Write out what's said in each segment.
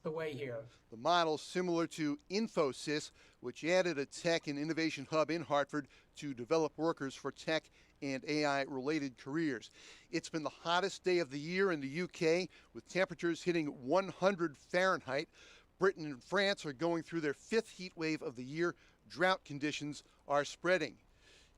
the way here. The model similar to Infosys, which added a tech and innovation hub in Hartford to develop workers for tech and AI-related careers. It's been the hottest day of the year in the UK, with temperatures hitting 100 Fahrenheit. Britain and France are going through their fifth heat wave of the year. Drought conditions are spreading.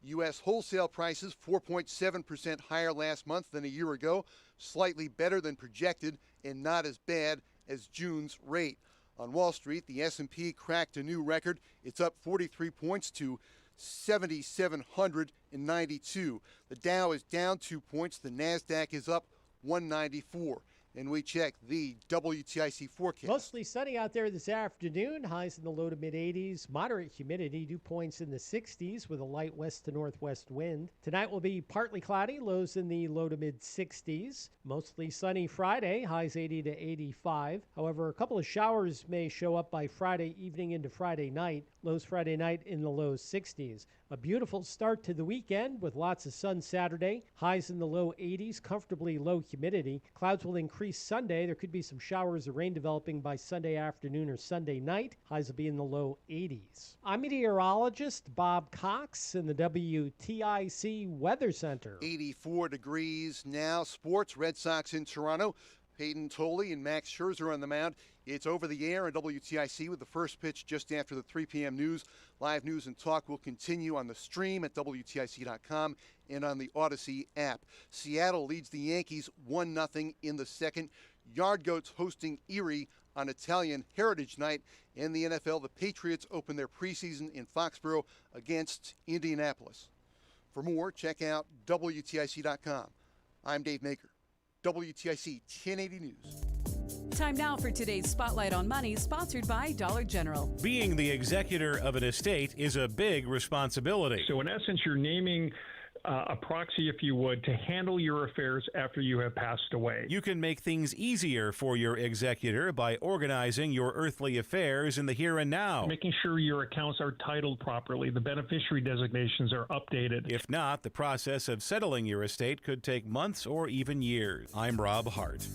U.S. wholesale prices 4.7% higher last month than a year ago, slightly better than projected and not as bad as June's rate. On Wall Street, the S&P cracked a new record. It's up 43 points to 7,792. The Dow is down 2 points. The NASDAQ is up 194. And we check the WTIC forecast. Mostly sunny out there this afternoon. Highs in the low to mid 80s. Moderate humidity, dew points in the 60s with a light west to northwest wind. Tonight will be partly cloudy, lows in the low to mid 60s. Mostly sunny Friday, highs 80 to 85. However, a couple of showers may show up by Friday evening into Friday night. Lows Friday night in the low 60s. A beautiful start to the weekend with lots of sun Saturday. Highs in the low 80s, comfortably low humidity. Clouds will increase Sunday. There could be some showers or rain developing by Sunday afternoon or Sunday night. Highs will be in the low 80s. I'm meteorologist Bob Cox in the WTIC Weather Center. 84 degrees now. Sports, Red Sox in Toronto. Peyton Tolley and Max Scherzer on the mound. It's over the air on WTIC with the first pitch just after the 3 p.m. news. Live news and talk will continue on the stream at WTIC.com and on the Odyssey app. Seattle leads the Yankees 1-0 in the second. Yard Goats hosting Erie on Italian Heritage Night. In the NFL, the Patriots open their preseason in Foxborough against Indianapolis. For more, check out WTIC.com. I'm Dave Maker. WTIC 1080 News. Time now for today's Spotlight on Money, sponsored by Dollar General. Being the executor of an estate is a big responsibility. So in essence, you're naming a proxy, if you would, to handle your affairs after you have passed away. You can make things easier for your executor by organizing your earthly affairs in the here and now. Making sure your accounts are titled properly, the beneficiary designations are updated. If not, the process of settling your estate could take months or even years. I'm Rob Hart.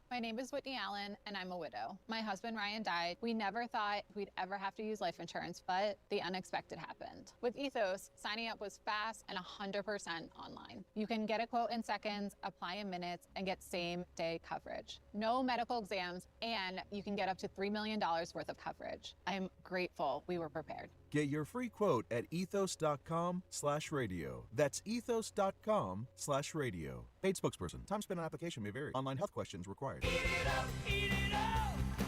My name is Whitney Allen, and I'm a widow. My husband, Ryan, died. We never thought we'd ever have to use life insurance, but the unexpected happened. With Ethos, signing up was fast and 100% online. You can get a quote in seconds, apply in minutes, and get same-day coverage. No medical exams, and you can get up to $3 million worth of coverage. I'm grateful we were prepared. Get your free quote at ethos.com/radio. That's ethos.com/radio. Paid spokesperson. Time spent on application may vary. Online health questions required. Eat it up.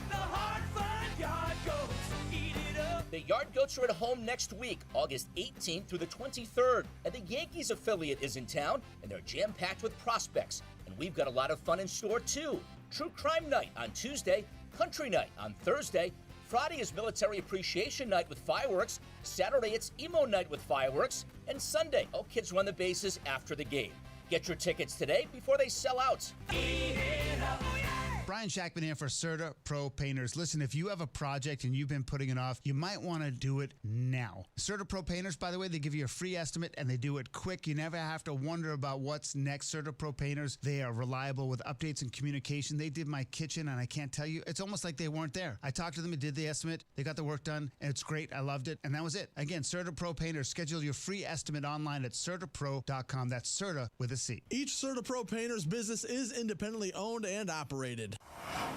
The Hartford Yard Goats. Eat it up. The Yard Goats are at home next week, August 18th through the 23rd. And the Yankees affiliate is in town, and they're jam-packed with prospects. And we've got a lot of fun in store, too. True Crime Night on Tuesday, Country Night on Thursday. Friday is Military Appreciation Night with fireworks. Saturday, it's Emo Night with fireworks. And Sunday, all kids run the bases after the game. Get your tickets today before they sell out. Eat it up. Oh, yeah. Brian Shackman here for Serta Pro Painters. Listen, if you have a project and you've been putting it off, you might want to do it now. Serta Pro Painters, by the way, they give you a free estimate and they do it quick. You never have to wonder about what's next. Serta Pro Painters, they are reliable with updates and communication. They did my kitchen and I can't tell you, it's almost like they weren't there. I talked to them and did the estimate. They got the work done and it's great. I loved it. And that was it. Again, Serta Pro Painters, schedule your free estimate online at certapro.com. That's Serta with a C. Each Serta Pro Painters business is independently owned and operated.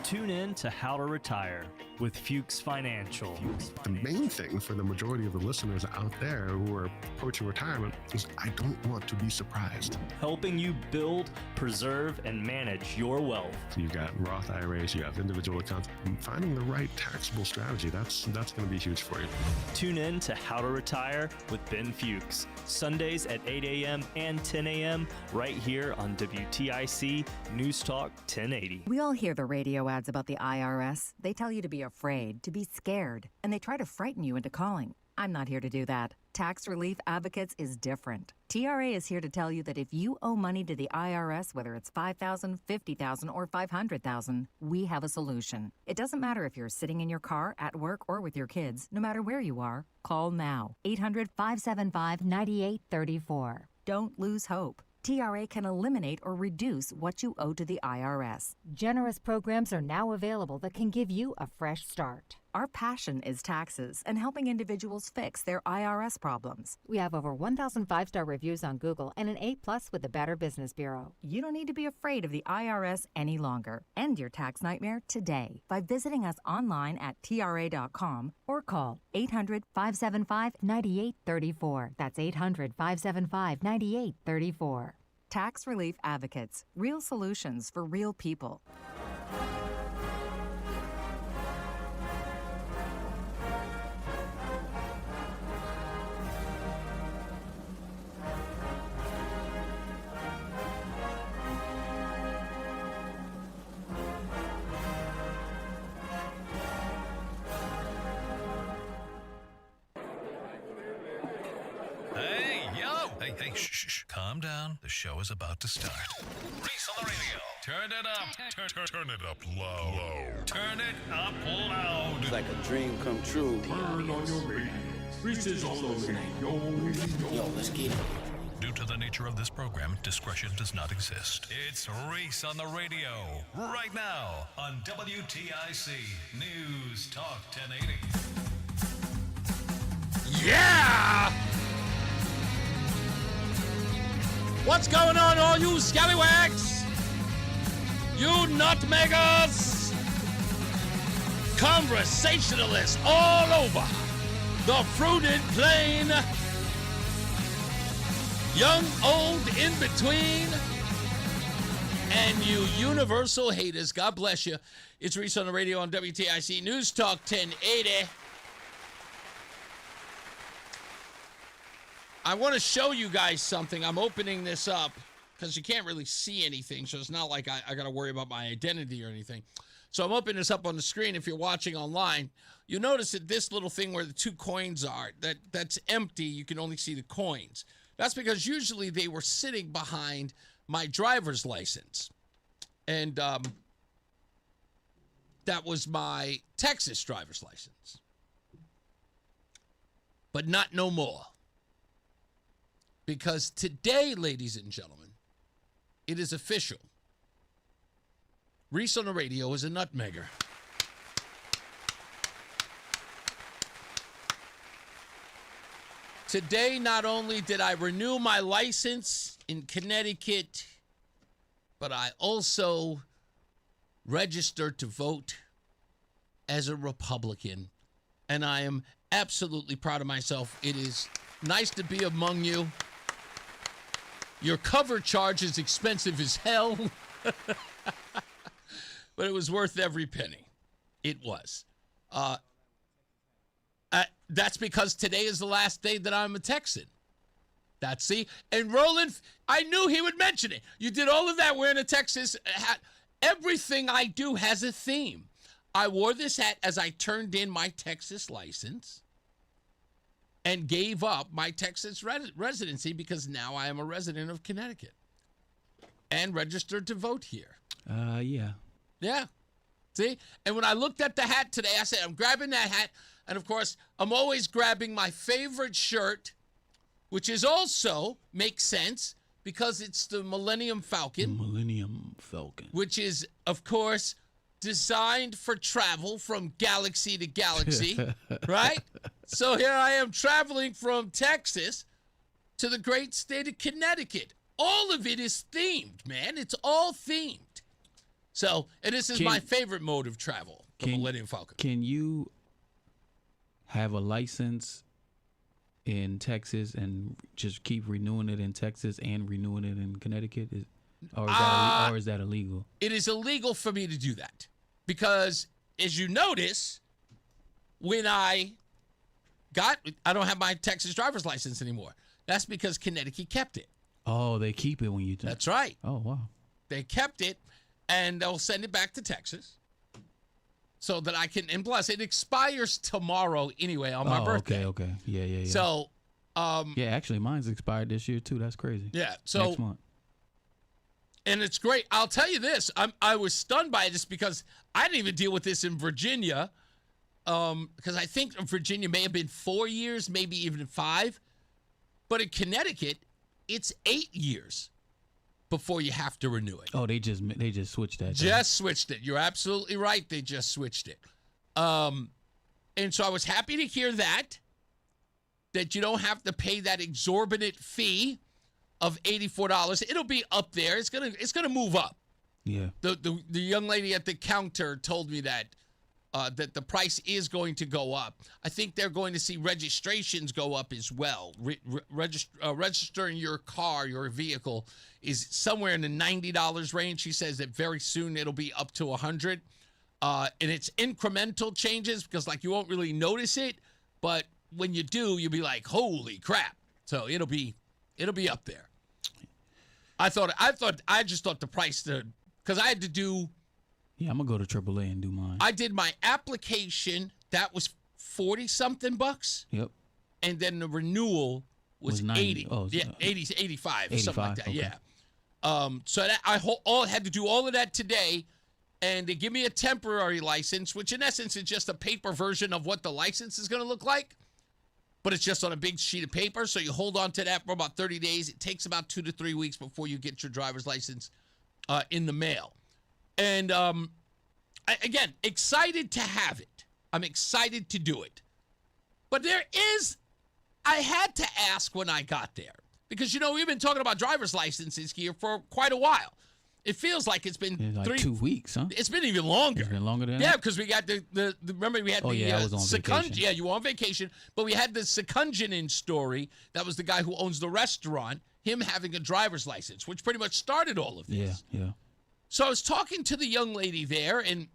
Tune in to How to Retire with Fuchs Financial. The main thing for the majority of the listeners out there who are approaching retirement is I don't want to be surprised. Helping you build, preserve, and manage your wealth. So you've got Roth IRAs, you have individual accounts, and finding the right taxable strategy, that's going to be huge for you. Tune in to How to Retire with Ben Fuchs, Sundays at 8 a.m. and 10 a.m. right here on WTIC NewsTalk 1080. We all hear the radio ads about the IRS. They tell you to be afraid, to be scared, and they try to frighten you into calling. I'm not here to do that. Tax Relief Advocates is different. TRA is here to tell you that if you owe money to the IRS, whether it's $5,000, $50,000, or $500,000, we have a solution. It doesn't matter if you're sitting in your car, at work, or with your kids. No matter where you are, call now. 800-575-9834. Don't lose hope. TRA can eliminate or reduce what you owe to the IRS. Generous programs are now available that can give you a fresh start. Our passion is taxes and helping individuals fix their IRS problems. We have over 1,000 5-star reviews on Google and an A+ with the Better Business Bureau. You don't need to be afraid of the IRS any longer. End your tax nightmare today by visiting us online at TRA.com or call 800-575-9834. That's 800-575-9834. Tax Relief Advocates. Real solutions for real people. Hey, shh. Calm down. The show is about to start. Reese on the radio. Turn it up. Turn it up loud. Turn it up loud. It's like a dream come true. Turn on your radio. Reese is on the radio. Yo, let's get it. Due to the nature of this program, discretion does not exist. It's Reese on the radio. Right now on WTIC News Talk 1080. Yeah! What's going on, all you scallywags? You nutmeggers? Conversationalists all over the fruited plain. Young, old, in between. And you universal haters, God bless you. It's Reese on the radio on WTIC News Talk 1080. I want to show you guys something. I'm opening this up because you can't really see anything, so it's not like I got to worry about my identity or anything. So I'm opening this up on the screen. If you're watching online, you notice that this little thing where the two coins are, that's empty. You can only see the coins. That's because usually they were sitting behind my driver's license. And that was my Texas driver's license. But not no more. Because today, ladies and gentlemen, it is official. Reese on the radio is a nutmegger. Today, not only did I renew my license in Connecticut, but I also registered to vote as a Republican. And I am absolutely proud of myself. It is nice to be among you. Your cover charge is expensive as hell, but it was worth every penny. It was. That's because today is the last day that I'm a Texan. And Roland, I knew he would mention it. You did all of that wearing a Texas hat. Everything I do has a theme. I wore this hat as I turned in my Texas license and gave up my Texas residency because now I am a resident of Connecticut and registered to vote here. Yeah. Yeah. See? And when I looked at the hat today, I said, I'm grabbing that hat. And, of course, I'm always grabbing my favorite shirt, which is also, makes sense, because it's the Millennium Falcon. Which is, of course, designed for travel from galaxy to galaxy, right? So here I am traveling from Texas to the great state of Connecticut. All of it is themed, man. It's all themed. So, and this is my favorite mode of travel, the Millennium Falcon. Can you have a license in Texas and just keep renewing it in Texas and renewing it in Connecticut? Or is that illegal? It is illegal for me to do that because, as you notice, when I don't have my Texas driver's license anymore. That's because Connecticut kept it. Oh, they keep it when you do. That's right. Oh, wow. They kept it, and they'll send it back to Texas so that I can, and plus, it expires tomorrow anyway on my birthday. Okay. Yeah. So, yeah, actually, mine's expired this year, too. That's crazy. Yeah, so. Next month. And it's great. I'll tell you this. I was stunned by this because I didn't even deal with this in Virginia. Because I think Virginia may have been 4 years, maybe even 5. But in Connecticut, it's 8 years. before you have to renew it. Oh, they just switched that. Just switched it. You're absolutely right. They just switched it. And so I was happy to hear that you don't have to pay that exorbitant fee of $84. It'll be up there. It's gonna move up. Yeah. The young lady at the counter told me that the price is going to go up. I think they're going to see registrations go up as well. Registering your car, your vehicle, is somewhere in the $90 range. She says that very soon it'll be up to $100. And it's incremental changes because, like, you won't really notice it, but when you do, you'll be like, "Holy crap!" So it'll be up there. I just thought the price, because I had to do. Yeah, I'm gonna go to AAA and do mine. I did my application. That was $40-something bucks. Yep. And then the renewal was 90. 80. Oh, yeah, 80, 85, something like that. okay. Yeah. So that I had to do all of that today, and they give me a temporary license, which in essence is just a paper version of what the license is going to look like, but it's just on a big sheet of paper. So you hold on to that for about 30 days. It takes about 2 to 3 weeks before you get your driver's license in the mail. And again, excited to have it. I'm excited to do it. But I had to ask when I got there, because, we've been talking about driver's licenses here for quite a while. It feels like it's been like 2 weeks, huh? It's been even longer. It's been longer than Yeah, that? because we got remember we had I was on vacation. Yeah, you were on vacation, but we had the Syncowicz story. That was the guy who owns the restaurant, him having a driver's license, which pretty much started all of this. Yeah. So I was talking to the young lady there, and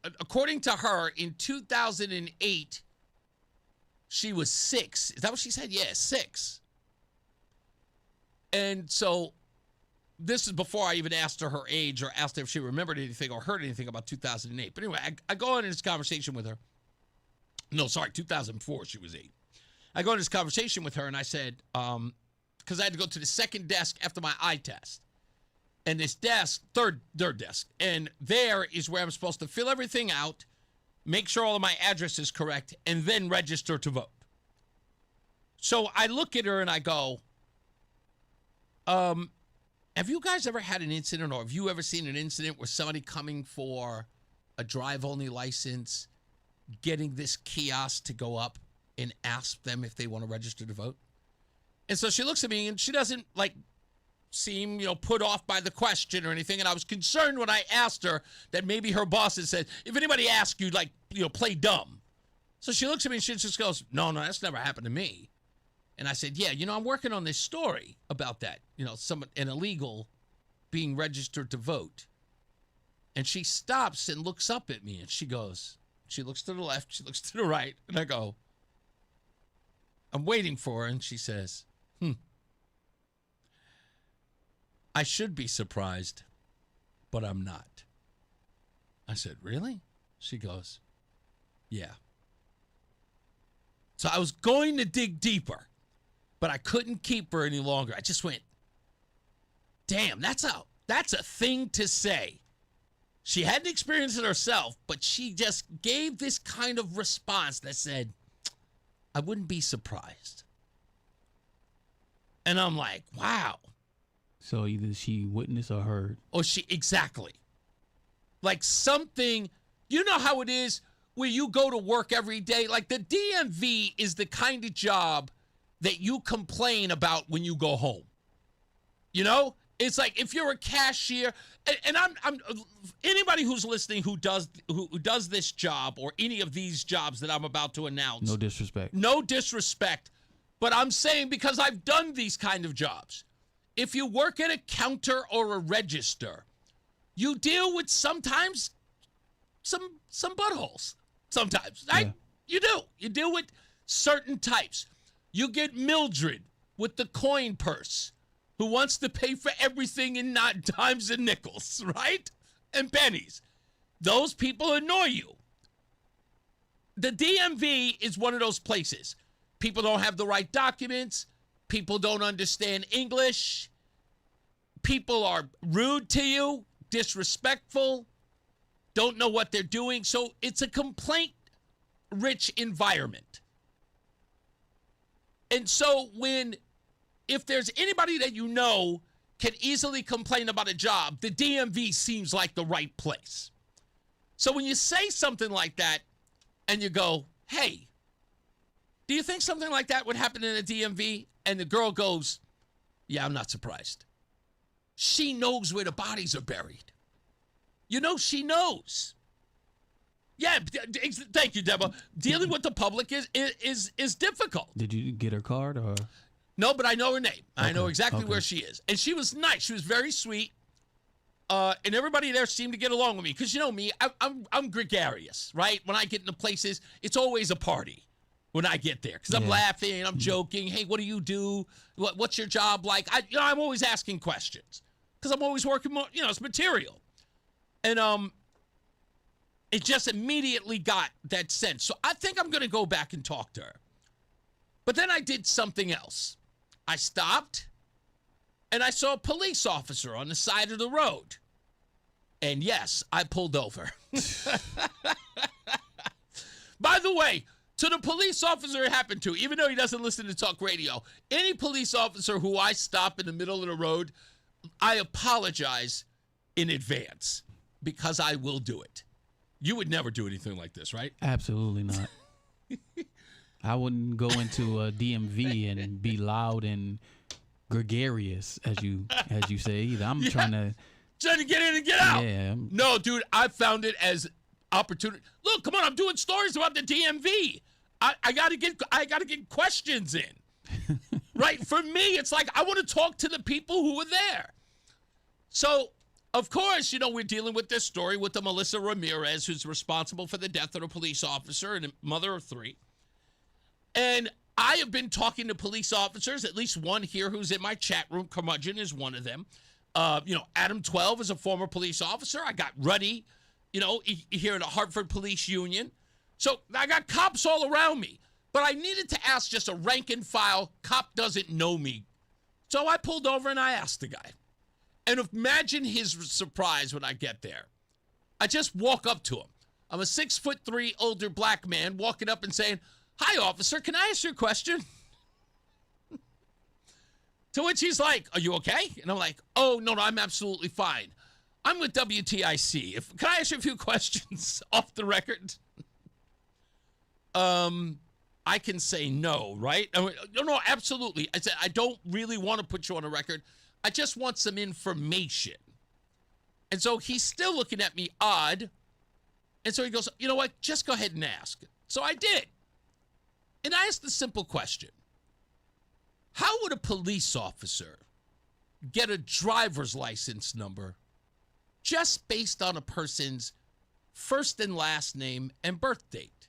according to her, in 2008, she was 6. Is that what she said? Yeah, 6. And so this is before I even asked her age or asked her if she remembered anything or heard anything about 2008. But anyway, I go on in this conversation with her. No, sorry, 2004, she was 8. I go in this conversation with her, and I said, because I had to go to the second desk after my eye test. And this desk, third desk, and there is where I'm supposed to fill everything out, make sure all of my address is correct, and then register to vote. So I look at her and I go, have you guys ever had an incident, or have you ever seen an incident where somebody coming for a drive-only license, getting this kiosk to go up and ask them if they want to register to vote? And so she looks at me, and she doesn't, seem, put off by the question or anything. And I was concerned when I asked her that maybe her boss had said, if anybody asks you, play dumb. So she looks at me and she just goes, no, that's never happened to me. And I said, yeah, I'm working on this story about that, an illegal being registered to vote. And she stops and looks up at me, and she looks to the left, she looks to the right, and I go, I'm waiting for her, and she says, I should be surprised, but I'm not. I said, really? She goes, yeah. So I was going to dig deeper, but I couldn't keep her any longer. I just went, damn, that's a thing to say. She hadn't experienced it herself, but she just gave this kind of response that said, I wouldn't be surprised. And I'm like, wow. So either she witnessed or heard. Or exactly. Like something, you know how it is where you go to work every day? Like the DMV is the kind of job that you complain about when you go home. It's like if you're a cashier, and I'm anybody who's listening who does this job or any of these jobs that I'm about to announce. No disrespect. No disrespect. But I'm saying because I've done these kind of jobs. If you work at a counter or a register, you deal with sometimes some buttholes. Sometimes, right? Yeah. You do. You deal with certain types. You get Mildred with the coin purse who wants to pay for everything in not dimes and nickels, right? And pennies. Those people annoy you. The DMV is one of those places. People don't have the right documents. People don't understand English. People are rude to you, disrespectful, don't know what they're doing. So it's a complaint-rich environment. And so if there's anybody that can easily complain about a job, the DMV seems like the right place. So when you say something like that and you go, hey, do you think something like that would happen in a DMV? And the girl goes, yeah, I'm not surprised. She knows where the bodies are buried. You know, she knows. Yeah, thank you, Deborah. Dealing with the public is difficult. Did you get her card or? No, but I know her name. Okay. I know exactly Okay. where she is. And she was nice. She was very sweet. And everybody there seemed to get along with me. Because you know me, I'm gregarious, right? When I get into places, it's always a party when I get there. Because I'm laughing, I'm joking. Hey, what do you do? What's your job like? I'm always asking questions. Because I'm always working more, it's material. And it just immediately got that sense. So I think I'm going to go back and talk to her. But then I did something else. I stopped, and I saw a police officer on the side of the road. And yes, I pulled over. By the way, to the police officer it happened to, even though he doesn't listen to talk radio, any police officer who I stop in the middle of the road, I apologize in advance because I will do it. You would never do anything like this, right? Absolutely not. I wouldn't go into a DMV and be loud and gregarious, as you say either. I'm trying to get in and get out. Yeah. No, dude, I found it as opportunity. Look, come on, I'm doing stories about the DMV. I gotta get questions in. Right? For me, it's like I want to talk to the people who were there. So, of course, we're dealing with this story with the Melissa Ramirez, who's responsible for the death of a police officer and a mother of 3. And I have been talking to police officers, at least one here who's in my chat room. Curmudgeon is one of them. Adam 12 is a former police officer. I got Ruddy, here at the Hartford Police Union. So I got cops all around me. But I needed to ask just a rank and file, cop doesn't know me. So I pulled over and I asked the guy. And imagine his surprise when I get there. I just walk up to him. I'm a 6'3" older black man walking up and saying, "Hi, officer, can I ask you a question?" To which he's like, "Are you okay?" And I'm like, "Oh, no, I'm absolutely fine. I'm with WTIC. Can I ask you a few questions off the record?" I can say no, right? No, absolutely. I said, I don't really want to put you on a record. I just want some information. And so he's still looking at me odd. And so he goes, "You know what? Just go ahead and ask." So I did. And I asked the simple question. How would a police officer get a driver's license number just based on a person's first and last name and birth date?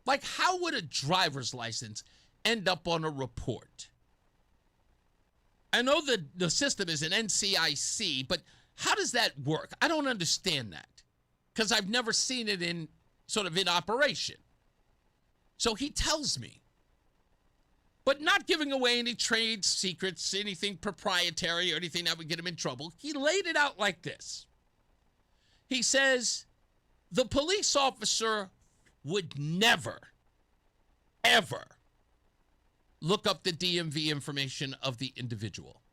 Like, how would a driver's license end up on a report? I know the system is an NCIC, but how does that work? I don't understand that because I've never seen it in operation. So he tells me, but not giving away any trade secrets, anything proprietary or anything that would get him in trouble. He laid it out like this. He says, the police officer would never, ever look up the DMV information of the individual.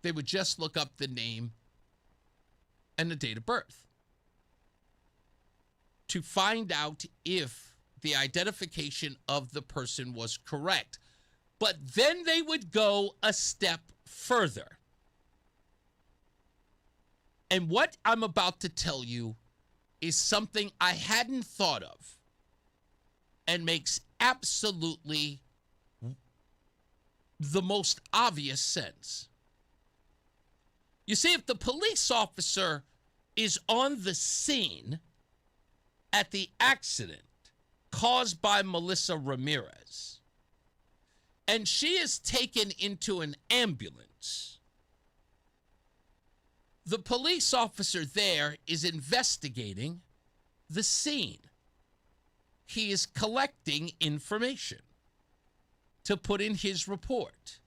They would just look up the name and the date of birth to find out if the identification of the person was correct. But then they would go a step further. And what I'm about to tell you is something I hadn't thought of and makes absolutely the most obvious sense. You see, if the police officer is on the scene at the accident caused by Melissa Ramirez, and she is taken into an ambulance, the police officer there is investigating the scene. He is collecting information to put in his report.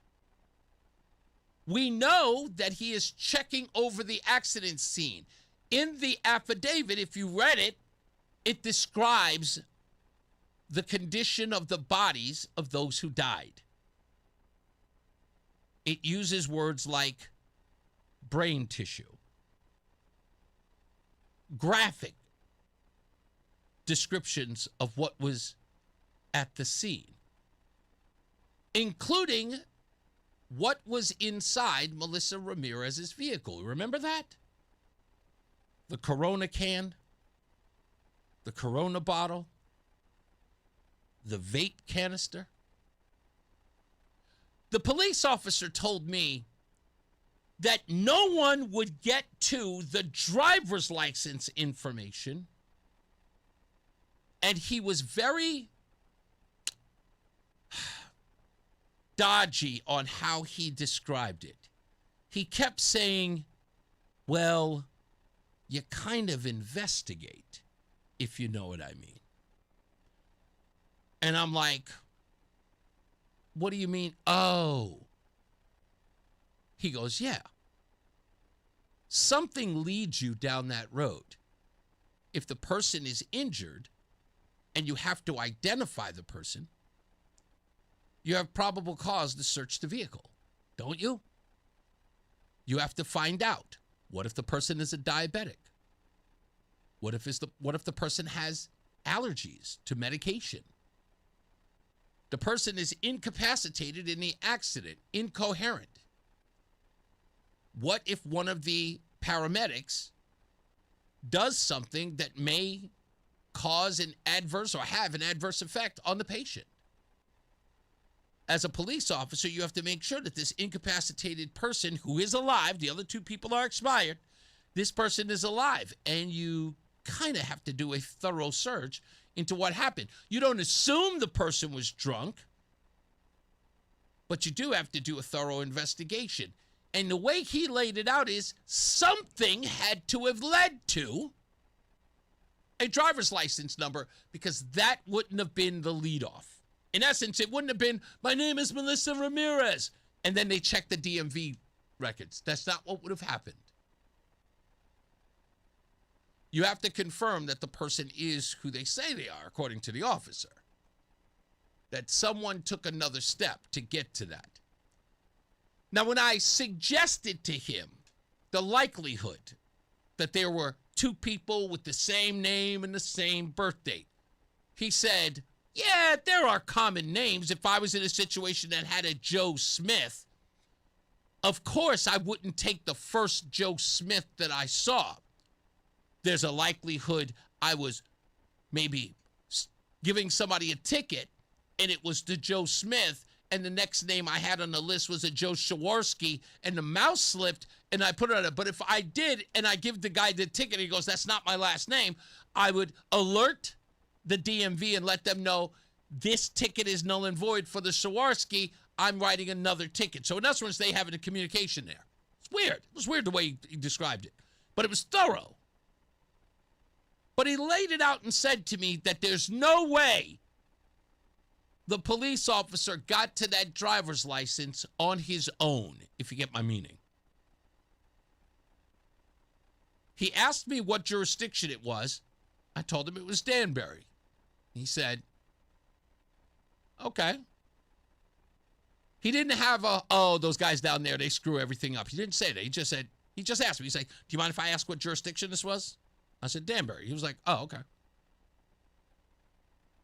We know that he is checking over the accident scene. In the affidavit, if you read it, it describes the condition of the bodies of those who died. It uses words like brain tissue. Graphic descriptions of what was at the scene, including what was inside Melissa Ramirez's vehicle. Remember that? The Corona can, the Corona bottle, the vape canister. The police officer told me that no one would get to the driver's license information, and he was very dodgy on how he described it. He kept saying, well, you kind of investigate, if you know what I mean. And I'm like, what do you mean? Oh. He goes, yeah. Something leads you down that road. If the person is injured and you have to identify the person, you have probable cause to search the vehicle, don't you? You have to find out. What if the person is a diabetic? What if the person has allergies to medication? The person is incapacitated in the accident, incoherent. What if one of the paramedics does something that may cause an adverse or have an adverse effect on the patient? As a police officer, you have to make sure that this incapacitated person who is alive, the other two people are expired, this person is alive, and you kind of have to do a thorough search into what happened. You don't assume the person was drunk, but you do have to do a thorough investigation. And the way he laid it out is something had to have led to a driver's license number, because that wouldn't have been the leadoff. In essence, it wouldn't have been, my name is Melissa Ramirez, and then they check the DMV records. That's not what would have happened. You have to confirm that the person is who they say they are, according to the officer. That someone took another step to get to that. Now, when I suggested to him the likelihood that there were two people with the same name and the same birth date, he said, yeah, there are common names. If I was in a situation that had a Joe Smith, of course I wouldn't take the first Joe Smith that I saw. There's a likelihood I was maybe giving somebody a ticket and it was the Joe Smith, and the next name I had on the list was a Joe Shawarski, and the mouse slipped and I put it on it. But if I did and I give the guy the ticket, he goes, that's not my last name, I would alert the DMV and let them know this ticket is null and void for the Shawarski. I'm writing another ticket. So in other words, they have a communication there. It's weird. It was weird the way he described it, but it was thorough. But he laid it out and said to me that there's no way the police officer got to that driver's license on his own, if you get my meaning. He asked me what jurisdiction it was. I told him it was Danbury. He said, okay. He didn't have those guys down there, they screw everything up. He didn't say that. He just asked me. He's like, do you mind if I ask what jurisdiction this was? I said, Danbury. He was like, oh, okay.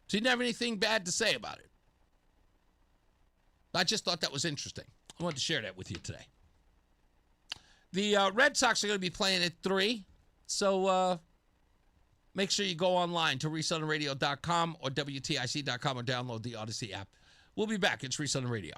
So he didn't have anything bad to say about it. I just thought that was interesting. I wanted to share that with you today. The Red Sox are going to be playing at 3, so make sure you go online to ReeseOnTheRadio.com or WTIC.com or download the Odyssey app. We'll be back. It's Reese on the Radio.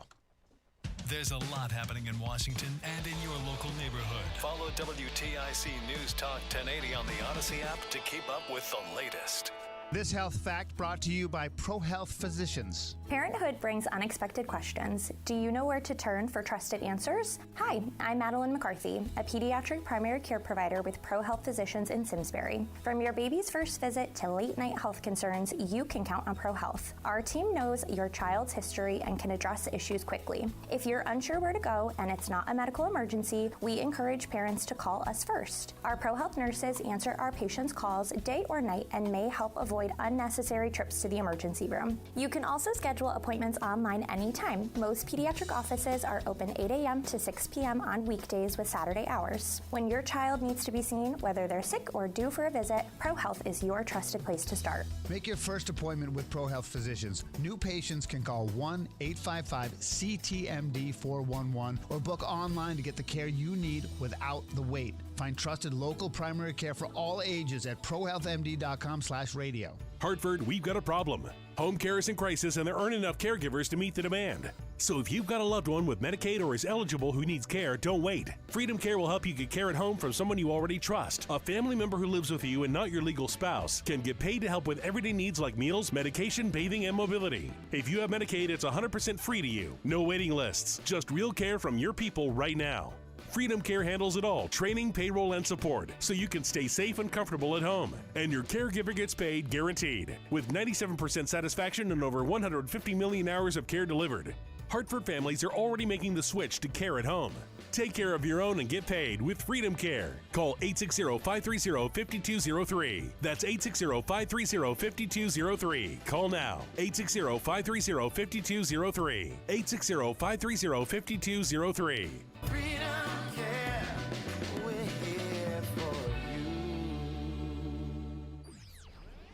There's a lot happening in Washington and in your local neighborhood. Follow WTIC News Talk 1080 on the Odyssey app to keep up with the latest. This health fact brought to you by ProHealth Physicians. Parenthood brings unexpected questions. Do you know where to turn for trusted answers? Hi, I'm Madeline McCarthy, a pediatric primary care provider with ProHealth Physicians in Simsbury. From your baby's first visit to late-night health concerns, you can count on ProHealth. Our team knows your child's history and can address issues quickly. If you're unsure where to go and it's not a medical emergency, we encourage parents to call us first. Our ProHealth nurses answer our patients' calls day or night and may help avoid avoid unnecessary trips to the emergency room. You can also schedule appointments online anytime. Most pediatric offices are open 8 a.m. to 6 p.m. on weekdays with Saturday hours. When your child needs to be seen, whether they're sick or due for a visit, ProHealth is your trusted place to start. Make your first appointment with ProHealth physicians. New patients can call 1-855-CTMD-411 or book online to get the care you need without the wait. Find trusted local primary care for all ages at prohealthmd.com/radio. Hartford, we've got a problem. Home care is in crisis and there aren't enough caregivers to meet the demand. So if you've got a loved one with Medicaid or is eligible who needs care, don't wait. Freedom Care will help you get care at home from someone you already trust. A family member who lives with you and not your legal spouse can get paid to help with everyday needs like meals, medication, bathing, and mobility. If you have Medicaid, it's 100% free to you. No waiting lists, just real care from your people right now. Freedom Care handles it all, training, payroll, and support, so you can stay safe and comfortable at home. And your caregiver gets paid guaranteed, with 97% satisfaction and over 150 million hours of care delivered. Hartford families are already making the switch to care at home. Take care of your own and get paid with Freedom Care. Call 860-530-5203. That's 860-530-5203. Call now. 860-530-5203. 860-530-5203.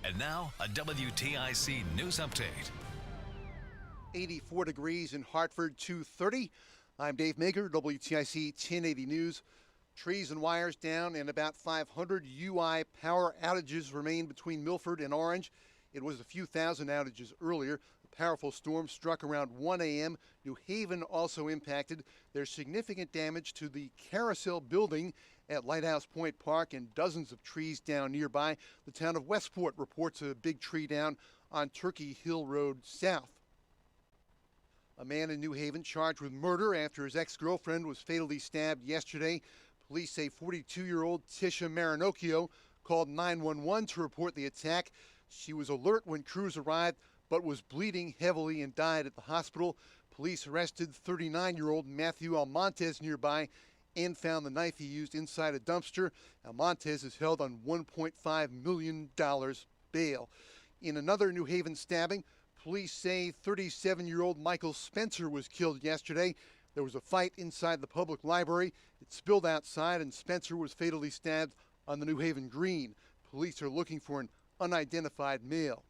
And now, a WTIC news update. 84 degrees in Hartford, 2:30. I'm Dave Maker, WTIC 1080 News. Trees and wires down and about 500 UI power outages remain between Milford and Orange. It was a few thousand outages earlier. A powerful storm struck around 1 a.m. New Haven also impacted. There's significant damage to the Carousel building at Lighthouse Point Park and dozens of trees down nearby. The town of Westport reports a big tree down on Turkey Hill Road South. A man in New Haven charged with murder after his ex-girlfriend was fatally stabbed yesterday. Police say 42-year-old Tisha Marinocchio called 911 to report the attack. She was alert when crews arrived, but was bleeding heavily and died at the hospital. Police arrested 39-year-old Matthew Almontes nearby and found the knife he used inside a dumpster. Almontes is held on $1.5 million bail. In another New Haven stabbing, police say 37-year-old Michael Spencer was killed yesterday. There was a fight inside the public library. It spilled outside and Spencer was fatally stabbed on the New Haven Green. Police are looking for an unidentified male.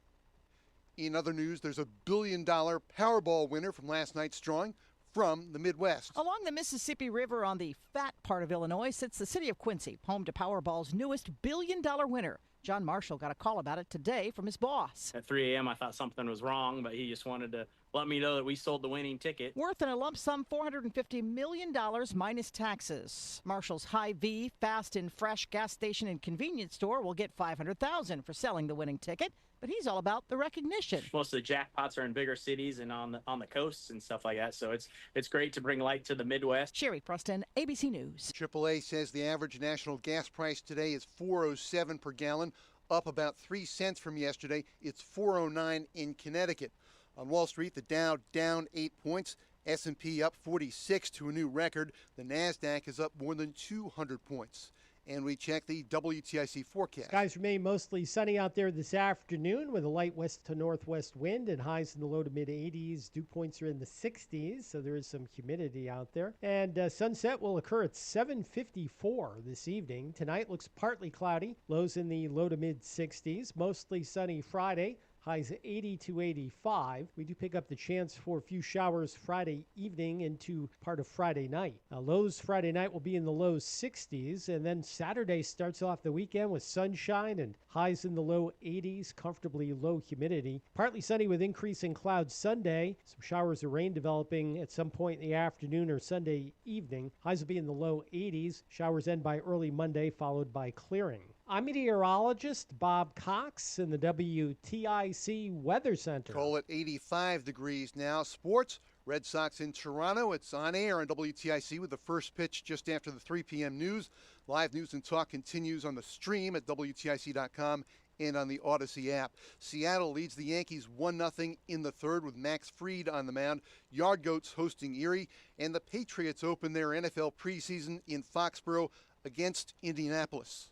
In other news, there's a $1 billion Powerball winner from last night's drawing from the Midwest. Along the Mississippi River on the fat part of Illinois sits the city of Quincy, home to Powerball's newest $1 billion winner. John Marshall got a call about it today from his boss. At 3 a.m., I thought something was wrong, but he just wanted to let me know that we sold the winning ticket. Worth in a lump sum $450 million minus taxes. Marshall's Hy-Vee Fast and Fresh gas station and convenience store will get $500,000 for selling the winning ticket, but he's all about the recognition. Most of the jackpots are in bigger cities and on the coasts and stuff like that, so it's great to bring light to the Midwest. Sherry Preston, ABC News. AAA says the average national gas price today is $4.07 per gallon, up about 3 cents from yesterday. It's $4.09 in Connecticut. On Wall Street, the Dow down 8 points, S&P up 46 to a new record. The NASDAQ is up more than 200 points. And we check the WTIC forecast. Skies remain mostly sunny out there this afternoon with a light west to northwest wind and highs in the low to mid 80s. Dew points are in the 60s, so there is some humidity out there. And sunset will occur at 7:54 this evening. Tonight looks partly cloudy, lows in the low to mid 60s. Mostly sunny Friday. Highs 80 to 85. We do pick up the chance for a few showers Friday evening into part of Friday night. Lows Friday night will be in the low 60s, and then Saturday starts off the weekend with sunshine and highs in the low 80s, comfortably low humidity. Partly sunny with increasing clouds Sunday. Some showers of rain developing at some point in the afternoon or Sunday evening. Highs will be in the low 80s. Showers end by early Monday, followed by clearing. I'm meteorologist Bob Cox in the WTIC Weather Center. Call it 85 degrees now. Sports, Red Sox in Toronto. It's on air on WTIC with the first pitch just after the 3 p.m. news. Live news and talk continues on the stream at WTIC.com and on the Odyssey app. Seattle leads the Yankees 1-0 in the third with Max Fried on the mound. Yard Goats hosting Erie. And the Patriots open their NFL preseason in Foxborough against Indianapolis.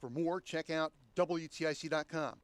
For more, check out WTIC.com.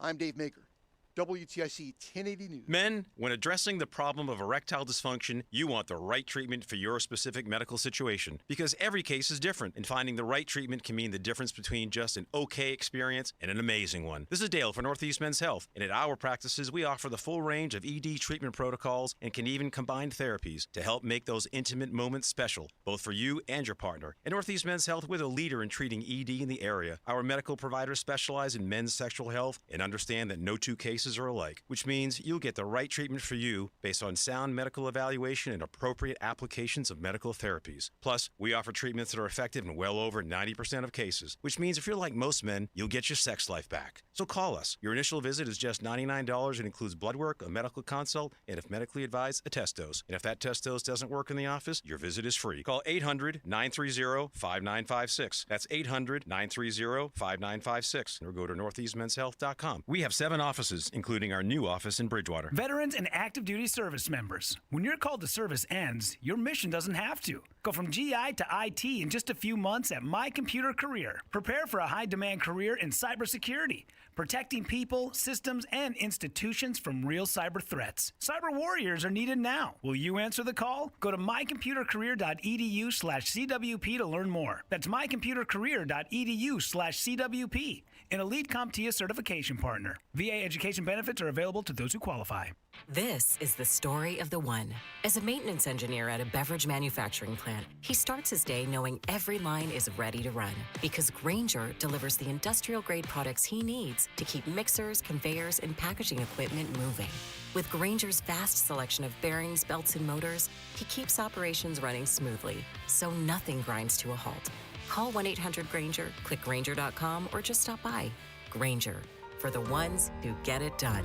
I'm Dave Maker, WTIC 1080 News. Men, when addressing the problem of erectile dysfunction, you want the right treatment for your specific medical situation because every case is different, and finding the right treatment can mean the difference between just an okay experience and an amazing one. This is Dale for Northeast Men's Health, and at our practices, we offer the full range of ED treatment protocols and can even combine therapies to help make those intimate moments special, both for you and your partner. At Northeast Men's Health, we're the leader in treating ED in the area. Our medical providers specialize in men's sexual health and understand that no two cases are alike, which means you'll get the right treatment for you based on sound medical evaluation and appropriate applications of medical therapies. Plus, we offer treatments that are effective in well over 90% of cases, which means if you're like most men, you'll get your sex life back. So call us. Your initial visit is just $99 and includes blood work, a medical consult, and if medically advised, a test dose. And if that test dose doesn't work in the office, your visit is free. Call 800-930-5956. That's 800-930-5956. Or go to northeastmenshealth.com. We have 7 offices, including our new office in Bridgewater. Veterans and active duty service members. When your call to service ends, your mission doesn't have to. Go from GI to IT in just a few months at My Computer Career. Prepare for a high-demand career in cybersecurity, protecting people, systems, and institutions from real cyber threats. Cyber warriors are needed now. Will you answer the call? Go to mycomputercareer.edu/CWP to learn more. That's mycomputercareer.edu/CWP. An elite CompTIA certification partner. VA education benefits are available to those who qualify. This is the story of the one. As a maintenance engineer at a beverage manufacturing plant, he starts his day knowing every line is ready to run because Grainger delivers the industrial-grade products he needs to keep mixers, conveyors, and packaging equipment moving. With Grainger's vast selection of bearings, belts, and motors, he keeps operations running smoothly, so nothing grinds to a halt. Call 1-800-GRAINGER, click Grainger.com, or just stop by. Grainger, for the ones who get it done.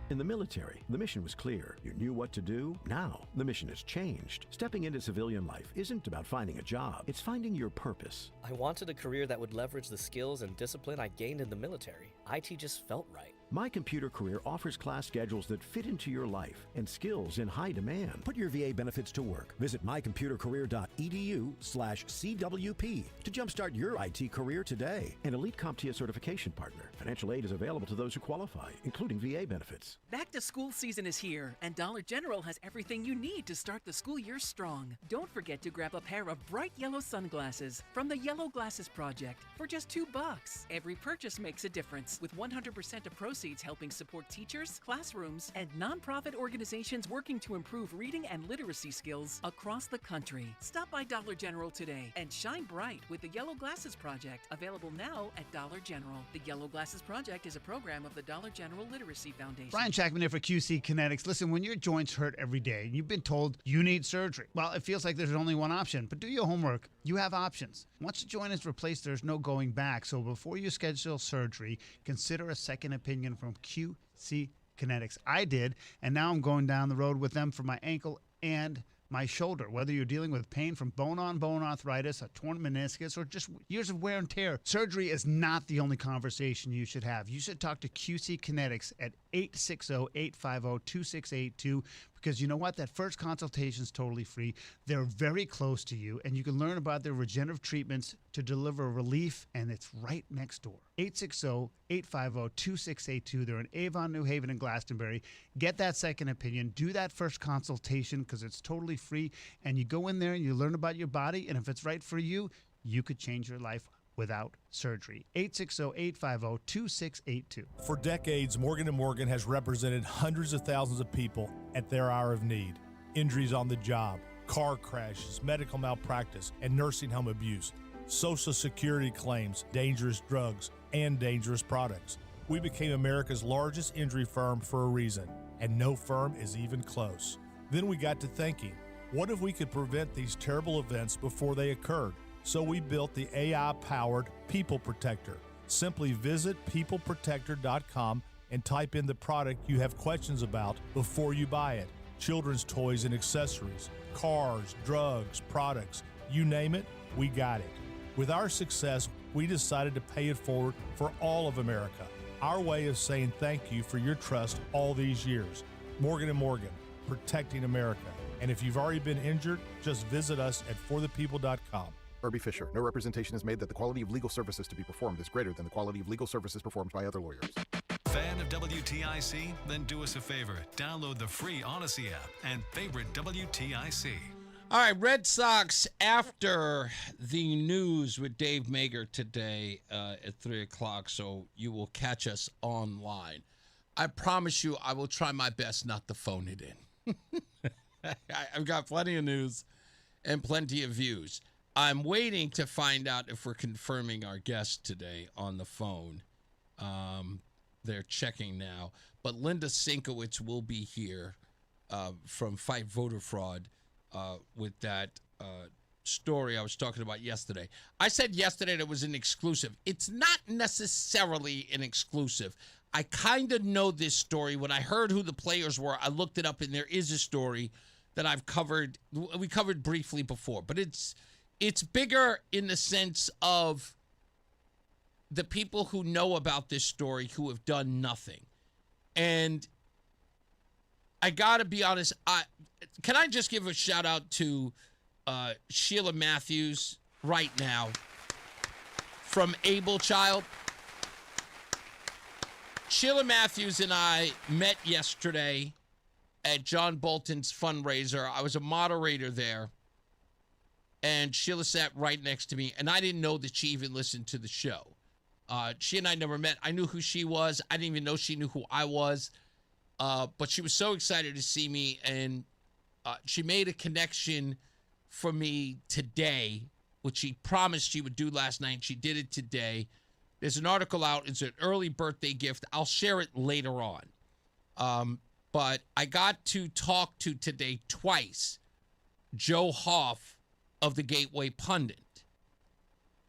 In the military, the mission was clear. You knew what to do. Now, the mission has changed. Stepping into civilian life isn't about finding a job. It's finding your purpose. I wanted a career that would leverage the skills and discipline I gained in the military. IT just felt right. My Computer Career offers class schedules that fit into your life and skills in high demand. Put your VA benefits to work. Visit mycomputercareer.edu/CWP to jumpstart your IT career today. An elite CompTIA certification partner. Financial aid is available to those who qualify, including VA benefits. Back to school season is here, and Dollar General has everything you need to start the school year strong. Don't forget to grab a pair of bright yellow sunglasses from the Yellow Glasses Project for just $2. Every purchase makes a difference, with 100% of proceeds helping support teachers, classrooms, and nonprofit organizations working to improve reading and literacy skills across the country. Stop by Dollar General today and shine bright with the Yellow Glasses Project, available now at Dollar General. The Yellow Glasses Project is a program of the Dollar General Literacy Foundation. Brian Shackman here for QC Kinetics. Listen, when your joints hurt every day and you've been told you need surgery, well, it feels like there's only one option, but do your homework. You have options. Once the joint is replaced, there's no going back. So before you schedule surgery, consider a second opinion from QC Kinetics. I did, and now I'm going down the road with them for my ankle and my shoulder. Whether you're dealing with pain from bone-on-bone arthritis, a torn meniscus, or just years of wear and tear, surgery is not the only conversation you should have. You should talk to QC Kinetics at 860-850-2682 because you know what? That first consultation is totally free. They're very close to you, and you can learn about their regenerative treatments to deliver relief, and it's right next door. 860-850-2682. They're in Avon, New Haven, and Glastonbury. Get that second opinion. Do that first consultation because it's totally free, and you go in there and you learn about your body, and if it's right for you, you could change your life without surgery. 860-850-2682. For decades, Morgan & Morgan has represented hundreds of thousands of people at their hour of need. Injuries on the job, car crashes, medical malpractice, and nursing home abuse, Social Security claims, dangerous drugs, and dangerous products. We became America's largest injury firm for a reason, and no firm is even close. Then we got to thinking, what if we could prevent these terrible events before they occurred? So we built the AI-powered People Protector. Simply visit peopleprotector.com and type in the product you have questions about before you buy it. Children's toys and accessories, cars, drugs, products, you name it, we got it. With our success, we decided to pay it forward for all of America. Our way of saying thank you for your trust all these years. Morgan & Morgan, protecting America. And if you've already been injured, just visit us at forthepeople.com. Irby Fisher. No representation is made that the quality of legal services to be performed is greater than the quality of legal services performed by other lawyers. Fan of WTIC? Then do us a favor. Download the free Odyssey app and favorite WTIC. All right, Red Sox after the news with Dave Mager today at 3 o'clock, so you will catch us online. I promise you I will try my best not to phone it in. I've got plenty of news and plenty of views. I'm waiting to find out if we're confirming our guest today on the phone. They're checking now. But Linda Syncowicz will be here from Fight Voter Fraud with that story I was talking about yesterday. I said yesterday that it was an exclusive. It's not necessarily an exclusive. I kind of know this story. When I heard who the players were, I looked it up, and there is a story that I've covered. We covered briefly before, but it's bigger in the sense of the people who know about this story who have done nothing. And I got to be honest, can I just give a shout out to Sheila Matthews right now from Able Child? Sheila Matthews and I met yesterday at John Bolton's fundraiser. I was a moderator there, and Sheila sat right next to me, and I didn't know that she even listened to the show. She and I never met. I knew who she was. I didn't even know she knew who I was. But she was so excited to see me, and she made a connection for me today, which she promised she would do last night. She did it today. There's an article out. It's an early birthday gift. I'll share it later on. But I got to talk to today twice Joe Hoff of the Gateway Pundit.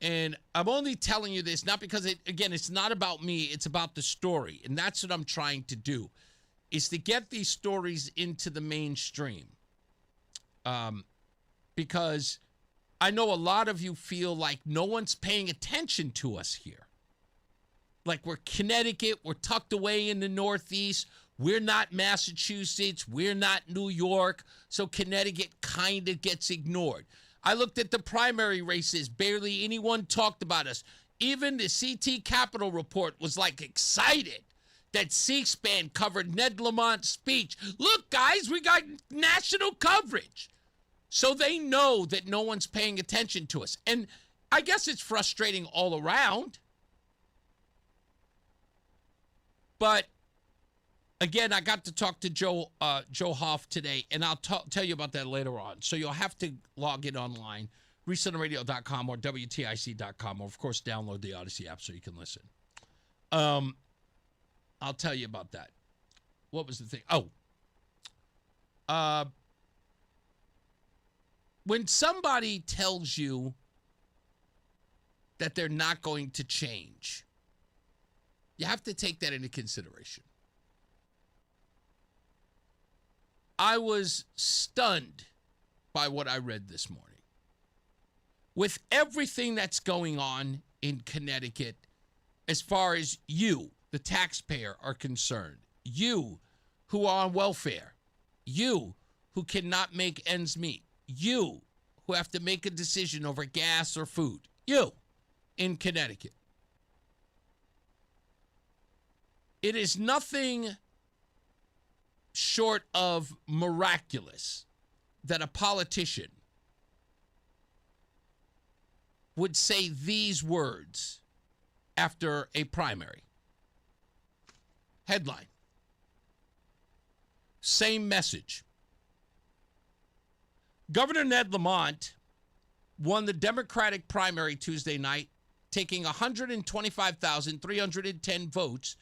And I'm only telling you this, not because, it's not about me. It's about the story. And that's what I'm trying to do, is to get these stories into the mainstream. Because I know a lot of you feel like no one's paying attention to us here. Like we're Connecticut, we're tucked away in the Northeast. We're not Massachusetts, we're not New York, so Connecticut kind of gets ignored. I looked at the primary races, barely anyone talked about us. Even the CT Capitol report was like excited that C-SPAN covered Ned Lamont's speech. Look, guys, we got national coverage. So they know that no one's paying attention to us. And I guess it's frustrating all around. But again, I got to talk to Joe Hoff today, and I'll tell you about that later on. So you'll have to log in online, ReeseOnTheRadio.com or WTIC.com, or, of course, download the Odyssey app so you can listen. I'll tell you about that. What was the thing? When somebody tells you that they're not going to change, you have to take that into consideration. I was stunned by what I read this morning. With everything that's going on in Connecticut, as far as you, the taxpayer, are concerned, you who are on welfare, you who cannot make ends meet, you who have to make a decision over gas or food, you in Connecticut. It is nothing short of miraculous that a politician would say these words after a primary. Headline. Same message. Governor Ned Lamont won the Democratic primary Tuesday night, taking 125,310 votes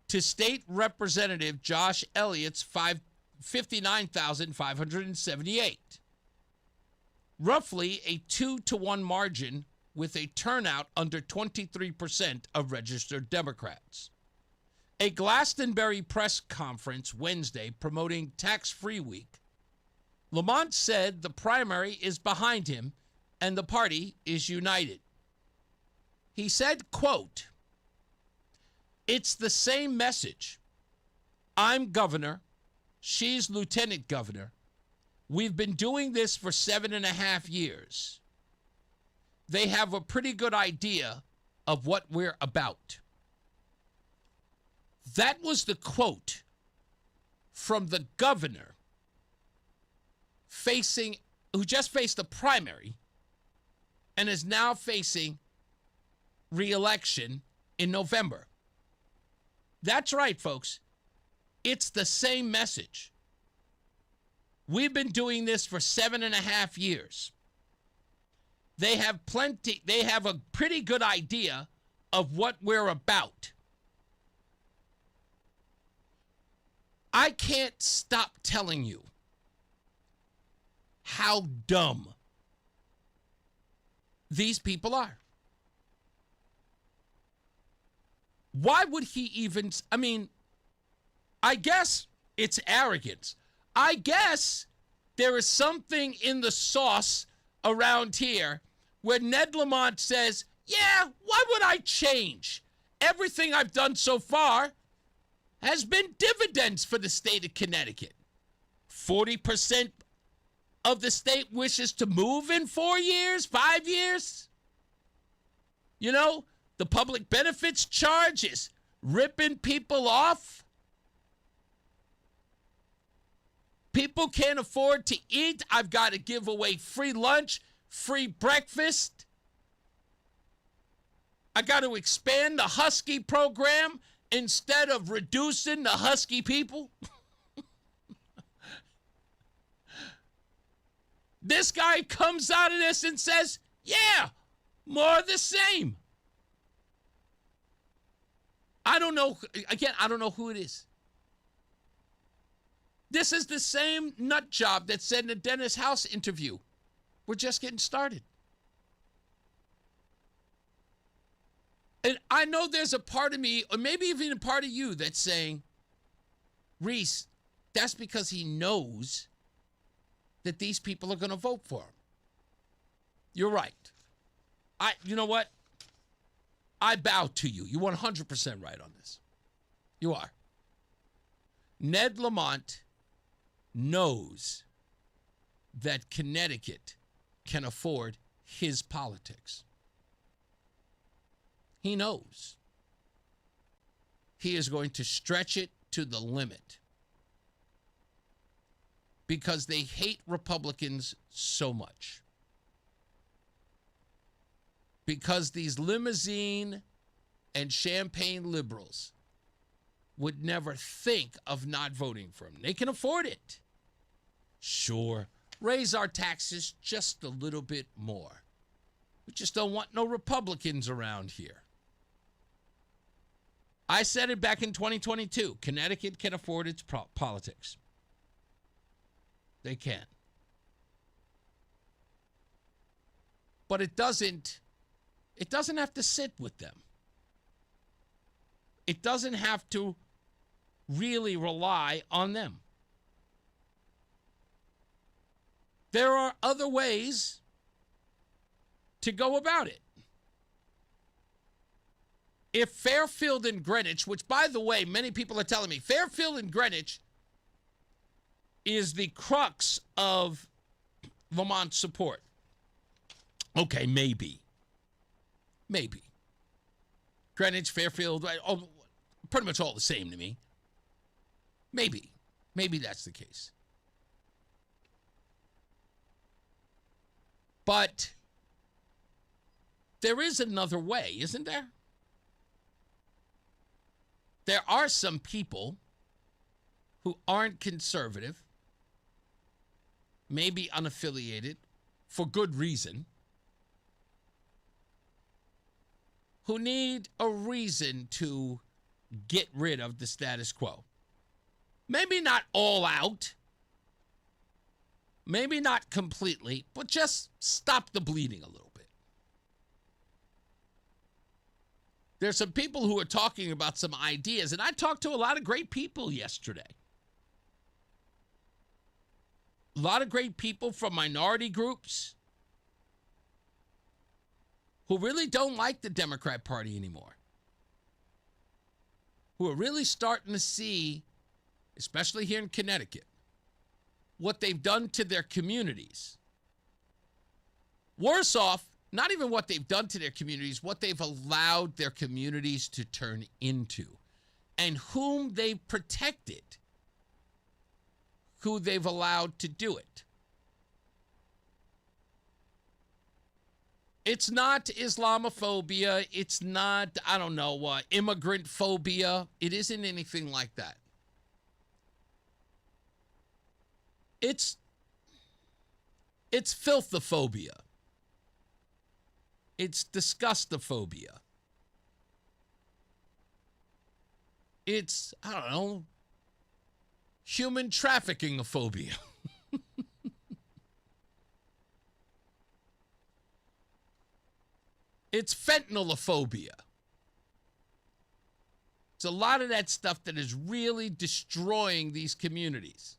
to State Representative Josh Elliott's 59,578. Roughly a 2-to-1 margin with a turnout under 23% of registered Democrats. A Glastonbury press conference Wednesday promoting Tax-Free Week, Lamont said the primary is behind him and the party is united. He said, quote, "It's the same message. I'm governor. She's lieutenant governor. We've been doing this for 7.5 years. They have a pretty good idea of what we're about." That was the quote from the governor who just faced a primary and is now facing re-election in November. That's right, folks. It's the same message. We've been doing this for 7.5 years. They have a pretty good idea of what we're about. I can't stop telling you how dumb these people are. Why would he even, I guess it's arrogance. I guess there is something in the sauce around here where Ned Lamont says, yeah, why would I change? Everything I've done so far has been dividends for the state of Connecticut. 40% of the state wishes to move in 4 years, 5 years. You know, the public benefits charge is ripping people off. People can't afford to eat. I've got to give away free lunch, free breakfast. I got to expand the Husky program instead of reducing the Husky people. This guy comes out of this and says, yeah, more of the same. I don't know. Again, I don't know who it is. This is the same nut job that said in the Dennis House interview, we're just getting started. And I know there's a part of me, or maybe even a part of you, that's saying, Reese, that's because he knows that these people are going to vote for him. You're right. You know what? I bow to you. You're 100% right on this. You are. Ned Lamont knows that Connecticut can afford his politics. He knows. He is going to stretch it to the limit because they hate Republicans so much. Because these limousine and champagne liberals would never think of not voting for him. They can afford it. Sure, raise our taxes just a little bit more. We just don't want no Republicans around here. I said it back in 2022. Connecticut can afford its politics. They can. But it doesn't have to sit with them. It doesn't have to really rely on them. There are other ways to go about it. If Fairfield and Greenwich, which, by the way, many people are telling me, Fairfield and Greenwich is the crux of Vermont support. Okay, maybe. Greenwich, Fairfield, pretty much all the same to me. Maybe that's the case. But there is another way, isn't there? There are some people who aren't conservative, maybe unaffiliated, for good reason, who need a reason to get rid of the status quo. Maybe not all out, maybe not completely, but just stop the bleeding a little bit. There's some people who are talking about some ideas, and I talked to a lot of great people yesterday. A lot of great people from minority groups who really don't like the Democrat Party anymore, who are really starting to see, especially here in Connecticut, what they've done to their communities. Worse off, not even what they've done to their communities, what they've allowed their communities to turn into. and whom they've protected, who they've allowed to do it. It's not Islamophobia. It's not, I don't know, immigrant phobia. It isn't anything like that. It's filthophobia. It's disgustophobia. It's, I don't know, human trafficking-ophobia. It's fentanylophobia. It's a lot of that stuff that is really destroying these communities.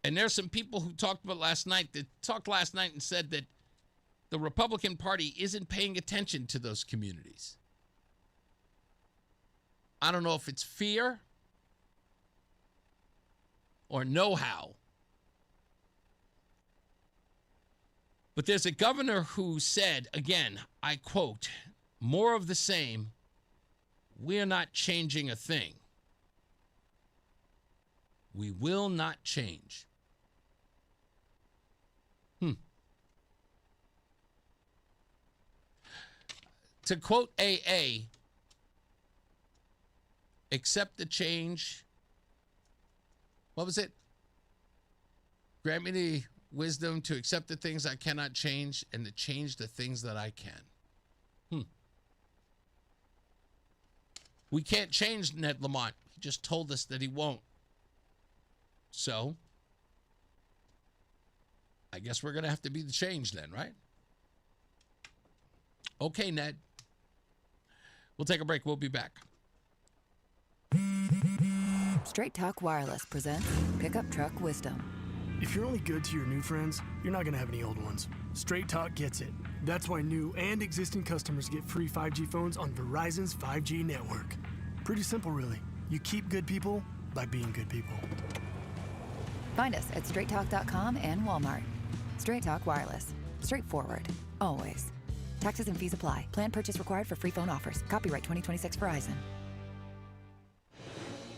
And there's some people who talked last night and said that the Republican Party isn't paying attention to those communities. I don't know if it's fear or know-how. But there's a governor who said, again, I quote, "More of the same. We're not changing a thing. We will not change." To quote AA, accept the change. What was it? Grant me the wisdom to accept the things I cannot change and to change the things that I can. We can't change Ned Lamont. He just told us that he won't. So, I guess we're going to have to be the change then, right? Okay, Ned. We'll take a break. We'll be back. Straight Talk Wireless presents Pickup Truck Wisdom. If you're only good to your new friends, you're not going to have any old ones. Straight Talk gets it. That's why new and existing customers get free 5G phones on Verizon's 5G network. Pretty simple, really. You keep good people by being good people. Find us at straighttalk.com and Walmart. Straight Talk Wireless. Straightforward. Always. Taxes and fees apply. Plan purchase required for free phone offers. Copyright 2026 Verizon.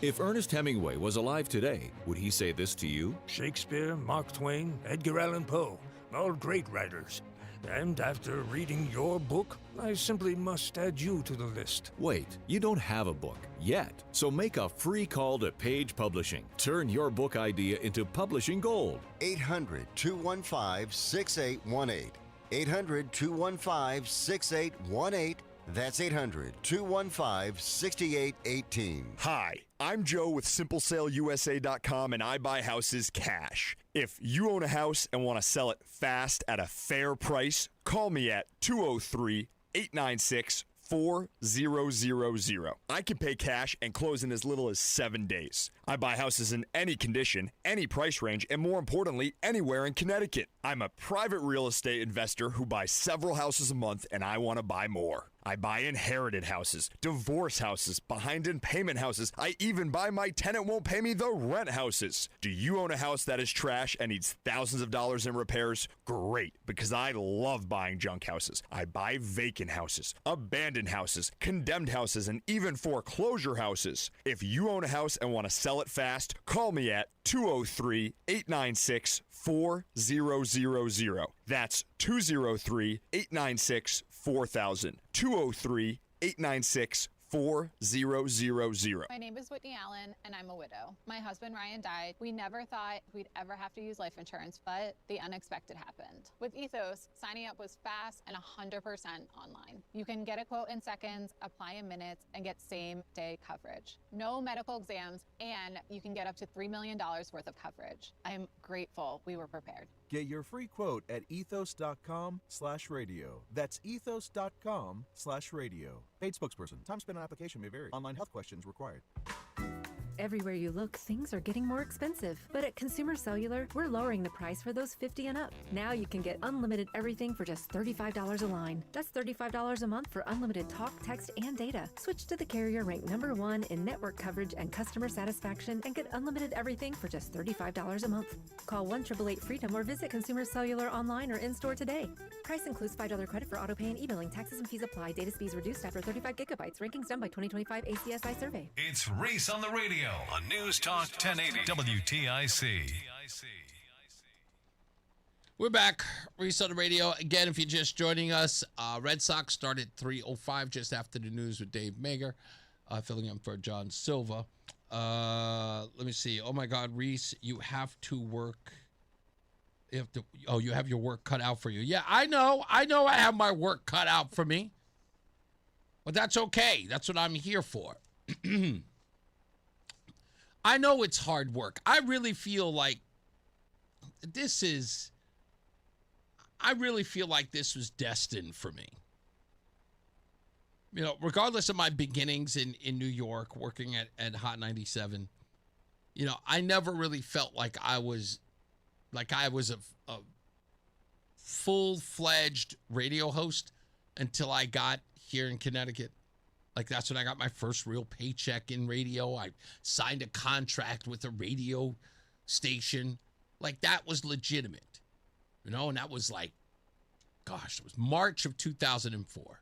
If Ernest Hemingway was alive today, would he say this to you? Shakespeare, Mark Twain, Edgar Allan Poe, all great writers. And after reading your book, I simply must add you to the list. Wait, you don't have a book yet. So make a free call to Page Publishing. Turn your book idea into publishing gold. 800-215-6818. 800-215-6818. That's 800-215-6818. Hi, I'm Joe with SimpleSaleUSA.com, and I buy houses cash. If you own a house and want to sell it fast at a fair price, call me at 203-896-4000. I can pay cash and close in as little as 7 days. I buy houses in any condition, any price range, and more importantly, anywhere in Connecticut. I'm a private real estate investor who buys several houses a month, and I want to buy more. I buy inherited houses, divorce houses, behind in payment houses. I even buy my tenant won't pay me the rent houses. Do you own a house that is trash and needs thousands of dollars in repairs? Great, because I love buying junk houses. I buy vacant houses, abandoned houses, condemned houses, and even foreclosure houses. If you own a house and want to sell it fast, call me at 203-896-4000. That's 203-896-4000. 203-896-4000. My name is Whitney Allen, and I'm a widow. My husband, Ryan, died. We never thought we'd ever have to use life insurance, but the unexpected happened. With Ethos, signing up was fast and 100% online. You can get a quote in seconds, apply in minutes, and get same-day coverage. No medical exams, and you can get up to $3 million worth of coverage. I am grateful we were prepared. Get your free quote at ethos.com/radio. That's ethos.com/radio. Paid spokesperson. Time spent on application may vary. Online health questions required. Everywhere you look, things are getting more expensive. But at Consumer Cellular, we're lowering the price for those 50 and up. Now you can get unlimited everything for just $35 a line. That's $35 a month for unlimited talk, text, and data. Switch to the carrier ranked #1 in network coverage and customer satisfaction and get unlimited everything for just $35 a month. Call 1-888-FREEDOM or visit Consumer Cellular online or in-store today. Price includes $5 credit for auto pay and e-billing. Taxes and fees apply. Data speeds reduced after 35 gigabytes. Rankings done by 2025 ACSI survey. It's Reese on the radio on News Talk 1080 WTIC. We're back. Reese on the radio. Again, if you're just joining us, Red Sox started 3:05 just after the news with Dave Mager, filling in for John Silva. Let me see. Oh, my God, Reese, you have to work. You have your work cut out for you. Yeah, I know I have my work cut out for me. But that's okay. That's what I'm here for. I know it's hard work. I really feel like this was destined for me. You know, regardless of my beginnings in New York, working at Hot 97, you know, I never really felt like I was a full-fledged radio host until I got here in Connecticut. Like, that's when I got my first real paycheck in radio. I signed a contract with a radio station. Like, that was legitimate, you know, and that was like, gosh, it was March of 2004.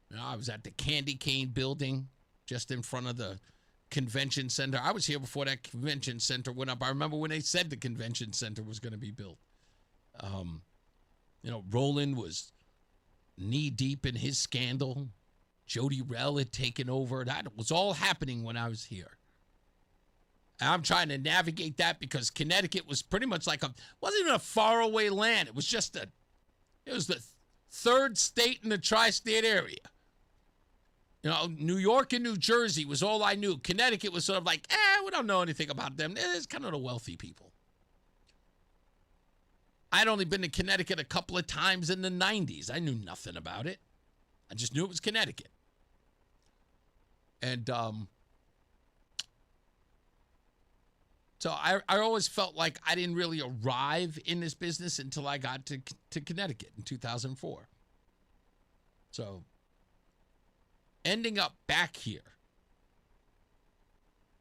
You know, I was at the Candy Cane building just in front of the convention center. I was here before that convention center went up. I remember when they said the convention center was going to be built. You know, Roland was knee deep in his scandal. Jody Rell had taken over. That was all happening when I was here. And I'm trying to navigate that because Connecticut was pretty much like wasn't even a faraway land. It was the third state in the tri-state area. You know, New York and New Jersey was all I knew. Connecticut was sort of like, we don't know anything about them. It's kind of the wealthy people. I'd only been to Connecticut a couple of times in the 90s. I knew nothing about it. I just knew it was Connecticut. And so I always felt like I didn't really arrive in this business until I got to Connecticut in 2004. So ending up back here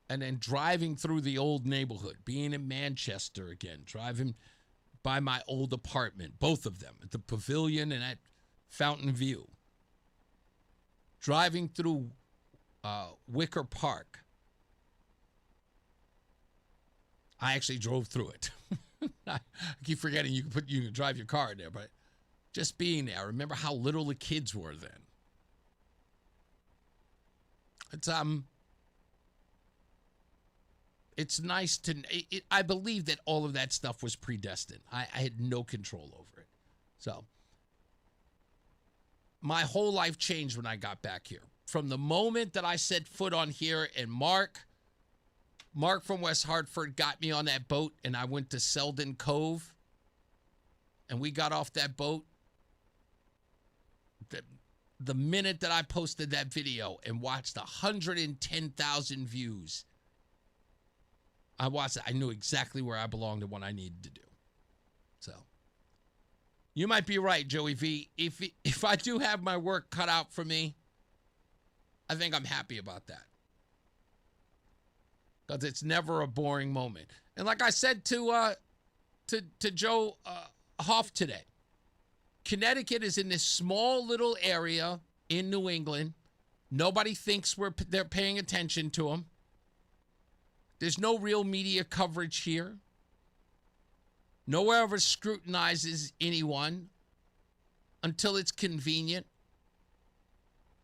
and then driving through the old neighborhood, being in Manchester again, driving by my old apartment, both of them, at the Pavilion and at Fountain View, driving through Wicker Park. I actually drove through it. I keep forgetting you can drive your car in there, but just being there, I remember how little the kids were then. It's nice to. I believe that all of that stuff was predestined. I had no control over it, so my whole life changed when I got back here. From the moment that I set foot on here, and Mark from West Hartford got me on that boat, and I went to Selden Cove, and we got off that boat. The minute that I posted that video and watched 110,000 views, I watched it. I knew exactly where I belonged and what I needed to do. So, you might be right, Joey V. If I do have my work cut out for me, I think I'm happy about that. Because it's never a boring moment. And like I said to Joe Hoff today, Connecticut is in this small little area in New England. Nobody thinks they're paying attention to them. There's no real media coverage here. Nowhere ever scrutinizes anyone until it's convenient.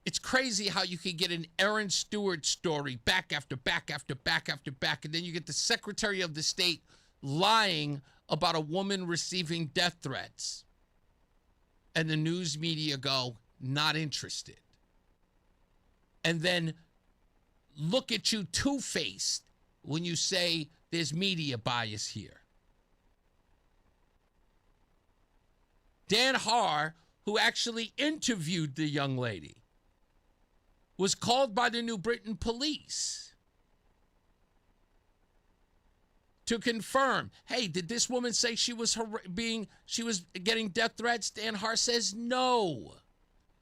It's crazy how you can get an Aaron Stewart story back after back after back after back, and then you get the Secretary of the State lying about a woman receiving death threats. And the news media go, not interested. And then look at you two-faced when you say there's media bias here. Dan Haar, who actually interviewed the young lady, was called by the New Britain police to confirm, hey, did this woman say she was getting death threats? Dan Haar says no.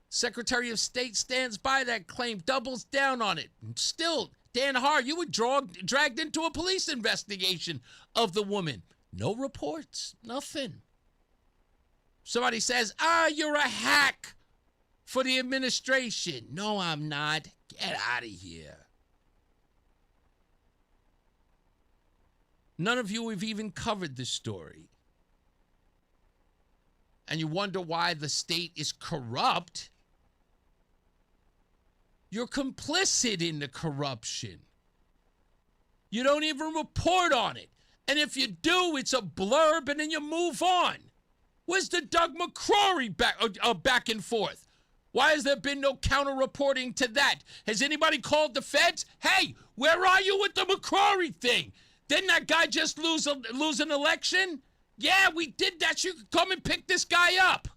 Secretary of State stands by that claim, doubles down on it. Still, Dan Haar, you were dragged into a police investigation of the woman. No reports, nothing. Somebody says, you're a hack for the administration. No, I'm not. Get out of here. None of you have even covered this story. And you wonder why the state is corrupt. You're complicit in the corruption. You don't even report on it. And if you do, it's a blurb and then you move on. Where's the Doug McCrory back and forth? Why has there been no counter-reporting to that? Has anybody called the feds? Hey, where are you with the McCrory thing? Didn't that guy just lose an election? Yeah, we did that. You could come and pick this guy up.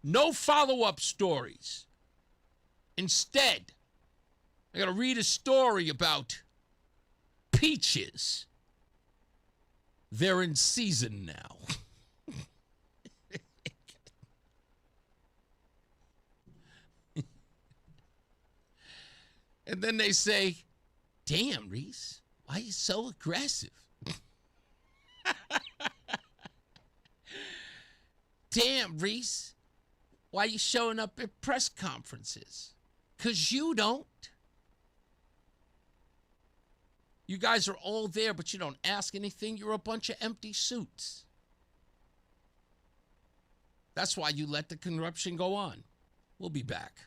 No follow-up stories. Instead, I got to read a story about peaches. They're in season now. And then they say, damn, Reese, why are you so aggressive? Damn, Reese, why are you showing up at press conferences? 'Cause you don't. You guys are all there, but you don't ask anything. You're a bunch of empty suits. That's why you let the corruption go on. We'll be back.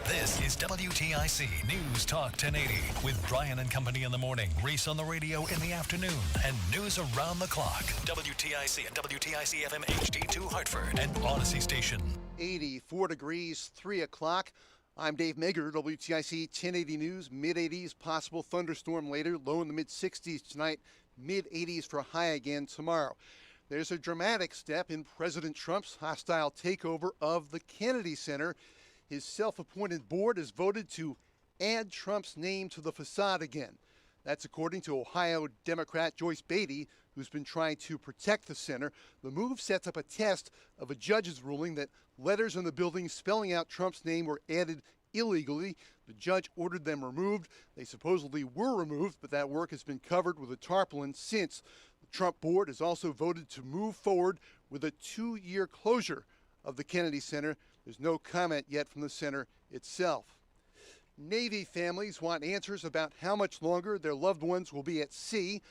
This is WTIC News Talk 1080 with Brian and Company in the morning, Reese on the radio in the afternoon, and news around the clock. WTIC and WTIC FM HD2 Hartford and Odyssey Station. 84 degrees, 3 o'clock. I'm Dave Megger, WTIC 1080 News. Mid-80s, possible thunderstorm later. Low in the mid-60s tonight. Mid-80s for a high again tomorrow. There's a dramatic step in President Trump's hostile takeover of the Kennedy Center. His self-appointed board has voted to add Trump's name to the facade again. That's according to Ohio Democrat Joyce Beatty, who's been trying to protect the center. The move sets up a test of a judge's ruling that letters on the building spelling out Trump's name were added illegally. The judge ordered them removed. They supposedly were removed, but that work has been covered with a tarpaulin since. The Trump board has also voted to move forward with a 2-year closure of the Kennedy Center. There's no comment yet from the center itself. Navy families want answers about how much longer their loved ones will be at sea.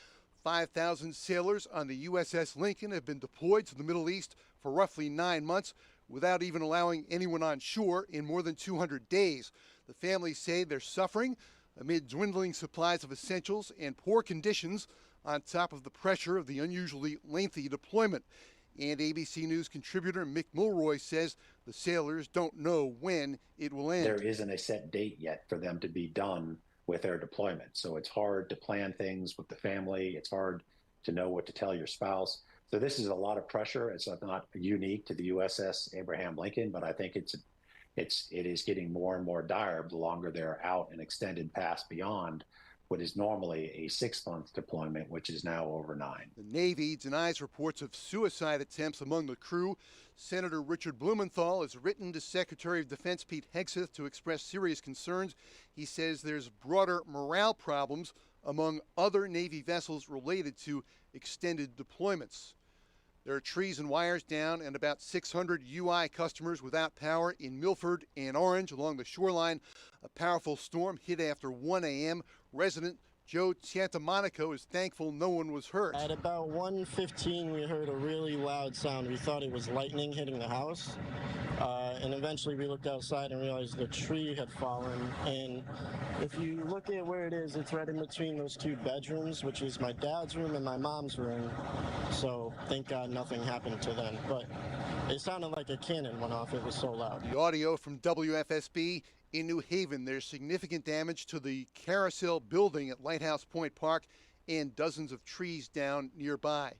5,000 sailors on the USS Lincoln have been deployed to the Middle East for roughly 9 months without even allowing anyone on shore in more than 200 days. The families say they're suffering amid dwindling supplies of essentials and poor conditions on top of the pressure of the unusually lengthy deployment. And ABC News contributor Mick Mulroy says the sailors don't know when it will end. There isn't a set date yet for them to be done with their deployment. So it's hard to plan things with the family. It's hard to know what to tell your spouse. So this is a lot of pressure. It's not unique to the USS Abraham Lincoln, but I think it is getting more and more dire the longer they're out and extended past beyond what is normally a 6-month deployment, which is now over 9. The Navy denies reports of suicide attempts among the crew. Senator Richard Blumenthal has written to Secretary of Defense Pete Hegseth to express serious concerns. He says there's broader morale problems among other Navy vessels related to extended deployments. There are trees and wires down and about 600 UI customers without power in Milford and Orange along the shoreline. A powerful storm hit after 1 a.m. Resident Joe Santamonaco is thankful no one was hurt. At about 1:15, we heard a really loud sound. We thought it was lightning hitting the house. And eventually we looked outside and realized the tree had fallen. And if you look at where it is, it's right in between those 2 bedrooms, which is my dad's room and my mom's room. So thank God nothing happened to them. But it sounded like a cannon went off. It was so loud. The audio from WFSB in New Haven. There's significant damage to the Carousel building at Lighthouse Point Park and dozens of trees down nearby.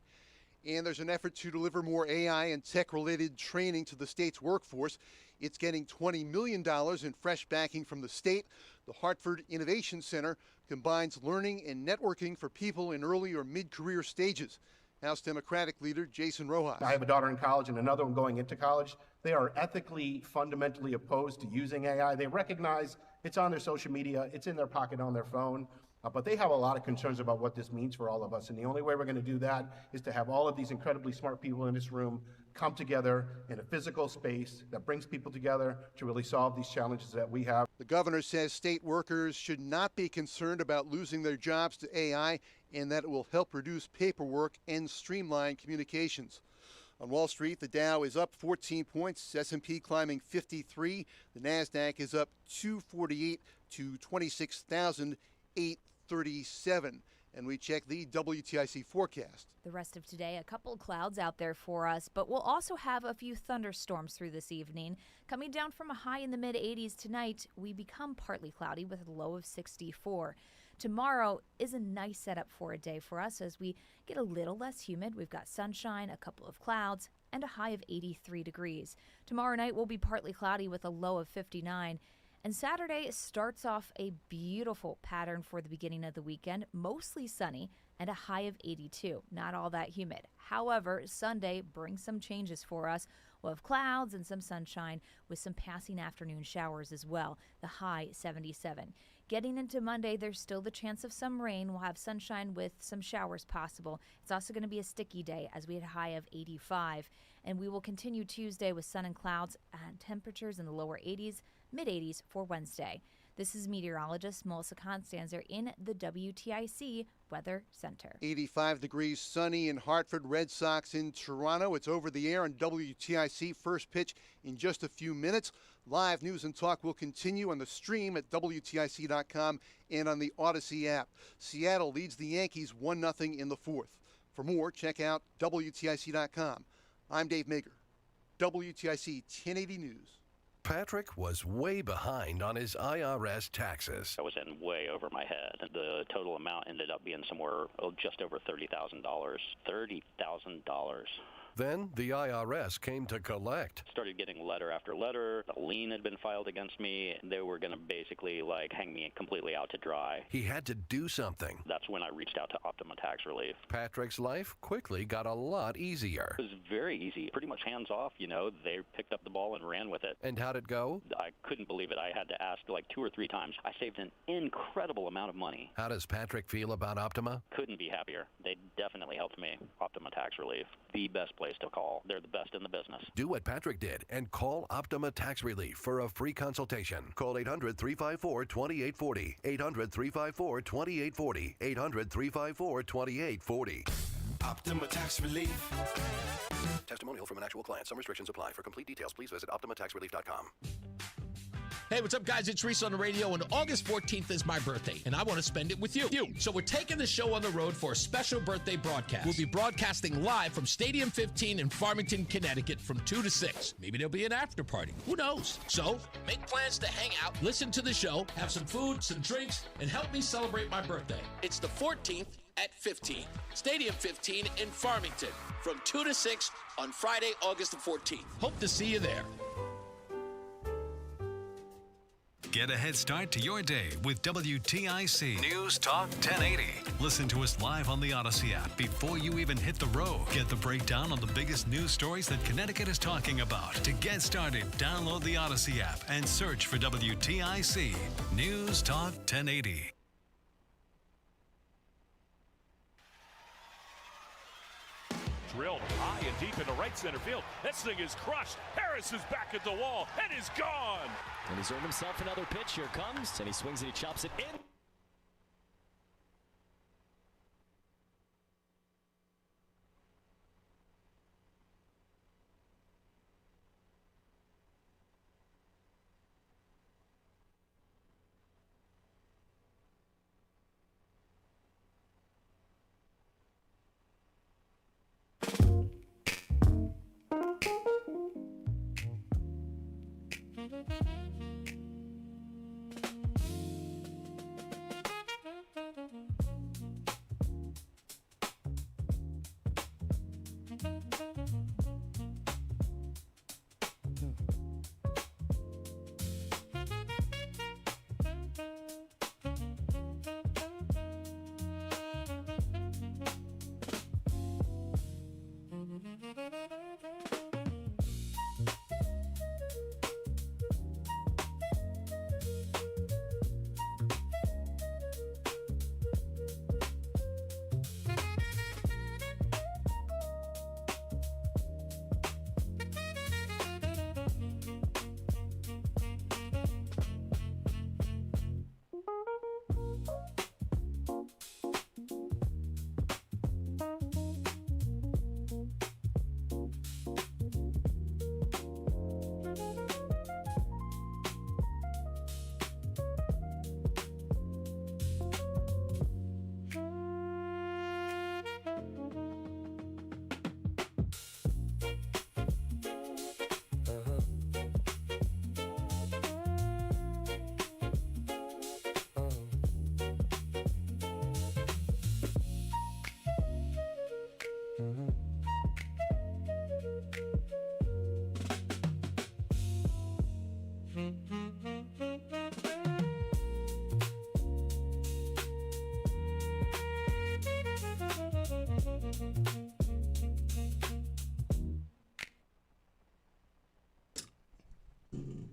And there's an effort to deliver more AI and tech-related training to the state's workforce. It's getting $20 million in fresh backing from the state. The Hartford Innovation Center combines learning and networking for people in early or mid-career stages. House Democratic leader Jason Rojas. I have a daughter in college and another one going into college. They are ethically, fundamentally opposed to using AI. They recognize it's on their social media, it's in their pocket on their phone, but they have a lot of concerns about what this means for all of us. And the only way we're going to do that is to have all of these incredibly smart people in this room come together in a physical space that brings people together to really solve these challenges that we have. The governor says state workers should not be concerned about losing their jobs to AI and that it will help reduce paperwork and streamline communications. On Wall Street, the Dow is up 14 points, S&P climbing 53. The NASDAQ is up 248 to 26,837. And we check the WTIC forecast. The rest of today, a couple of clouds out there for us, but we'll also have a few thunderstorms through this evening. Coming down from a high in the mid-80s tonight, we become partly cloudy with a low of 64. Tomorrow is a nice setup for a day for us as we get a little less humid. We've got sunshine, a couple of clouds, and a high of 83 degrees. Tomorrow night will be partly cloudy with a low of 59. And Saturday starts off a beautiful pattern for the beginning of the weekend, mostly sunny and a high of 82. Not all that humid. However, Sunday brings some changes for us. We'll have clouds and some sunshine with some passing afternoon showers as well. The high 77. Getting into Monday, there's still the chance of some rain. We'll have sunshine with some showers possible. It's also going to be a sticky day as we had a high of 85. And we will continue Tuesday with sun and clouds and temperatures in the lower 80s, mid-80s for Wednesday. This is meteorologist Melissa Constanzer in the WTIC Weather Center. 85 degrees, sunny in Hartford, Red Sox in Toronto. It's over the air on WTIC. First pitch in just a few minutes. Live news and talk will continue on the stream at WTIC.com and on the Odyssey app. Seattle leads the Yankees 1-0 in the fourth. For more, check out WTIC.com. I'm Dave Mager, WTIC 1080 News. Patrick was way behind on his IRS taxes. I was in way over my head. The total amount ended up being somewhere just over $30,000. $30,000. Then the IRS came to collect. Started getting letter after letter. A lien had been filed against me. They were going to basically hang me completely out to dry. He had to do something. That's when I reached out to Optima Tax Relief. Patrick's life quickly got a lot easier. It was very easy. Pretty much hands off, They picked up the ball and ran with it. And how'd it go? I couldn't believe it. I had to ask 2 or 3 times. I saved an incredible amount of money. How does Patrick feel about Optima? Couldn't be happier. They definitely helped me. Optima Tax Relief. The best place to call. They're the best in the business. Do what Patrick did and call Optima Tax Relief for a free consultation. Call 800-354-2840. 800-354-2840. 800-354-2840. Optima Tax Relief. Testimonial from an actual client. Some restrictions apply. For complete details, please visit OptimaTaxRelief.com. Hey, what's up, guys? It's Reese on the radio, and August 14th is my birthday, and I want to spend it with you. So we're taking the show on the road for a special birthday broadcast. We'll be broadcasting live from Stadium 15 in Farmington, Connecticut from 2 to 6. Maybe there'll be an after party. Who knows? So make plans to hang out, listen to the show, have some food, some drinks, and help me celebrate my birthday. It's the 14th at 15. Stadium 15 in Farmington from 2 to 6 on Friday, August the 14th. Hope to see you there. Get a head start to your day with WTIC News Talk 1080. Listen to us live on the Odyssey app before you even hit the road. Get the breakdown on the biggest news stories that Connecticut is talking about. To get started, download the Odyssey app and search for WTIC News Talk 1080. Drilled high and deep into right center field. This thing is crushed. Harris is back at the wall and is gone. And he's earned himself another pitch. Here comes, and he swings and he chops it in.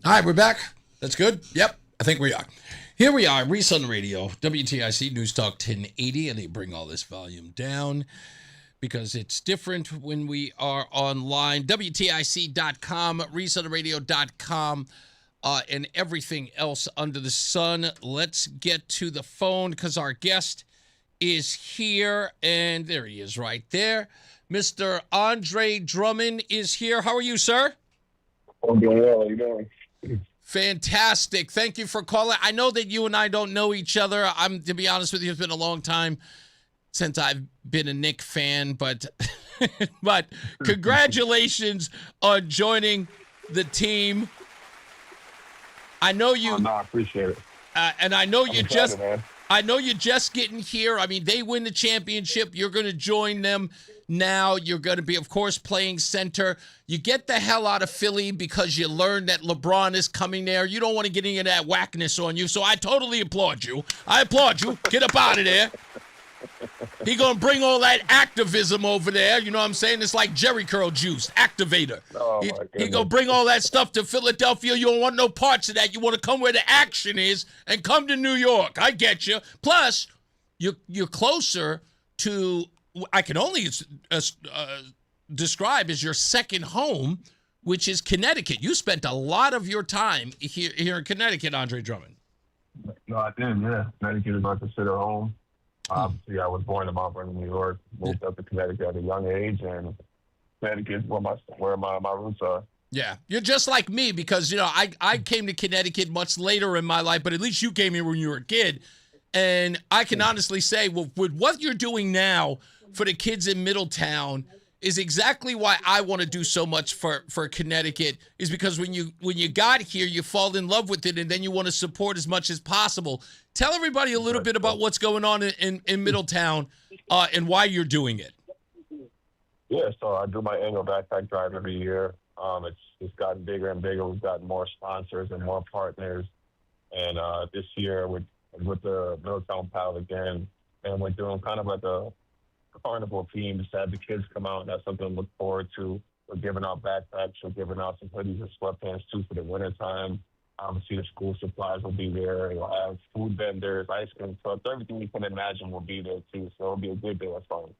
All right, we're back. That's good. Yep, I think we are. Here we are, Reese on the radio, WTIC News Talk 1080, and they bring all this volume down because it's different when we are online. WTIC.com, ReeseOnTheRadio.com, and everything else under the sun. Let's get to the phone because our guest is here, and there he is right there. Mr. Andre Drummond is here. How are you, sir? I'm doing well. How you doing? Fantastic. Thank you for calling. I know that you and I don't know each other. To be honest with you, it's been a long time since I've been a Knicks fan, but but congratulations on joining the team. I know you. Oh, no, I appreciate it. And I know you're just. Man. I know you're just getting here. I mean, they win the championship. You're going to join them now. You're going to be, of course, playing center. You get the hell out of Philly because you learned that LeBron is coming there. You don't want to get any of that whackness on you, so I totally applaud you. I applaud you. Get up out of there. He going to bring all that activism over there. You know what I'm saying? It's like Jerry Curl juice, activator. Oh, he going to bring all that stuff to Philadelphia. You don't want no parts of that. You want to come where the action is and come to New York. I get you. Plus, you're closer to, I can only describe as your second home, which is Connecticut. You spent a lot of your time here in Connecticut, Andre Drummond. No, I did, yeah. Connecticut is my considered home. Obviously, I was born in Mount Vernon, New York, moved up to Connecticut at a young age, and Connecticut is where my roots are. Yeah, you're just like me because, you know, I came to Connecticut much later in my life, but at least you came here when you were a kid. And I can honestly say, well, with what you're doing now for the kids in Middletown is exactly why I want to do so much for Connecticut, is because when you got here, you fall in love with it, and then you want to support as much as possible. Tell everybody a little bit about what's going on in Middletown and why you're doing it. Yeah, so I do my annual backpack drive every year. It's gotten bigger and bigger. We've gotten more sponsors and more partners. And this year with the Middletown Pal again, and we're doing kind of like a carnival theme to have the kids come out and have something to look forward to. We're giving out backpacks. We're giving out some hoodies and sweatpants too for the wintertime. Obviously, the school supplies will be there. We'll have food vendors, ice cream trucks, everything you can imagine will be there too. So it'll be a good day of fun.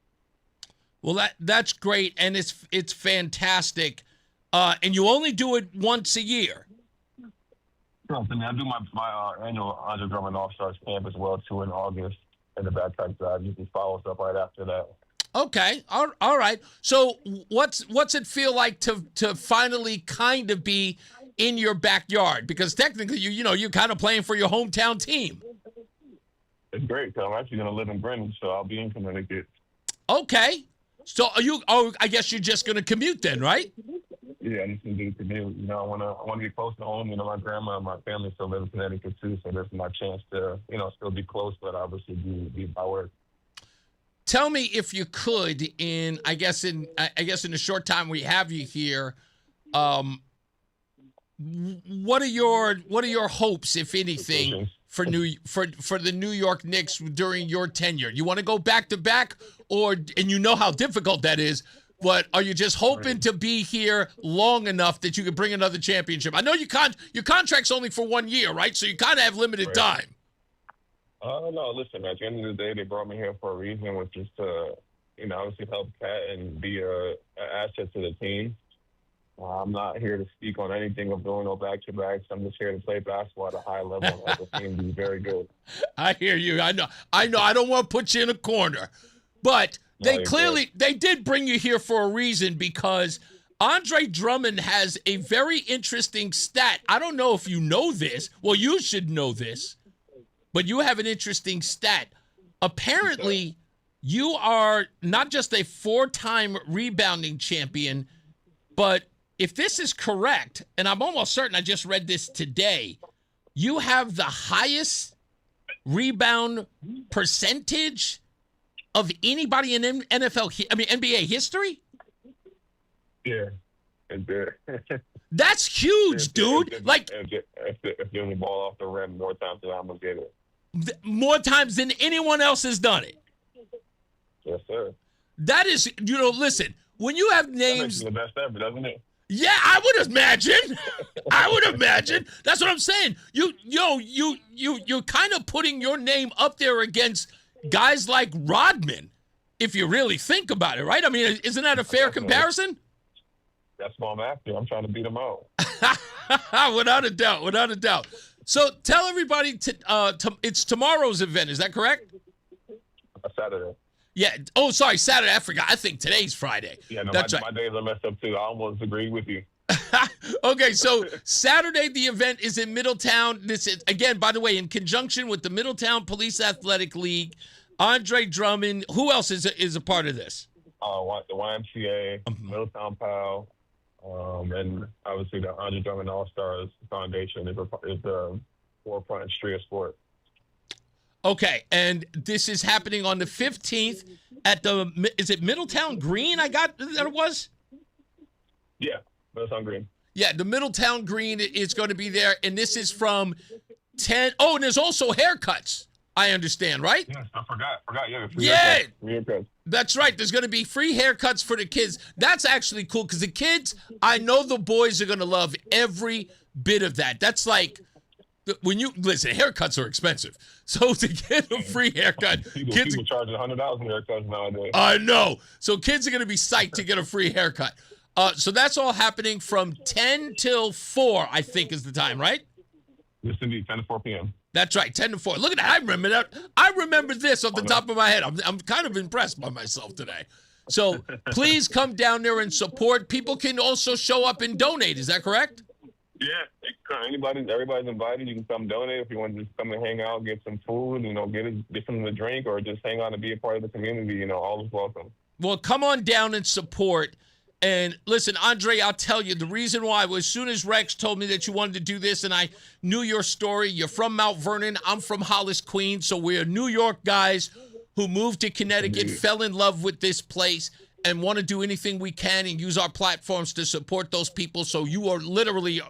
Well, that's great, and it's fantastic. And you only do it once a year. I do my annual Andre Drummond All-Stars Camp as well too in August, and the backpack drive. You can follow us up right after that. Okay, all right. So what's it feel like to finally kind of be in your backyard? Because technically, you're kind of playing for your hometown team. It's great. I'm actually going to live in Greenwich, so I'll be in Connecticut. Okay. So I guess you're just going to commute then, right? Yeah, I'm just going to do the commute. You know, I want to get close to home. You know, my grandma and my family still live in Connecticut too, so this is my chance to, still be close, but obviously be by work. Tell me if you could, in the short time we have you here, what are your hopes, if anything, for the New York Knicks during your tenure? You want to go back to back, and you know how difficult that is, but are you just hoping to be here long enough that you can bring another championship? I know your contract's only for 1 year, right? So you kind of have limited time. No, listen, at the end of the day, they brought me here for a reason, which is to, obviously help Cat and be an asset to the team. I'm not here to speak on anything of doing no back-to-backs. I'm just here to play basketball at a high level and help the team be very good. I hear you. I know. I don't want to put you in a corner, but they did bring you here for a reason, because Andre Drummond has a very interesting stat. I don't know if you know this. Well, you should know this. But you have an interesting stat. Apparently, you are not just a 4-time rebounding champion, but if this is correct, and I'm almost certain I just read this today, you have the highest rebound percentage of anybody in NBA history? Yeah. That's huge, dude. If you ball off the rim more times than I'm going to get it. More times than anyone else has done it. Yes, sir. That is, listen, when you have names. That makes you the best ever, doesn't it? Yeah, I would imagine. I would imagine. That's what I'm saying. You're kind of putting your name up there against guys like Rodman, if you really think about it, right? I mean, isn't that a fair comparison? That's what I'm after. I'm trying to beat them out. Without a doubt. So tell everybody it's tomorrow's event. Is that correct? Saturday. Yeah. Oh, sorry, Saturday. I forgot. I think today's Friday. Yeah, no, That's my right. days are messed up too. I almost agreed with you. Okay, so Saturday the event is in Middletown. This is, again, by the way, in conjunction with the Middletown Police Athletic League. Andre Drummond. Who else is a part of this? The YMCA, Middletown PAL, and obviously the Andre Drummond All Stars Foundation is the forefront street of sport. Okay, and this is happening on the 15th at is it Middletown Green? I got that it was? Yeah, Middletown Green. Yeah, the Middletown Green is going to be there, and this is from 10. Oh, and there's also haircuts, I understand, right? Yes, I forgot. Yeah. Free haircuts. That's right. There's going to be free haircuts for the kids. That's actually cool because the kids, I know the boys are going to love every bit of that. That's like, when you listen, haircuts are expensive. So to get a free haircut, people charging $100 in haircuts nowadays. I know. So kids are going to be psyched to get a free haircut. So that's all happening from 10 till 4, I think is the time, right? Yes, indeed, 10 to 4 p.m. That's right, 10 to 4. Look at that. I remember that. I remember this off the top of my head. I'm kind of impressed by myself today. So please come down there and support. People can also show up and donate. Is that correct? Yeah, everybody's invited. You can come donate if you want to just come and hang out, get some food, get something to drink, or just hang out and be a part of the community. All is welcome. Well, come on down and support. And listen, Andre, I'll tell you, the reason why was as soon as Rex told me that you wanted to do this, and I knew your story. You're from Mount Vernon. I'm from Hollis, Queens. So we're New York guys who moved to Connecticut, fell in love with this place, and want to do anything we can and use our platforms to support those people. So you are literally...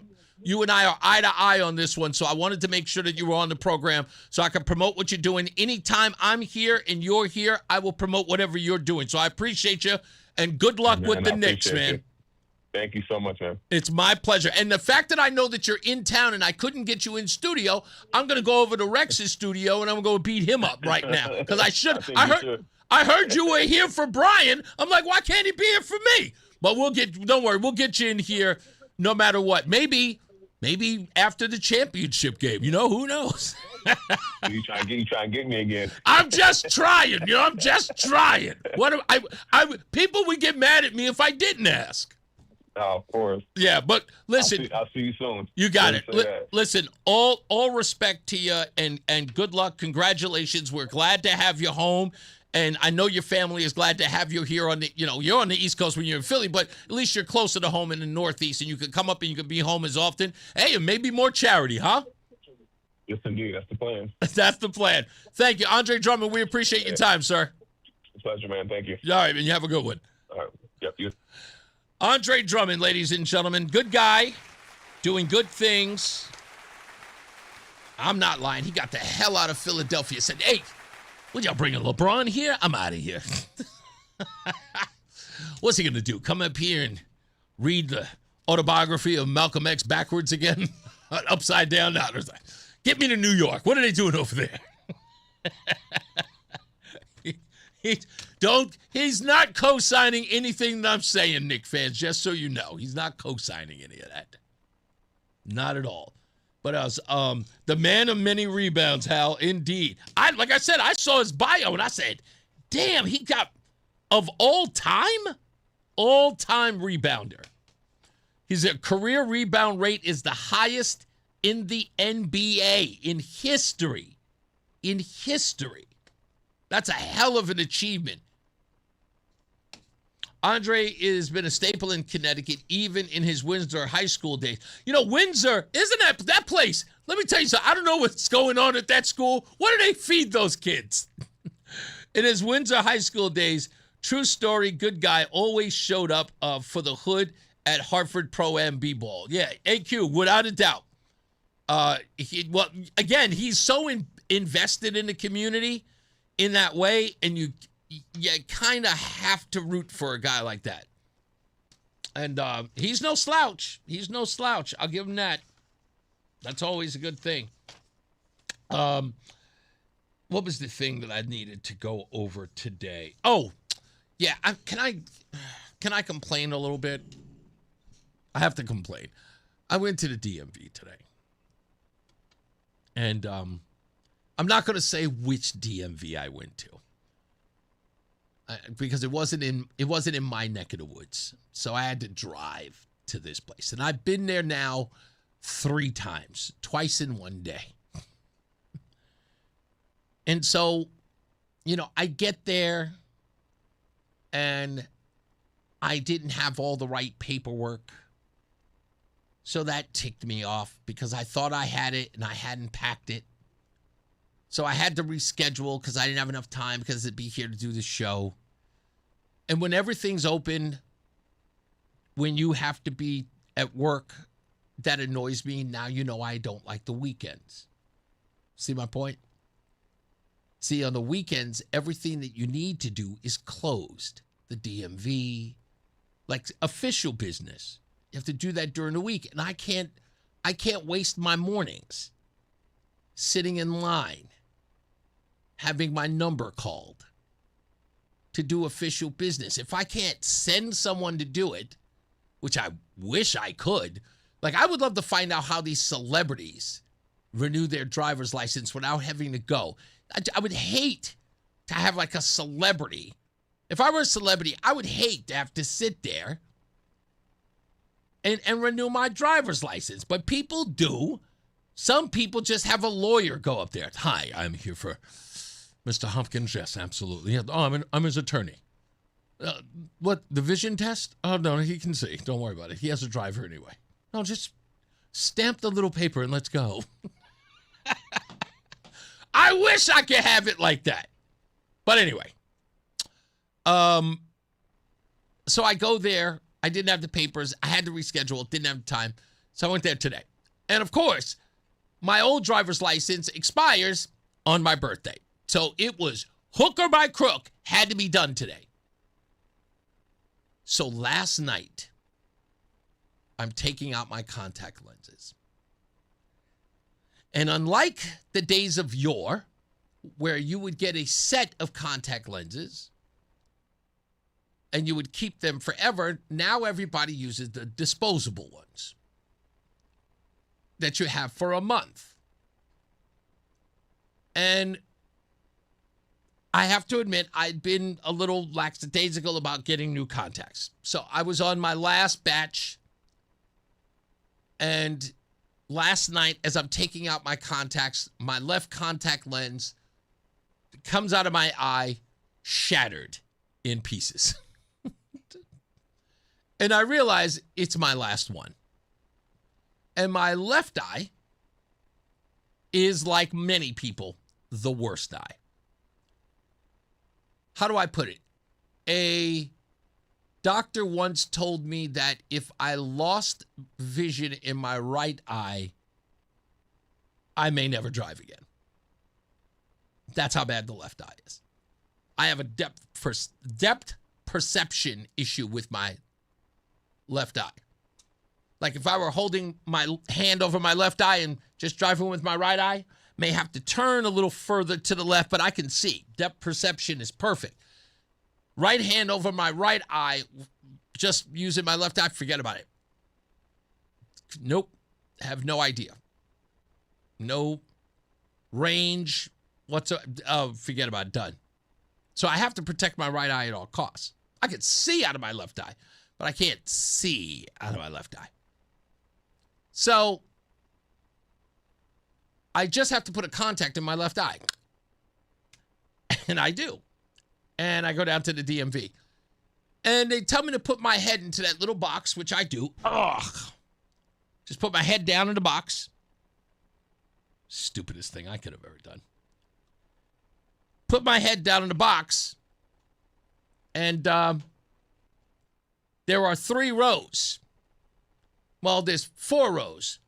You and I are eye to eye on this one, so I wanted to make sure that you were on the program so I can promote what you're doing. Anytime I'm here and you're here, I will promote whatever you're doing. So I appreciate you, and good luck with the Knicks, man. You. Thank you so much, man. It's my pleasure. And the fact that I know that you're in town and I couldn't get you in studio, I'm going to go over to Rex's studio and I'm going to beat him up right now because I heard you were here for Brian. I'm like, why can't he be here for me? But don't worry, we'll get you in here no matter what. Maybe after the championship game, who knows? You trying to get me again? I'm just trying. I'm just trying. People would get mad at me if I didn't ask. Oh, of course. Yeah, but listen. I'll see you soon. You got it. Listen, all respect to you and good luck. Congratulations. We're glad to have you home. And I know your family is glad to have you here on the, you're on the East Coast when you're in Philly, but at least you're closer to home in the Northeast and you can come up and you can be home as often. Hey, and maybe more charity, huh? Yes, indeed. That's the plan. That's the plan. Thank you. Andre Drummond, we appreciate your time, sir. It's a pleasure, man. Thank you. All right, man. You have a good one. All right. Yep. You. Andre Drummond, ladies and gentlemen. Good guy. Doing good things. I'm not lying. He got the hell out of Philadelphia. Said, hey, would y'all bring a LeBron here? I'm out of here. What's he going to do? Come up here and read the autobiography of Malcolm X backwards again? Upside down? No, get me to New York. What are they doing over there? He's not co-signing anything that I'm saying, Knicks fans, just so you know. He's not co-signing any of that. Not at all. But I was the man of many rebounds, Hal, indeed. Like I said, I saw his bio and I said, damn, he got of all-time rebounder. His career rebound rate is the highest in the NBA in history. In history. That's a hell of an achievement. Andre has been a staple in Connecticut, even in his Windsor high school days. Windsor, isn't that place? Let me tell you something. I don't know what's going on at that school. What do they feed those kids? In his Windsor high school days, true story, good guy, always showed up for the hood at Hartford Pro-Am B-Ball. Yeah, AQ, without a doubt. He's so invested in the community in that way, and you kind of have to root for a guy like that. And he's no slouch. He's no slouch. I'll give him that. That's always a good thing. What was the thing that I needed to go over today? Oh, yeah. Can I complain a little bit? I have to complain. I went to the DMV today. And I'm not going to say which DMV I went to. Because it wasn't in my neck of the woods. So I had to drive to this place. And I've been there now 3 times, twice in one day. And so, I get there and I didn't have all the right paperwork. So that ticked me off because I thought I had it and I hadn't packed it. So I had to reschedule because I didn't have enough time because I'd be here to do the show. And when everything's open, when you have to be at work, that annoys me. Now I don't like the weekends. See my point? See, on the weekends, everything that you need to do is closed. The DMV, like official business. You have to do that during the week. And I can't waste my mornings sitting in line, having my number called to do official business. If I can't send someone to do it, which I wish I could, like I would love to find out how these celebrities renew their driver's license without having to go. I would hate to have like a celebrity. If I were a celebrity, I would hate to have to sit there and renew my driver's license. But people do. Some people just have a lawyer go up there. Hi, I'm here for Mr. Hopkins. Yes, absolutely. Oh, I'm his attorney. What, the vision test? Oh, no, he can see. Don't worry about it. He has a driver anyway. No, just stamp the little paper and let's go. I wish I could have it like that. But anyway. So I go there. I didn't have the papers. I had to reschedule. Didn't have time. So I went there today. And of course, my old driver's license expires on my birthday. So it was hook or by crook, had to be done today. So last night, I'm taking out my contact lenses. And unlike the days of yore, where you would get a set of contact lenses and you would keep them forever, now everybody uses the disposable ones that you have for a month. And I have to admit, I'd been a little lackadaisical about getting new contacts. So I was on my last batch, and last night, as I'm taking out my contacts, my left contact lens comes out of my eye, shattered in pieces. And I realize it's my last one. And my left eye is, like many people, the worst eye. How do I put it? A doctor once told me that if I lost vision in my right eye, I may never drive again. That's how bad the left eye is. I have a depth perception issue with my left eye. Like if I were holding my hand over my left eye and just driving with my right eye, may have to turn a little further to the left, but I can see. Depth perception is perfect. Right hand over my right eye, just using my left eye, forget about it. Nope. Have no idea. No range whatsoever. Oh, forget about it. Done. So I have to protect my right eye at all costs. I can see out of my left eye, but I can't see out of my left eye. So I just have to put a contact in my left eye. And I do. And I go down to the DMV. And they tell me to put my head into that little box, which I do. Ugh. Just put my head down in the box. Stupidest thing I could have ever done. Put my head down in the box. And there are 3 rows. Well, there's 4 rows.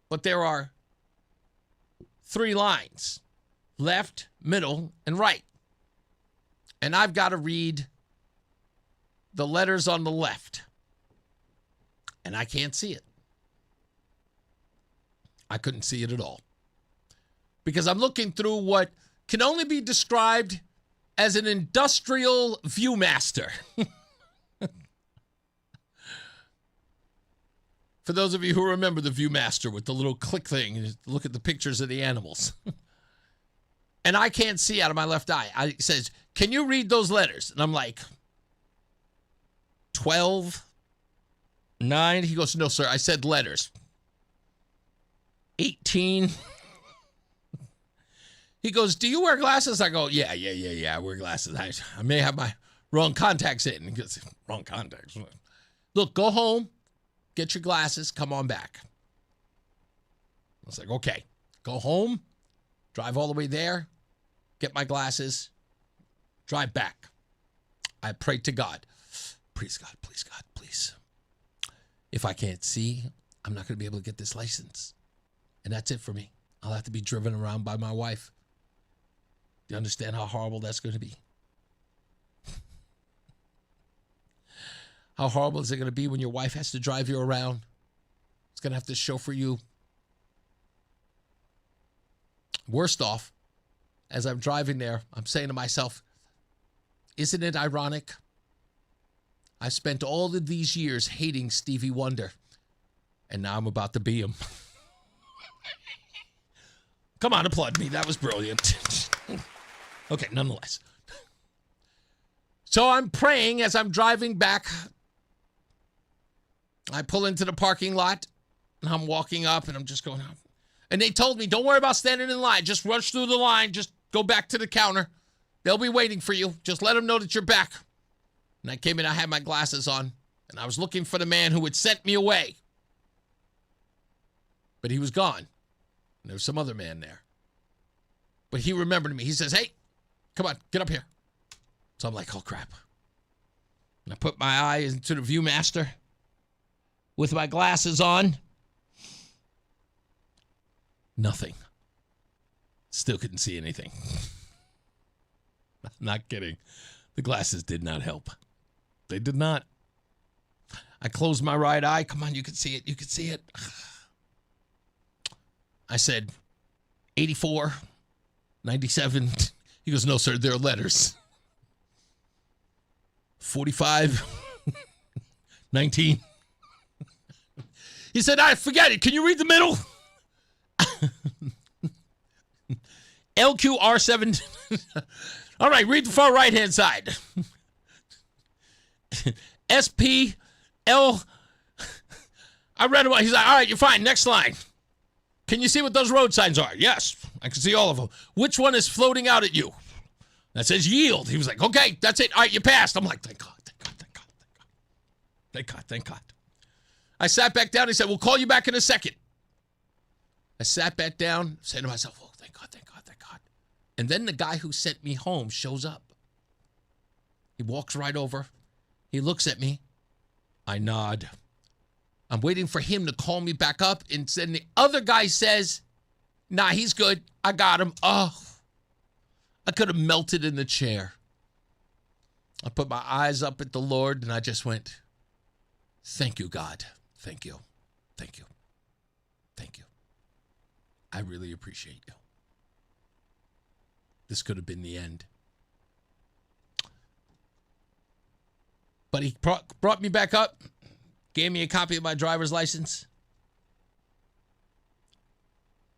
But there are 3 lines. Left, middle, and right. And I've got to read the letters on the left. And I can't see it. I couldn't see it at all. Because I'm looking through what can only be described as an industrial Viewmaster. For those of you who remember the Viewmaster with the little click thing, you look at the pictures of the animals. And I can't see out of my left eye. It says, can you read those letters? And I'm like, 12, 9. He goes, no, sir, I said letters. 18. He goes, do you wear glasses? I go, yeah, I wear glasses. I may have my wrong contacts in. He goes, wrong contacts? Look, go home, get your glasses, come on back. I was like, okay, go home, drive all the way there, get my glasses, drive back. I prayed to God. Please, God, please, God, please. If I can't see, I'm not going to be able to get this license. And that's it for me. I'll have to be driven around by my wife. Do you understand how horrible that's going to be? How horrible is it going to be when your wife has to drive you around? It's going to have to chauffeur you. Worst off, as I'm driving there, I'm saying to myself, isn't it ironic? I spent all of these years hating Stevie Wonder, and now I'm about to be him. Come on, applaud me. That was brilliant. Okay, nonetheless. So I'm praying as I'm driving back. I pull into the parking lot, and I'm walking up, and I'm just going up. And they told me, don't worry about standing in line. Just rush through the line. Just go back to the counter. They'll be waiting for you. Just let them know that you're back. And I came in, I had my glasses on, and I was looking for the man who had sent me away. But he was gone. And there was some other man there. But he remembered me. He says, hey, come on, get up here. So I'm like, oh, crap. And I put my eye into the Viewmaster with my glasses on. Nothing. Still couldn't see anything. I'm not kidding. The glasses did not help. They did not. I closed my right eye. Come on, you can see it. You can see it. I said, 84, 97. He goes, no, sir, they're letters. 45, 19. He said, I forget it. Can you read the middle? LQR7. All right, read the far right-hand side. SPL. I read it. He's like, all right, you're fine. Next line. Can you see what those road signs are? Yes, I can see all of them. Which one is floating out at you? That says yield. He was like, okay, that's it. All right, you passed. I'm like, thank God, thank God, thank God, thank God. Thank God, thank God. I sat back down. He said, we'll call you back in a second. I sat back down, said to myself, oh, thank God, thank God, thank God. And then the guy who sent me home shows up. He walks right over. He looks at me. I nod. I'm waiting for him to call me back up. And then the other guy says, nah, he's good. I got him. Oh, I could have melted in the chair. I put my eyes up at the Lord and I just went, thank you, God. Thank you. Thank you. Thank you. I really appreciate you. This could have been the end. But he brought me back up, gave me a copy of my driver's license,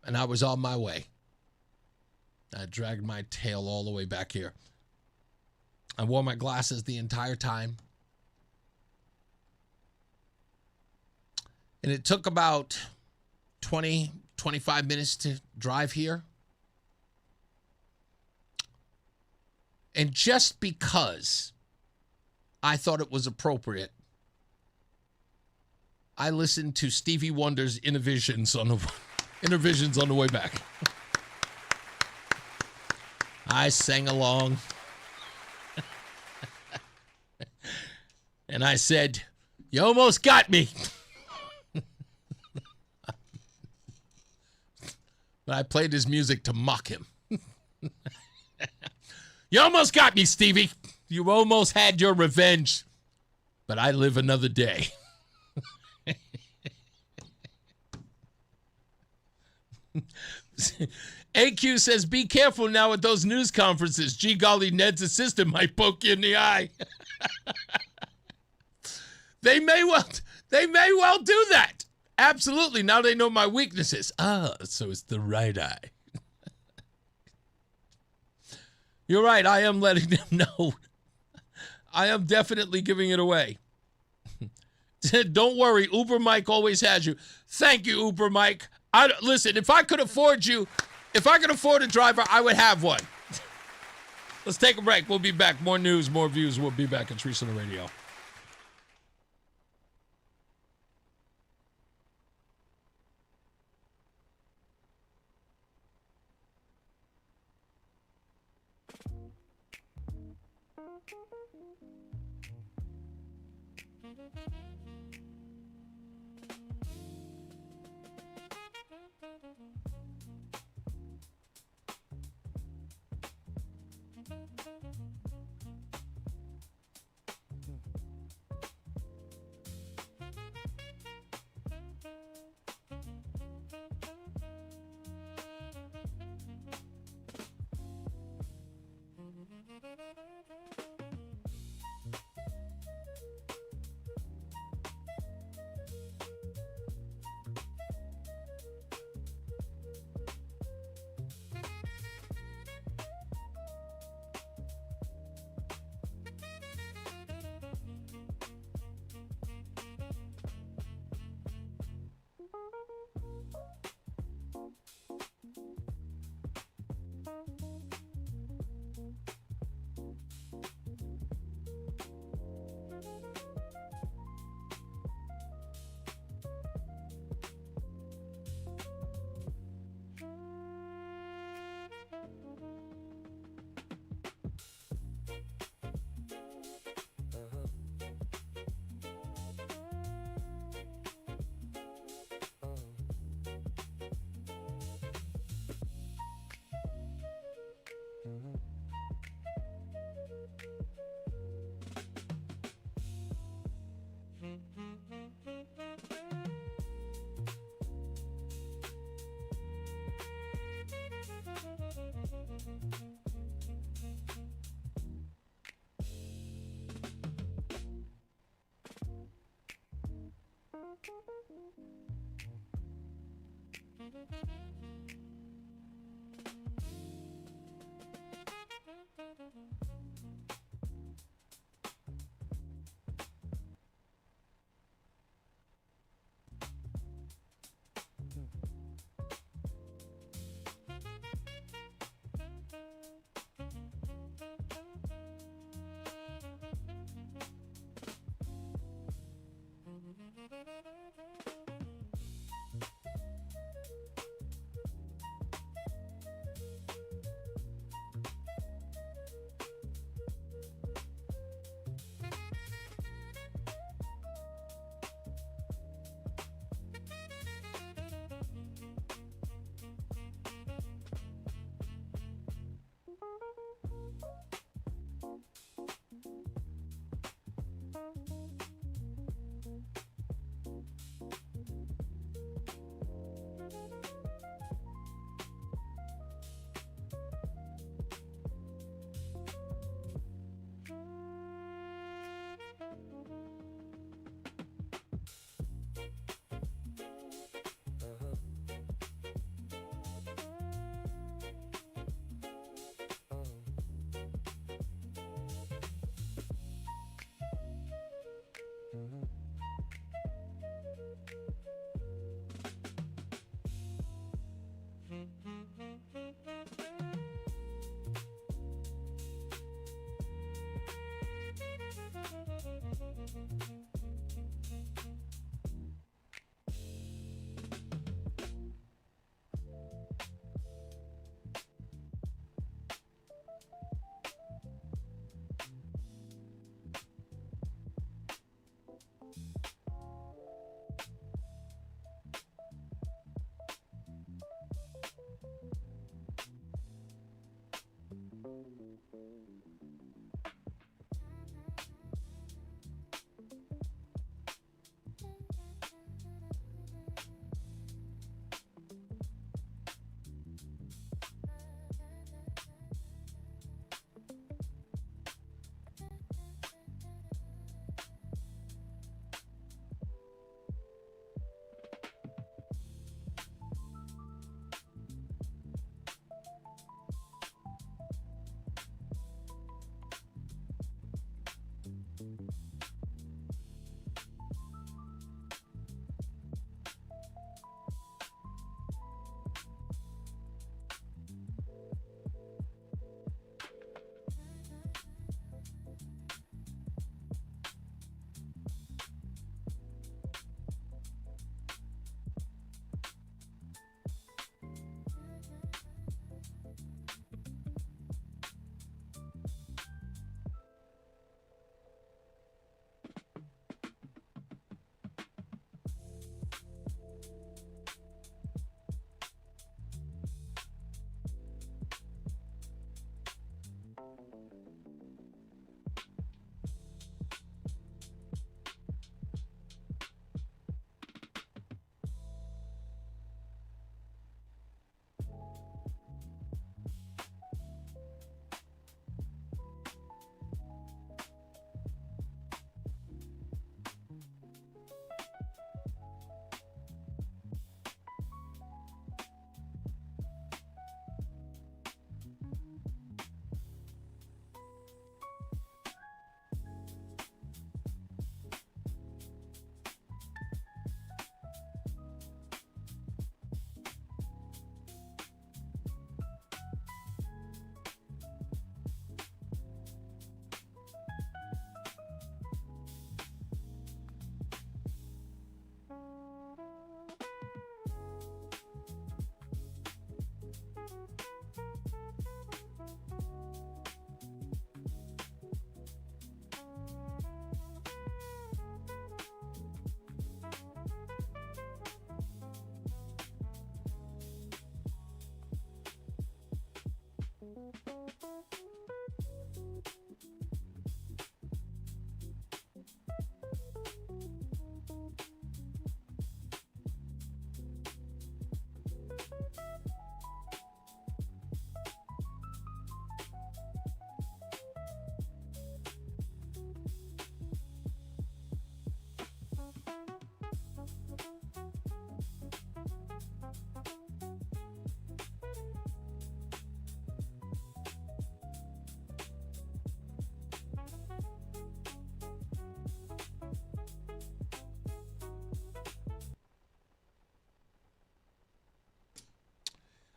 and I was on my way. I dragged my tail all the way back here. I wore my glasses the entire time. And it took about 20, 25 minutes to drive here. And just because I thought it was appropriate, I listened to Stevie Wonder's Intervisions on the way back. I sang along. And I said, you almost got me. But I played his music to mock him. You almost got me, Stevie. You almost had your revenge. But I live another day. AQ says, be careful now at those news conferences. Gee golly, Ned's assistant might poke you in the eye. They may well do that. Absolutely. Now they know my weaknesses. So it's the right eye. You're right. I am letting them know. I am definitely giving it away. Don't worry. Uber Mike always has you. Thank you, Uber Mike. Listen, if I could afford a driver, I would have one. Let's take a break. We'll be back. More news, more views. We'll be back. It's Reese on the Radio.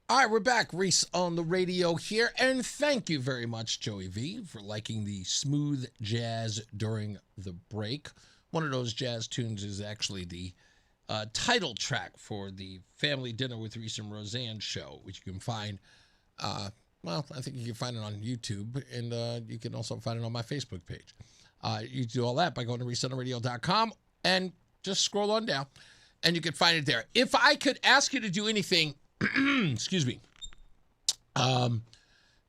All right, we're back. Reese on the radio here. And thank you very much, Joey V, for liking the smooth jazz during the break. One of those jazz tunes is actually the title track for the Family Dinner with Reese and Roseanne show, which you can find, I think you can find it on YouTube, and you can also find it on my Facebook page. You do all that by going to reseontheradio.com and just scroll on down, and you can find it there. If I could ask you to do anything, excuse me, go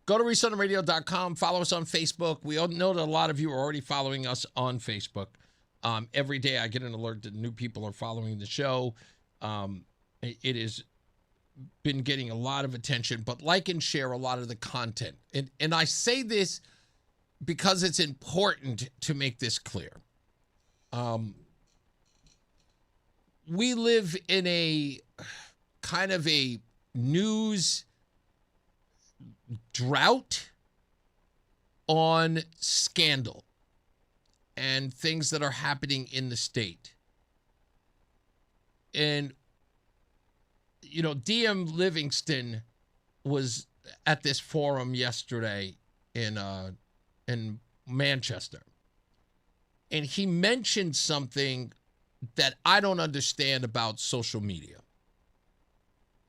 to reseontheradio.com, follow us on Facebook. We all know that a lot of you are already following us on Facebook. Every day I get an alert that new people are following the show. It has been getting a lot of attention, but like and share a lot of the content. And I say this because it's important to make this clear. We live in a kind of a news drought on scandal and things that are happening in the state. And, you know, DM Livingston was at this forum yesterday in Manchester. And he mentioned something that I don't understand about social media.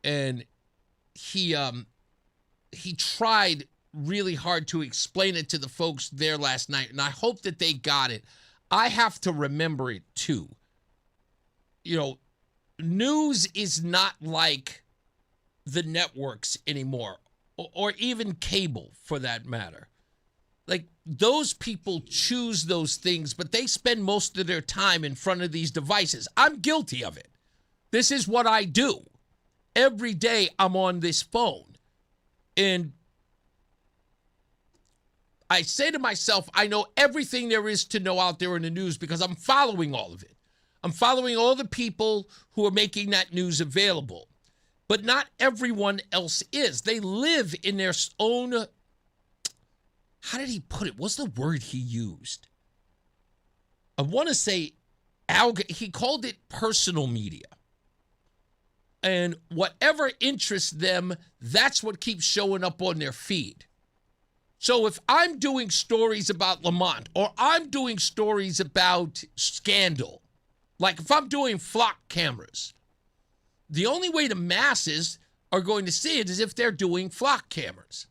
And he tried really hard to explain it to the folks there last night, and I hope that they got it. I have to remember it too. You know, news is not like the networks anymore, or even cable for that matter. Like, those people choose those things, but they spend most of their time in front of these devices. I'm guilty of it. This is what I do. Every day I'm on this phone. And I say to myself, I know everything there is to know out there in the news because I'm following all of it. I'm following all the people who are making that news available. But not everyone else is. They live in their own, how did he put it? What's the word he used? I want to say, he called it personal media. And whatever interests them, that's what keeps showing up on their feed. So if I'm doing stories about Lamont, or I'm doing stories about scandal, like if I'm doing flock cameras, the only way the masses are going to see it is if they're doing flock cameras.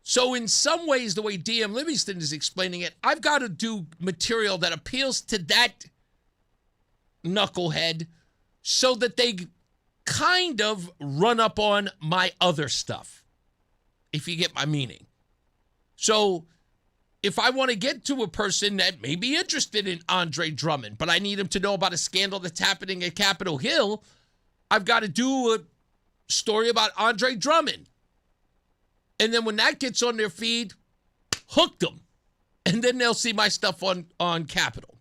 So in some ways, the way DM Livingston is explaining it, I've got to do material that appeals to that knucklehead so that they kind of run up on my other stuff, if you get my meaning. So if I want to get to a person that may be interested in Andre Drummond, but I need him to know about a scandal that's happening at Capitol Hill, I've got to do a story about Andre Drummond. And then when that gets on their feed, hook them. And then they'll see my stuff on the Capitol.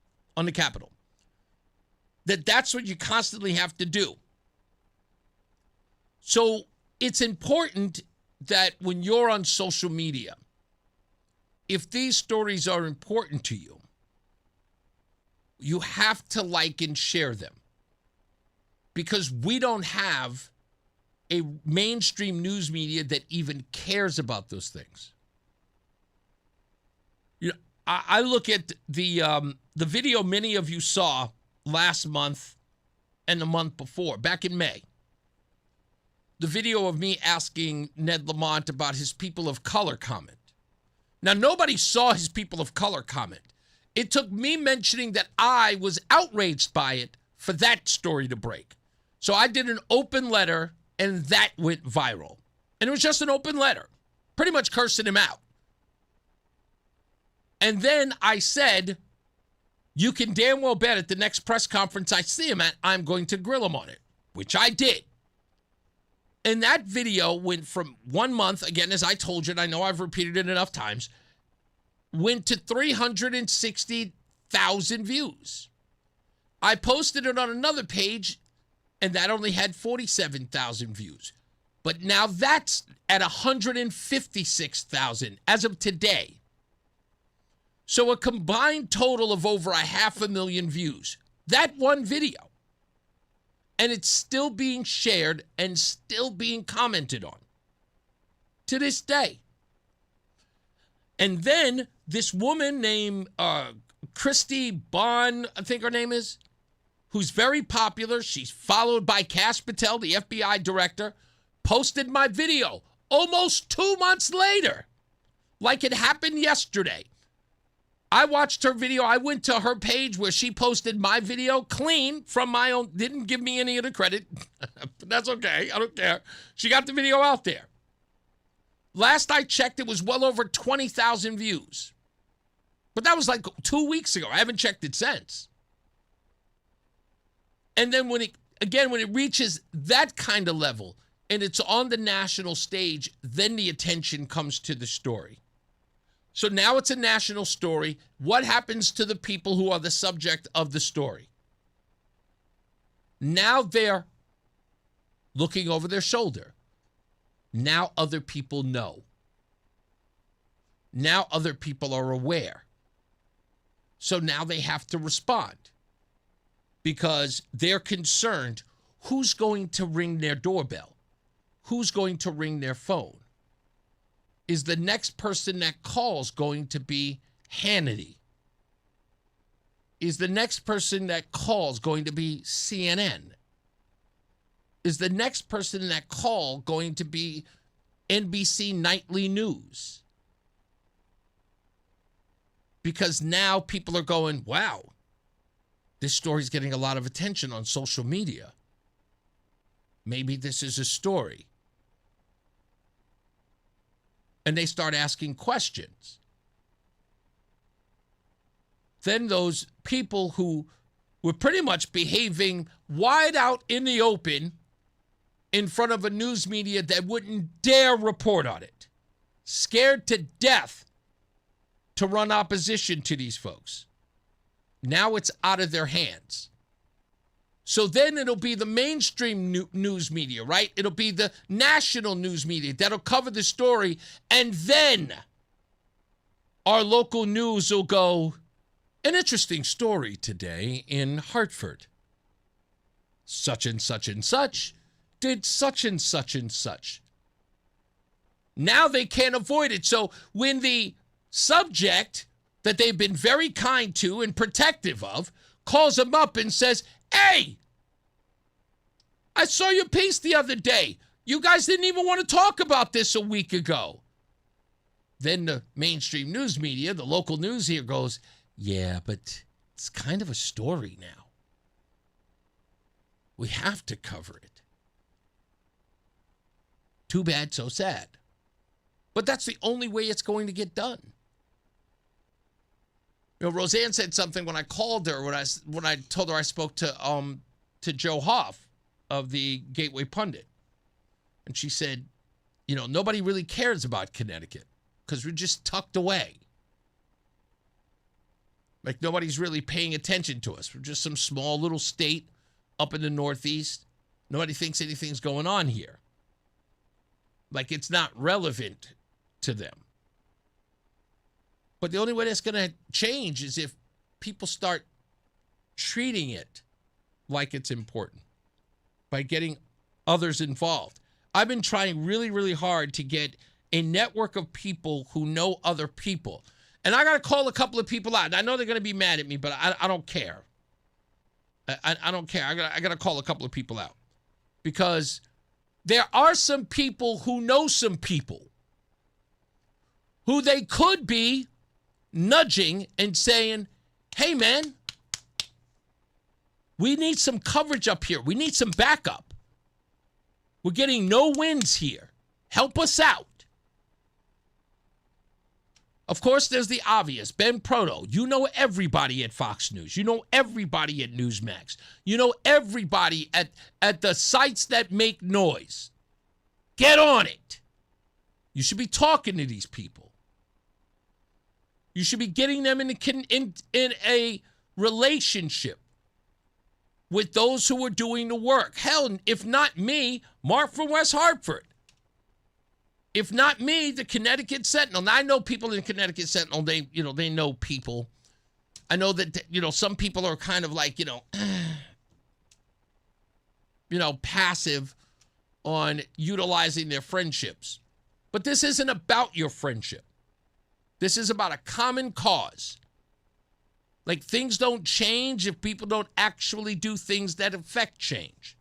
That's what you constantly have to do. So it's important that when you're on social media, if these stories are important to you, you have to like and share them. Because we don't have a mainstream news media that even cares about those things. You know, I look at the video many of you saw last month and the month before, back in May. The video of me asking Ned Lamont about his people of color comment. Now, nobody saw his people of color comment. It took me mentioning that I was outraged by it for that story to break. So I did an open letter, and that went viral. And it was just an open letter, pretty much cursing him out. And then I said, you can damn well bet at the next press conference I see him at, I'm going to grill him on it, which I did. And that video went from 1 month, again, as I told you, and I know I've repeated it enough times, went to 360,000 views. I posted it on another page, and that only had 47,000 views. But now that's at 156,000 as of today. So a combined total of over 500,000 views. That one video. And it's still being shared and still being commented on to this day. And then this woman named Christy Bond, I think her name is, who's very popular. She's followed by Kash Patel, the FBI director, posted my video almost 2 months later, like it happened yesterday. I watched her video. I went to her page where she posted my video clean from my own, didn't give me any of the credit. But that's okay. I don't care. She got the video out there. Last I checked, it was well over 20,000 views. But that was like 2 weeks ago. I haven't checked it since. And then when it reaches that kind of level and it's on the national stage, then the attention comes to the story. So now it's a national story. What happens to the people who are the subject of the story? Now they're looking over their shoulder. Now other people know. Now other people are aware. So now they have to respond because they're concerned who's going to ring their doorbell, who's going to ring their phone. Is the next person that calls going to be Hannity? Is the next person that calls going to be CNN? Is the next person that calls going to be NBC Nightly News? Because now people are going, wow, this story's getting a lot of attention on social media. Maybe this is a story. And they start asking questions. Then those people who were pretty much behaving wide out in the open in front of a news media that wouldn't dare report on it, scared to death to run opposition to these folks. Now it's out of their hands. So then it'll be the mainstream news media, right? It'll be the national news media that'll cover the story. And then our local news will go, an interesting story today in Hartford. Such and such and such did such and such and such. Now they can't avoid it. So when the subject that they've been very kind to and protective of calls them up and says, hey, I saw your piece the other day. You guys didn't even want to talk about this a week ago. Then the mainstream news media, the local news here goes, yeah, but it's kind of a story now. We have to cover it. Too bad, so sad. But that's the only way it's going to get done. You know, Roseanne said something when I called her, when I told her I spoke to Joe Hoff of the Gateway Pundit. And she said, you know, nobody really cares about Connecticut because we're just tucked away. Like nobody's really paying attention to us. We're just some small little state up in the Northeast. Nobody thinks anything's going on here. Like it's not relevant to them. But the only way that's going to change is if people start treating it like it's important by getting others involved. I've been trying really, really hard to get a network of people who know other people. And I got to call a couple of people out. I know they're going to be mad at me, but I don't care. I don't care. I got to call a couple of people out because there are some people who know some people who they could be nudging and saying, hey, man, we need some coverage up here. We need some backup. We're getting no wins here. Help us out. Of course, there's the obvious. Ben Proto. You know everybody at Fox News. You know everybody at Newsmax. You know everybody at the sites that make noise. Get on it. You should be talking to these people. You should be getting them in a relationship with those who are doing the work. Hell, if not me, Mark from West Hartford. If not me, the Connecticut Sentinel. Now, I know people in Connecticut Sentinel, they know people. I know that, some people are kind of like, passive on utilizing their friendships. But this isn't about your friendship. This is about a common cause. Like, things don't change if people don't actually do things that affect change.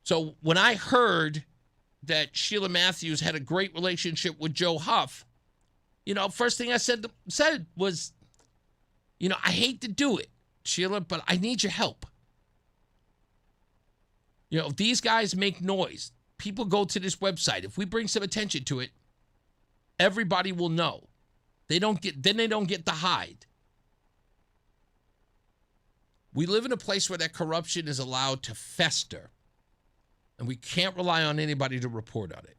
So when I heard that Sheila Matthews had a great relationship with Joe Huff, first thing I said was, I hate to do it, Sheila, but I need your help. These guys make noise. People go to this website. If we bring some attention to it, everybody will know. They don't get to hide. We live in a place where that corruption is allowed to fester, and we can't rely on anybody to report on it.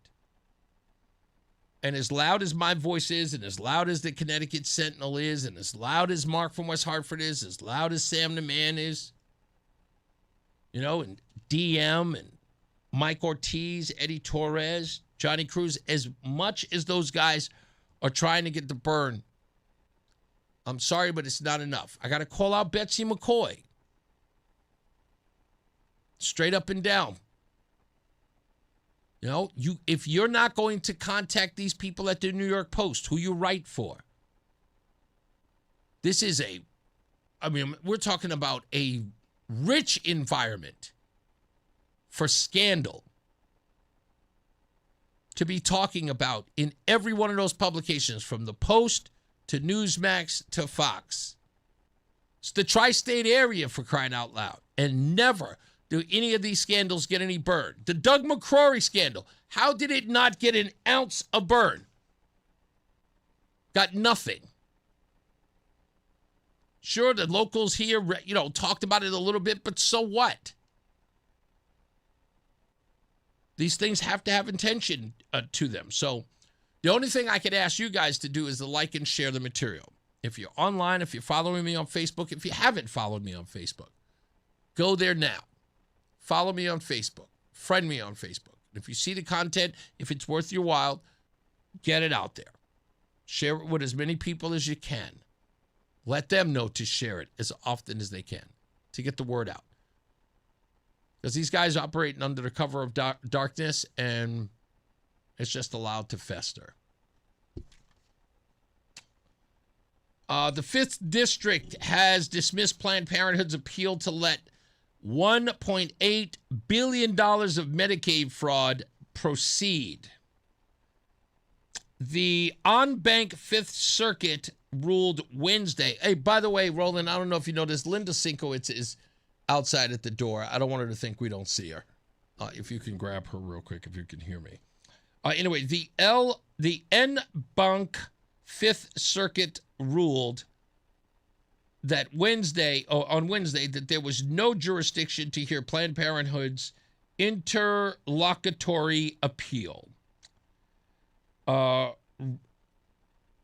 And as loud as my voice is, and as loud as the Connecticut Sentinel is, and as loud as Mark from West Hartford is, as loud as Sam the Man is, and DM and Mike Ortiz, Eddie Torres, Johnny Cruz, as much as those guys are trying to get the burn, I'm sorry, but it's not enough. I got to call out Betsy McCoy. Straight up and down. If you're not going to contact these people at the New York Post, who you write for, this is we're talking about a rich environment for scandal to be talking about in every one of those publications, from the Post to Newsmax to Fox. It's the tri-state area, for crying out loud. And never do any of these scandals get any burn. The Doug McCrory scandal, how did it not get an ounce of burn? Got nothing. Sure, the locals here, talked about it a little bit, but so what? These things have to have intention to them. So the only thing I could ask you guys to do is to like and share the material. If you're online, if you're following me on Facebook, if you haven't followed me on Facebook, go there now. Follow me on Facebook. Friend me on Facebook. If you see the content, if it's worth your while, get it out there. Share it with as many people as you can. Let them know to share it as often as they can to get the word out. Because these guys are operating under the cover of darkness, and it's just allowed to fester. The 5th District has dismissed Planned Parenthood's appeal to let $1.8 billion of Medicaid fraud proceed. The on-bank 5th Circuit ruled Wednesday. Hey, by the way, Roland, I don't know if you noticed, Linda Syncowicz is outside at the door. I don't want her to think we don't see her. If you can grab her real quick, if you can hear me. Anyway, the N-Bank 5th Circuit ruled that on Wednesday, that there was no jurisdiction to hear Planned Parenthood's interlocutory appeal.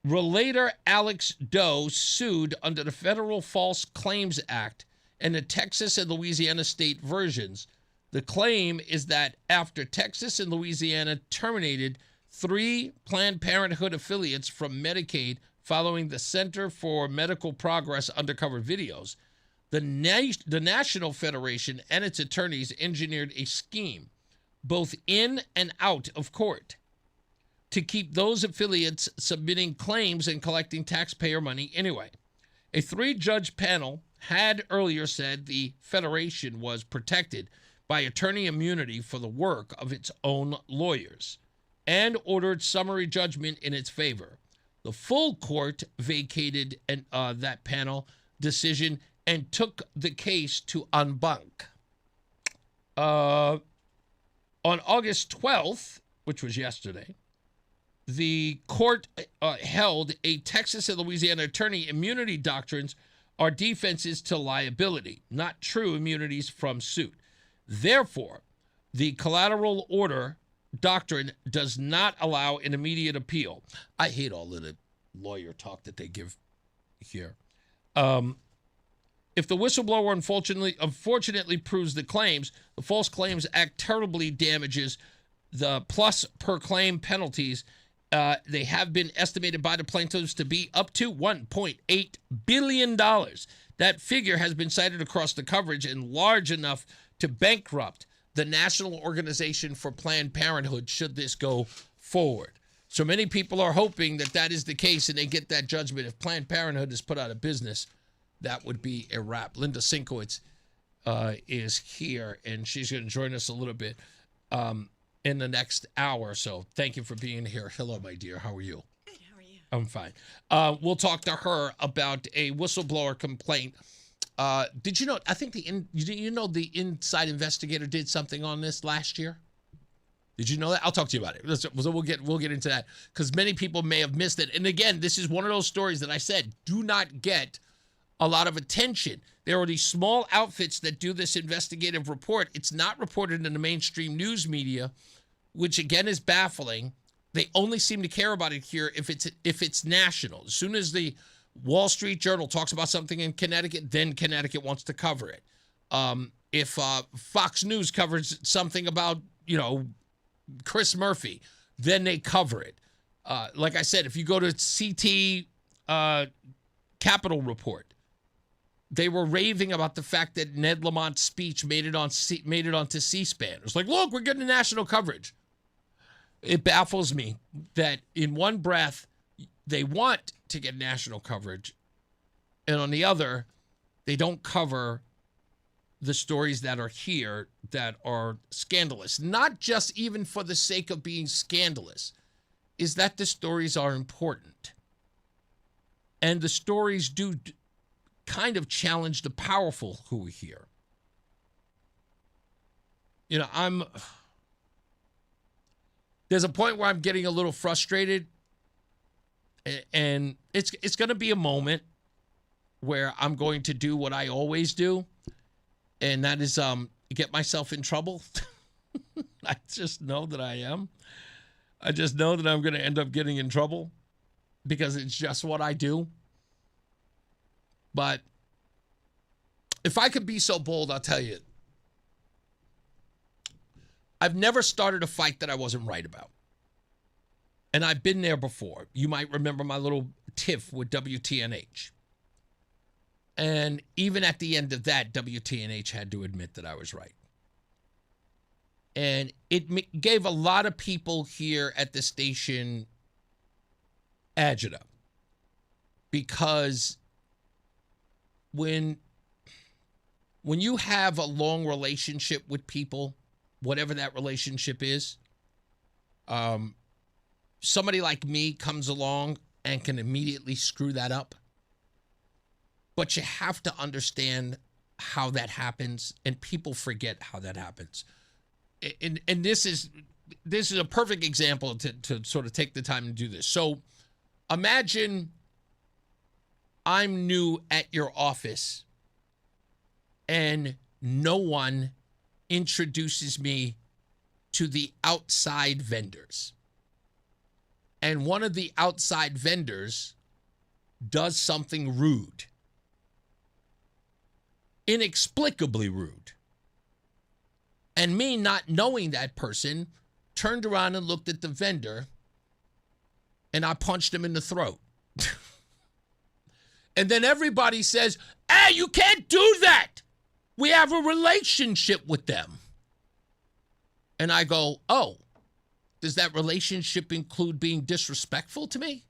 Relator Alex Doe sued under the Federal False Claims Act and the Texas and Louisiana state versions. The claim is that after Texas and Louisiana terminated 3 Planned Parenthood affiliates from Medicaid following the Center for Medical Progress undercover videos, the National Federation and its attorneys engineered a scheme, both in and out of court, to keep those affiliates submitting claims and collecting taxpayer money anyway. A 3-judge panel had earlier said the Federation was protected by attorney immunity for the work of its own lawyers and ordered summary judgment in its favor. The full court vacated that panel decision and took the case to en banc. On August 12th, which was yesterday, the court held a Texas and Louisiana attorney immunity doctrines are defenses to liability, not true immunities from suit. Therefore, the collateral order doctrine does not allow an immediate appeal. I hate all of the lawyer talk that they give here. If the whistleblower unfortunately proves the claims, the False Claims Act terribly damages the plus per claim penalties. They have been estimated by the plaintiffs to be up to $1.8 billion. That figure has been cited across the coverage and large enough to bankrupt the National Organization for Planned Parenthood should this go forward. So many people are hoping that that is the case and they get that judgment. If Planned Parenthood is put out of business, that would be a wrap. Linda Syncowicz is here, and she's going to join us a little bit in the next hour. So thank you for being here. Hello, my dear. How are you? Good. How are you? I'm fine. We'll talk to her about a whistleblower complaint. Did you know? I think the inside investigator did something on this last year. Did you know that? I'll talk to you about it. We'll get into that because many people may have missed it. And again, this is one of those stories that I said do not get a lot of attention. There are these small outfits that do this investigative report. It's not reported in the mainstream news media, which again is baffling. They only seem to care about it here if it's national. As soon as the Wall Street Journal talks about something in Connecticut, then Connecticut wants to cover it. If Fox News covers something about, Chris Murphy, then they cover it. Like I said, if you go to CT Capitol Report, they were raving about the fact that Ned Lamont's speech made it onto C-SPAN. It was like, look, we're getting national coverage. It baffles me that in one breath, they want to get national coverage, and on the other, they don't cover the stories that are here that are scandalous. Not just even for the sake of being scandalous, is that the stories are important. And the stories do kind of challenge the powerful who are here. There's a point where I'm getting a little frustrated, and it's going to be a moment where I'm going to do what I always do, and that is get myself in trouble. I just know that I am. I just know that I'm going to end up getting in trouble because it's just what I do. But if I could be so bold, I'll tell you, I've never started a fight that I wasn't right about. And I've been there before. You might remember my little tiff with WTNH. And even at the end of that, WTNH had to admit that I was right. And it gave a lot of people here at the station agita. Because when you have a long relationship with people, whatever that relationship is, somebody like me comes along and can immediately screw that up. But you have to understand how that happens, and people forget how that happens. And this is a perfect example to sort of take the time to do this. So imagine I'm new at your office and no one introduces me to the outside vendors. And one of the outside vendors does something rude. Inexplicably rude. And me, not knowing that person, turned around and looked at the vendor and I punched him in the throat. And then everybody says, hey, you can't do that. We have a relationship with them. And I go, oh, does that relationship include being disrespectful to me?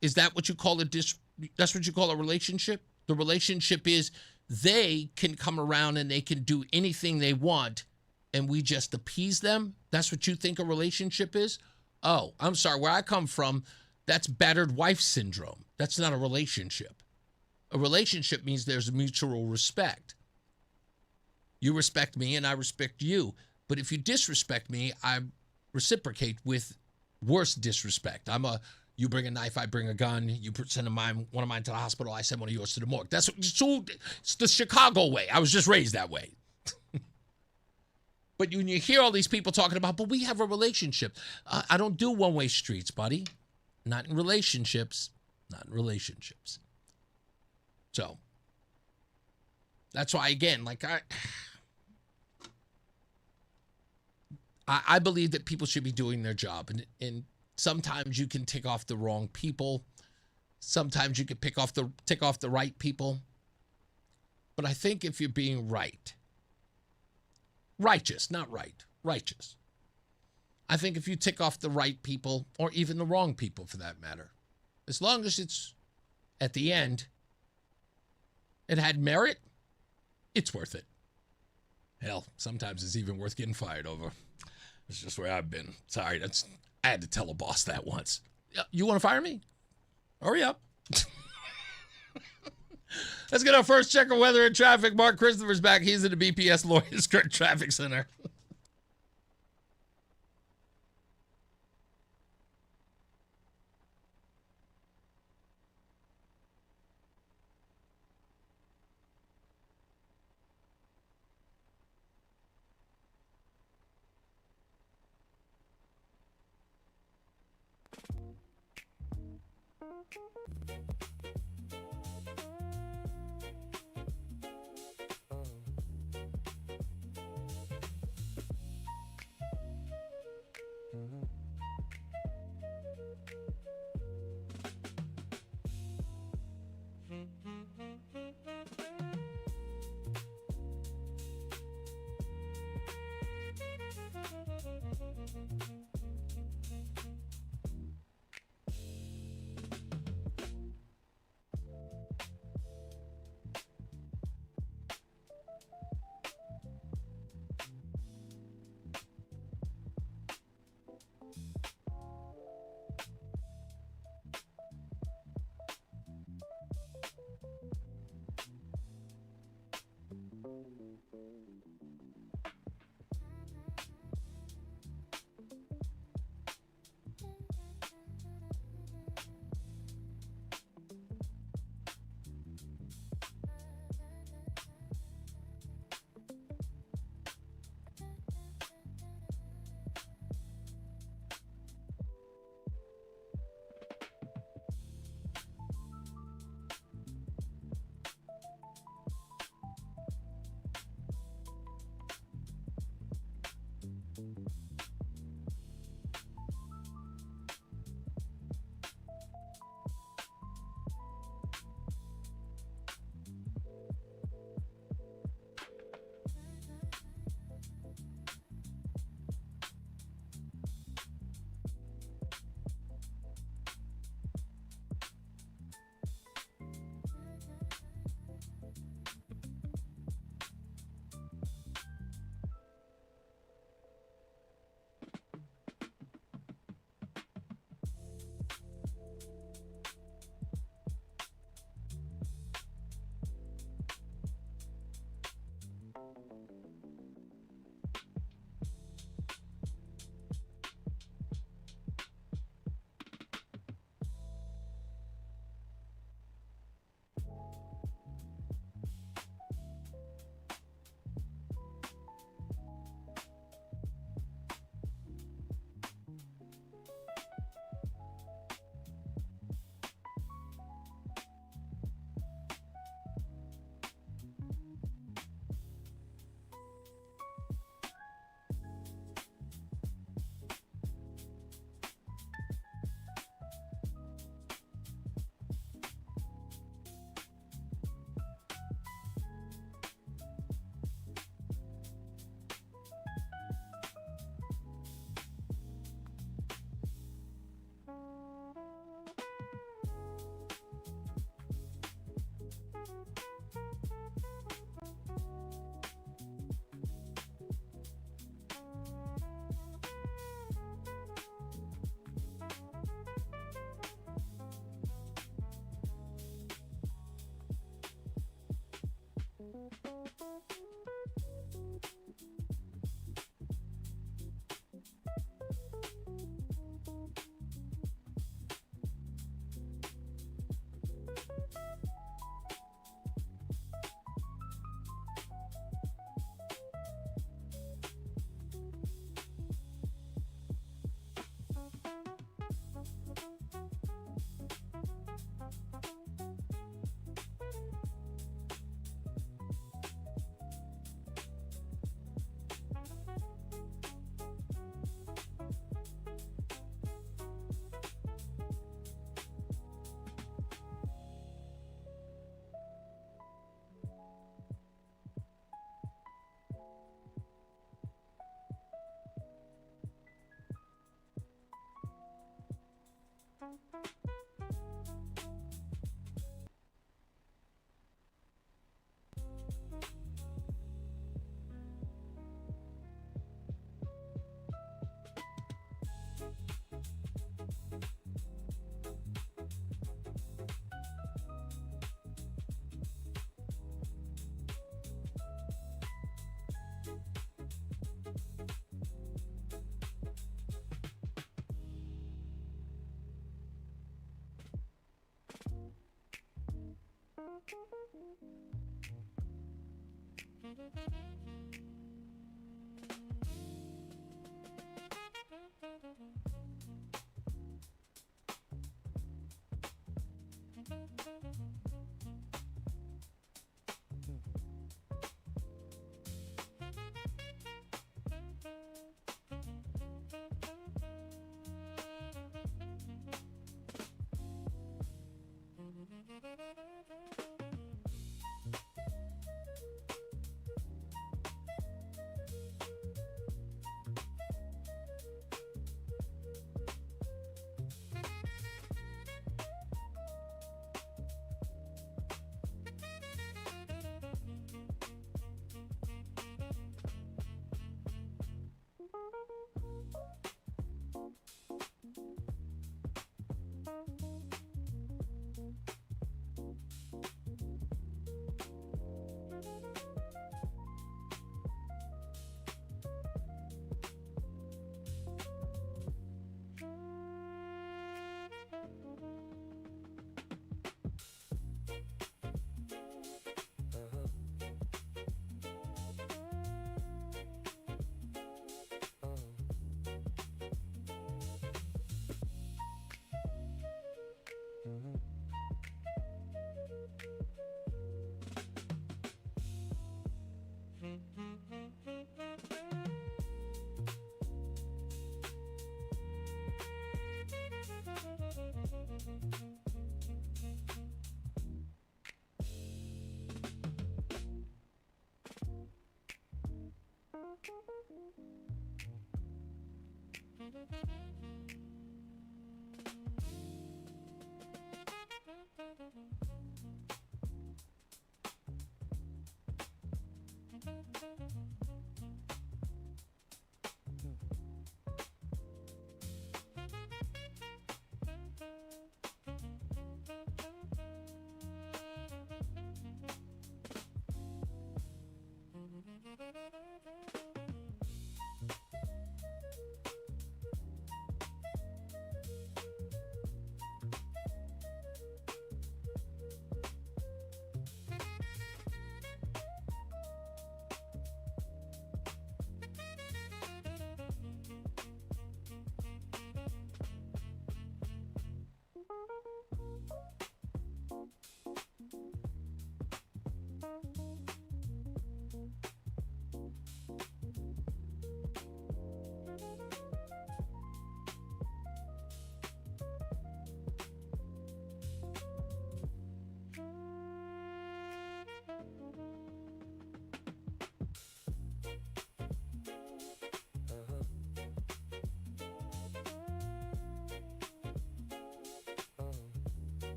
Is that what you call that's what you call a relationship? The relationship is they can come around and they can do anything they want and we just appease them? That's what you think a relationship is? Oh, I'm sorry. Where I come from, that's battered wife syndrome. That's not a relationship. A relationship means there's mutual respect. You respect me and I respect you. But if you disrespect me, I reciprocate with worse disrespect. You bring a knife, I bring a gun. You send one of mine to the hospital, I send one of yours to the morgue. It's the Chicago way. I was just raised that way. But when you hear all these people talking about, but we have a relationship. I don't do one-way streets, buddy. Not in relationships. Not in relationships. So, that's why, again, I believe that people should be doing their job. And sometimes you can tick off the wrong people. sometimes you can tick off the right people. But I think if you're being righteous, not right, righteous. I think if you tick off the right people, or even the wrong people for that matter, as long as it's at the end, it had merit, it's worth it. Hell, sometimes it's even worth getting fired over. It's just where I've been. Sorry, I had to tell a boss that once. You want to fire me? Hurry up. Let's get our first check of weather and traffic. Mark Christopher's back. He's at the BPS Lawyers Traffic Center.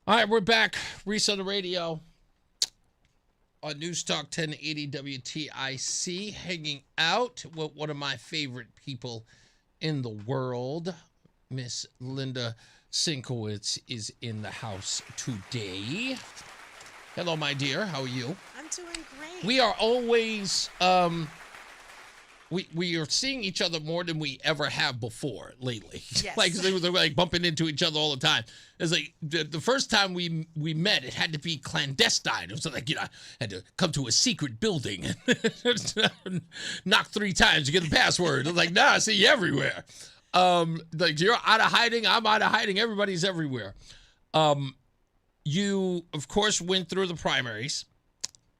All right, we're back. Reese on the radio on NewsTalk 1080 WTIC, hanging out with one of my favorite people in the world. Miss Linda Syncowicz is in the house today. Hello, my dear. How are you? I'm doing great. We are always we are seeing each other more than we ever have before lately. Yes. Like they were like bumping into each other all the time. It's like the first time we met, it had to be clandestine. It was like, you know, I had to come to a secret building and knock 3 times to get the password. It was like, nah, I see you everywhere. Like you're out of hiding, I'm out of hiding, everybody's everywhere. You of course went through the primaries,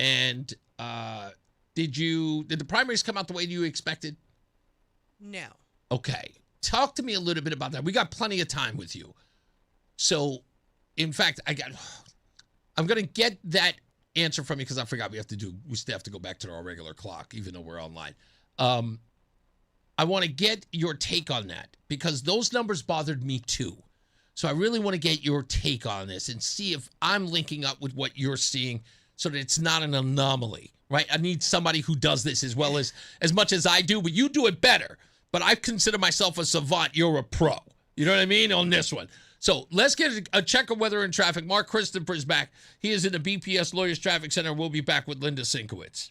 and did the primaries come out the way you expected? No. Okay. Talk to me a little bit about that. We got plenty of time with you. So, in fact, I'm going to get that answer from you because I forgot we still have to go back to our regular clock, even though we're online. I want to get your take on that because those numbers bothered me too. So I really want to get your take on this and see if I'm linking up with what you're seeing so that it's not an anomaly, right? I need somebody who does this as well as much as I do, but you do it better. But I consider myself a savant. You're a pro. You know what I mean on this one. So let's get a check of weather and traffic. Mark Christopher is back. He is in the BPS Lawyers Traffic Center. We'll be back with Linda Syncowicz.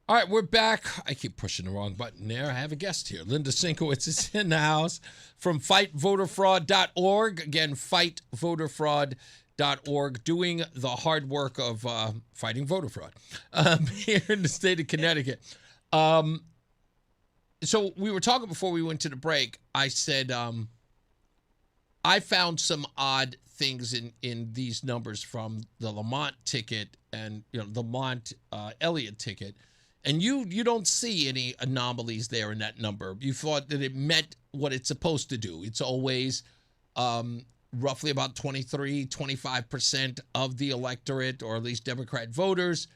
All right, we're back. I keep pushing the wrong button there. I have a guest here. Linda Syncowicz is in the house from FightVoterFraud.org. Again, FightVoterFraud.org, doing the hard work of fighting voter fraud here in the state of Connecticut. So we were talking before we went to the break. I said I found some odd things in these numbers from the Lamont ticket and the Lamont Elliott ticket. And you don't see any anomalies there in that number. You thought that it met what it's supposed to do. It's always roughly about 25% of the electorate, or at least Democrat voters,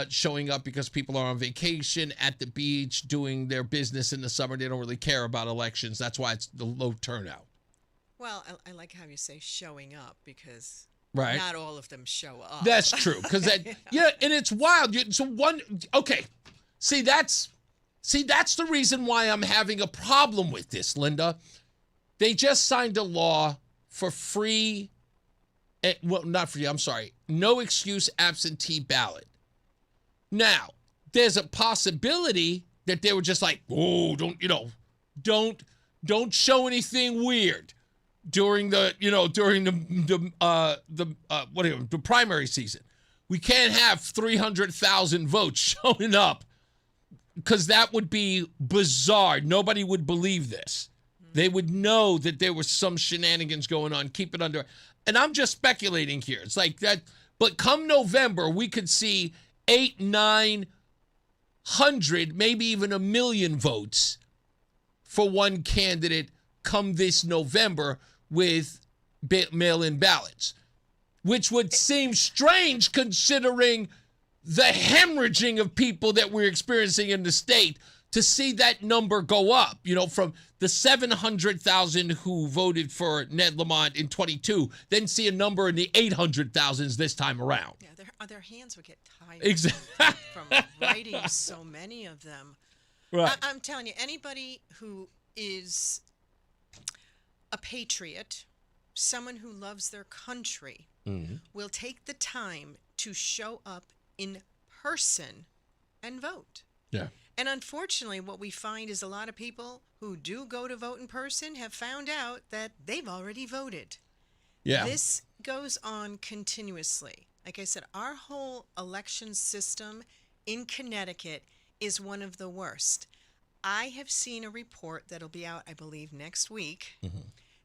showing up because people are on vacation at the beach doing their business in the summer. They don't really care about elections. That's why it's the low turnout. Well, I like how you say showing up, because Right. not all of them show up. That's true. Because and it's wild. Okay. See, that's the reason why I'm having a problem with this, Linda. They just signed a law for free, well, not free, I'm sorry, no excuse absentee ballot. Now, there's a possibility that they were just like, oh, don't show anything weird during the primary season. We can't have 300,000 votes showing up, because that would be bizarre. Nobody would believe this. They would know that there was some shenanigans going on. Keep it under. And I'm just speculating here. It's like that. But come November, we could see 800-900, maybe even 1 million votes for one candidate come this November with mail-in ballots, which would seem strange considering the hemorrhaging of people that we're experiencing in the state. To see that number go up, from the 700,000 who voted for Ned Lamont in 22, then see a number in the 800,000s this time around. Yeah, their hands would get tired Exactly. from writing so many of them. Right. I'm telling you, anybody who is a patriot, someone who loves their country, will take the time to show up in person and vote. Yeah. And unfortunately, what we find is a lot of people who do go to vote in person have found out that they've already voted. Yeah. This goes on continuously. Like I said, our whole election system in Connecticut is one of the worst. I have seen a report that'll be out, I believe, next week.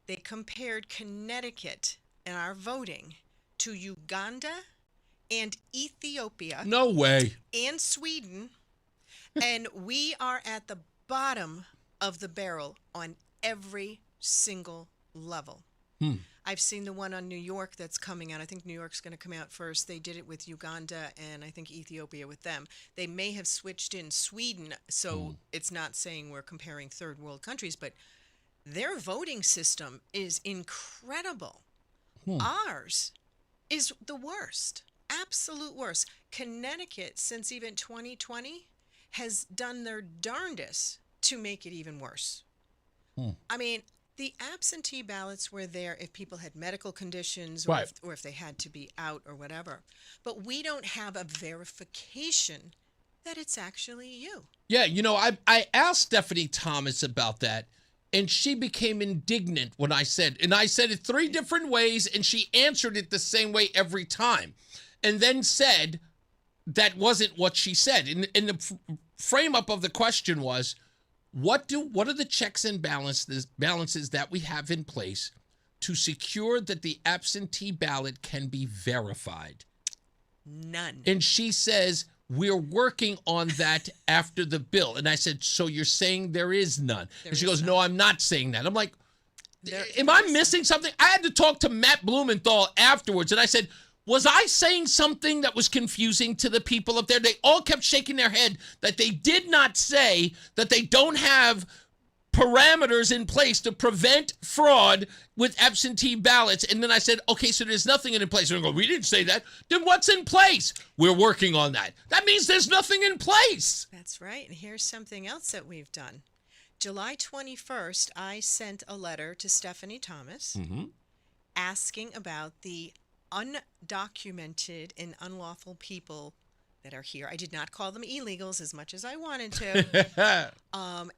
They compared Connecticut and our voting to Uganda and Ethiopia. No way. And Sweden. And we are at the bottom of the barrel on every single level. I've seen the one on New York that's coming out. I think New York's going to come out first. They did it with Uganda and I think Ethiopia with them. They may have switched in Sweden, so it's not saying we're comparing third world countries, but their voting system is incredible. Ours is the worst, absolute worst. Connecticut, since even 2020, has done their darndest to make it even worse. I mean, the absentee ballots were there if people had medical conditions or, Right. if they had to be out or whatever. But we don't have a verification that it's actually you. Yeah, I asked Stephanie Thomas about that, and she became indignant when I said it 3 different ways, and she answered it the same way every time, and then said that wasn't what she said. In the frame up of the question was, what are the checks and balances that we have in place to secure that the absentee ballot can be verified? None. And she says, we're working on that after the bill. And I said, so you're saying there is none? And she goes, no, I'm not saying that. I'm like, am I missing something? I had to talk to Matt Blumenthal afterwards, and I said, was I saying something that was confusing to the people up there? They all kept shaking their head that they did not say that they don't have parameters in place to prevent fraud with absentee ballots. And then I said, okay, so there's nothing in place. And they go, we didn't say that. Then what's in place? We're working on that. That means there's nothing in place. That's right. And here's something else that we've done. July 21st, I sent a letter to Stephanie Thomas asking about the undocumented and unlawful people that are here. I did not call them illegals as much as I wanted to.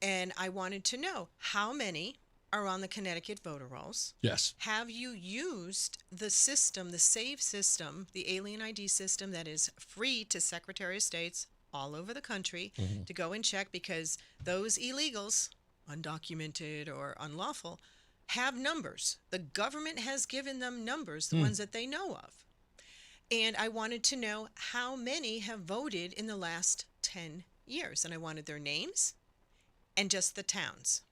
And I wanted to know how many are on the Connecticut voter rolls. Yes. Have you used the system, the SAVE system, the alien ID system that is free to Secretary of States all over the country to go and check, because those illegals, undocumented or unlawful, have numbers. The government has given them numbers, the ones that they know of. And I wanted to know how many have voted in the last 10 years. And I wanted their names and just the towns.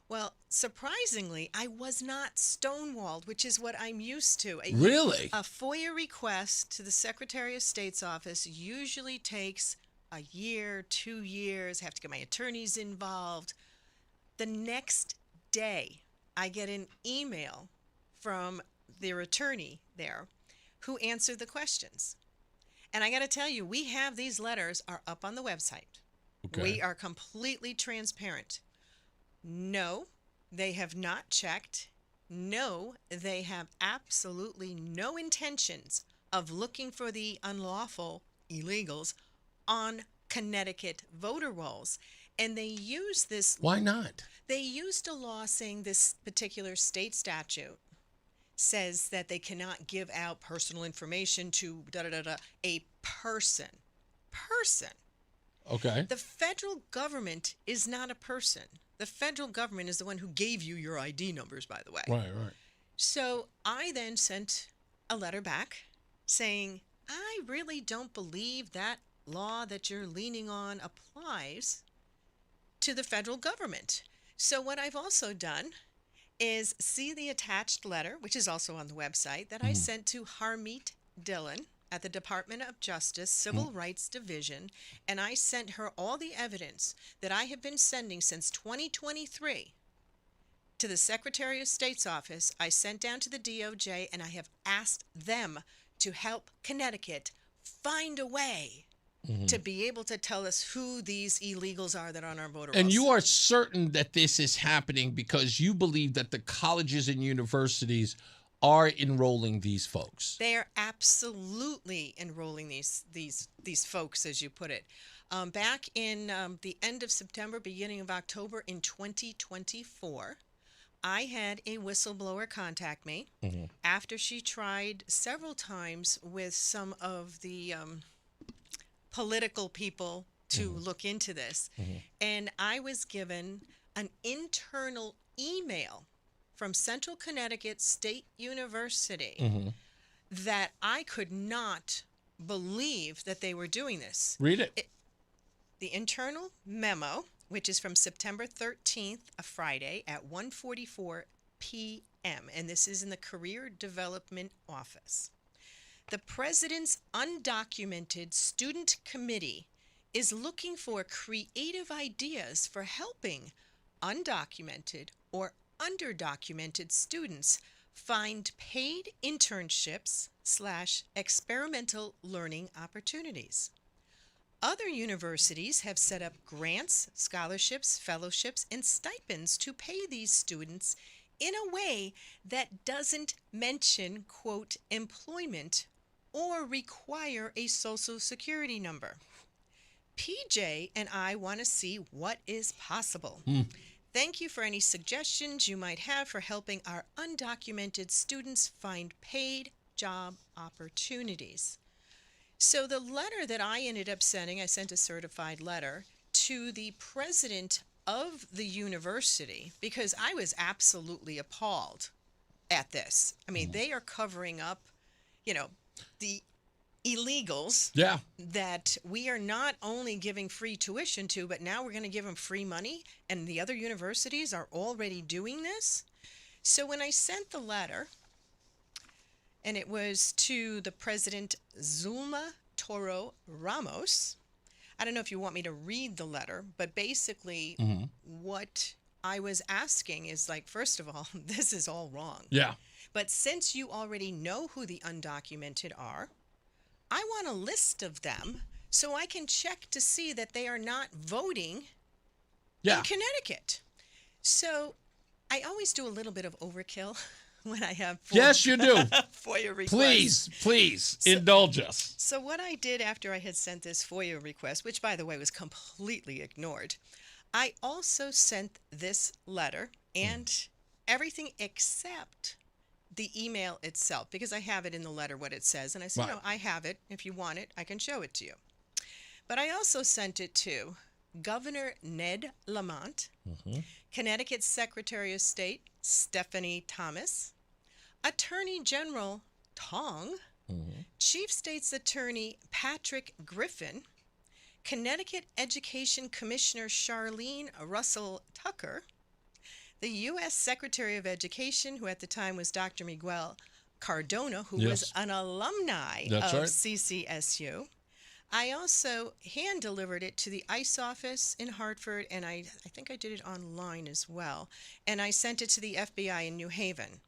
Well, surprisingly, I was not stonewalled, which is what I'm used to. Really? A FOIA request to the Secretary of State's office usually takes a year, 2 years, have to get my attorneys involved. The next day, I get an email from their attorney there who answered the questions. And I got to tell you, we have these letters are up on the website. Okay. We are completely transparent. No, they have not checked. No, they have absolutely no intentions of looking for the unlawful illegals on Connecticut voter rolls. And they use this. Why not? They used a law saying this particular state statute says that they cannot give out personal information to a person. Okay. The federal government is not a person. The federal government is the one who gave you your ID numbers, by the way. Right. So I then sent a letter back saying, I really don't believe that law that you're leaning on applies to the federal government. So what I've also done is see the attached letter, which is also on the website, that I sent to Harmeet Dillon at the Department of Justice Civil Rights Division, and I sent her all the evidence that I have been sending since 2023 to the Secretary of State's office. I sent down to the DOJ, and I have asked them to help Connecticut find a way to be able to tell us who these illegals are that are on our voter rolls. And you are certain that this is happening because you believe that the colleges and universities are enrolling these folks. They are absolutely enrolling these folks, as you put it. Back in the end of September, beginning of October in 2024, I had a whistleblower contact me after she tried several times with some of the political people to look into this. And I was given an internal email from Central Connecticut State University that I could not believe that they were doing this. Read it. The internal memo, which is from September 13th, a Friday, at 1:44 p.m., and this is in the Career Development Office. The President's Undocumented Student Committee is looking for creative ideas for helping undocumented or underdocumented students find paid internships / experimental learning opportunities. Other universities have set up grants, scholarships, fellowships, and stipends to pay these students in a way that doesn't mention, quote, employment or require a social security number. PJ and I want to see what is possible. Thank you for any suggestions you might have for helping our undocumented students find paid job opportunities. So the letter that I ended up sending, I sent a certified letter to the president of the university because I was absolutely appalled at this. I mean, they are covering up, the illegals that we are not only giving free tuition to, but now we're going to give them free money, and the other universities are already doing this. So when I sent the letter, and it was to the president, Zulma Toro Ramos, I don't know if you want me to read the letter, but basically what I was asking is first of all, this is all wrong. Yeah. But since you already know who the undocumented are, I want a list of them so I can check to see that they are not voting in Connecticut. So I always do a little bit of overkill when I have yes, you do. FOIA requests. Please indulge us. So what I did after I had sent this FOIA request, which by the way was completely ignored, I also sent this letter and everything except the email itself, because I have it in the letter what it says. And I said, no, I have it. If you want it, I can show it to you. But I also sent it to Governor Ned Lamont, Connecticut Secretary of State Stephanie Thomas, Attorney General Tong, Chief State's Attorney Patrick Griffin, Connecticut Education Commissioner Charlene Russell Tucker, the U.S. Secretary of Education, who at the time was Dr. Miguel Cardona, who was an alumni of CCSU. I also hand-delivered it to the ICE office in Hartford, and I think I did it online as well, and I sent it to the FBI in New Haven.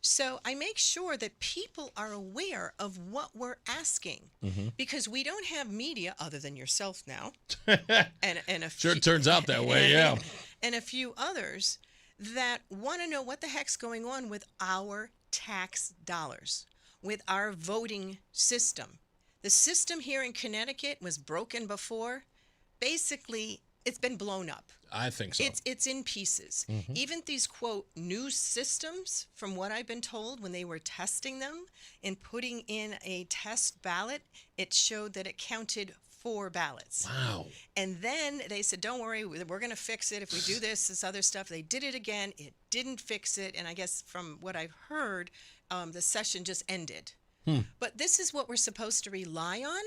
So I make sure that people are aware of what we're asking, because we don't have media other than yourself now, and a few, sure turns out that way, yeah, and a few others that want to know what the heck's going on with our tax dollars, with our voting system. The system here in Connecticut was broken before. Basically, it's been blown up. I think so. It's in pieces. Even these, quote, new systems, from what I've been told, when they were testing them and putting in a test ballot, it showed that it counted 4 ballots. Wow. And then they said, don't worry, we're going to fix it. If we do this other stuff. They did it again. It didn't fix it. And I guess from what I've heard, the session just ended. But this is what we're supposed to rely on.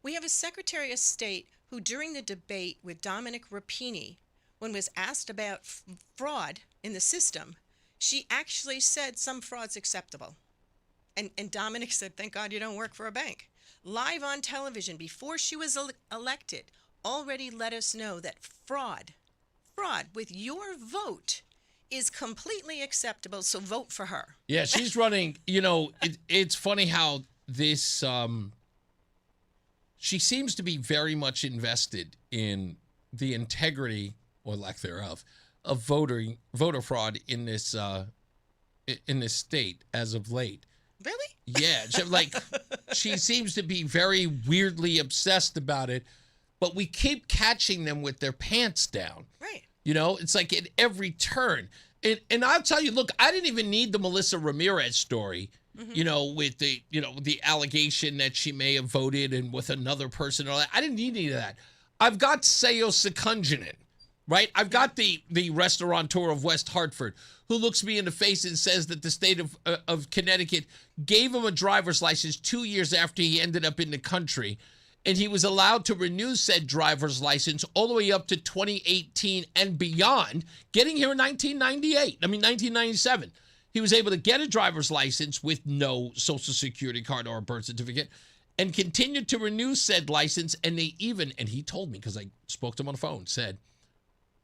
We have a Secretary of State who, during the debate with Dominic Rapini, when was asked about fraud in the system, she actually said some fraud's acceptable. And Dominic said, thank God you don't work for a bank. Live on television, before she was elected, already let us know that fraud with your vote is completely acceptable, so vote for her. Yeah, she's running, it's funny how this, she seems to be very much invested in the integrity, or lack thereof, of voter fraud in this state as of late. Really? Yeah, she seems to be very weirdly obsessed about it, but we keep catching them with their pants down. Right. It's like at every turn. And I'll tell you, look, I didn't even need the Melissa Ramirez story, with the allegation that she may have voted and with another person and all that. I didn't need any of that. I've got Seyo Sekunjanen, right? I've got the restaurateur of West Hartford who looks me in the face and says that the state of Connecticut gave him a driver's license 2 years after he ended up in the country, and he was allowed to renew said driver's license all the way up to 2018 and beyond, getting here in 1997. He was able to get a driver's license with no Social Security card or a birth certificate and continued to renew said license. And they even, and he told me, because I spoke to him on the phone, said,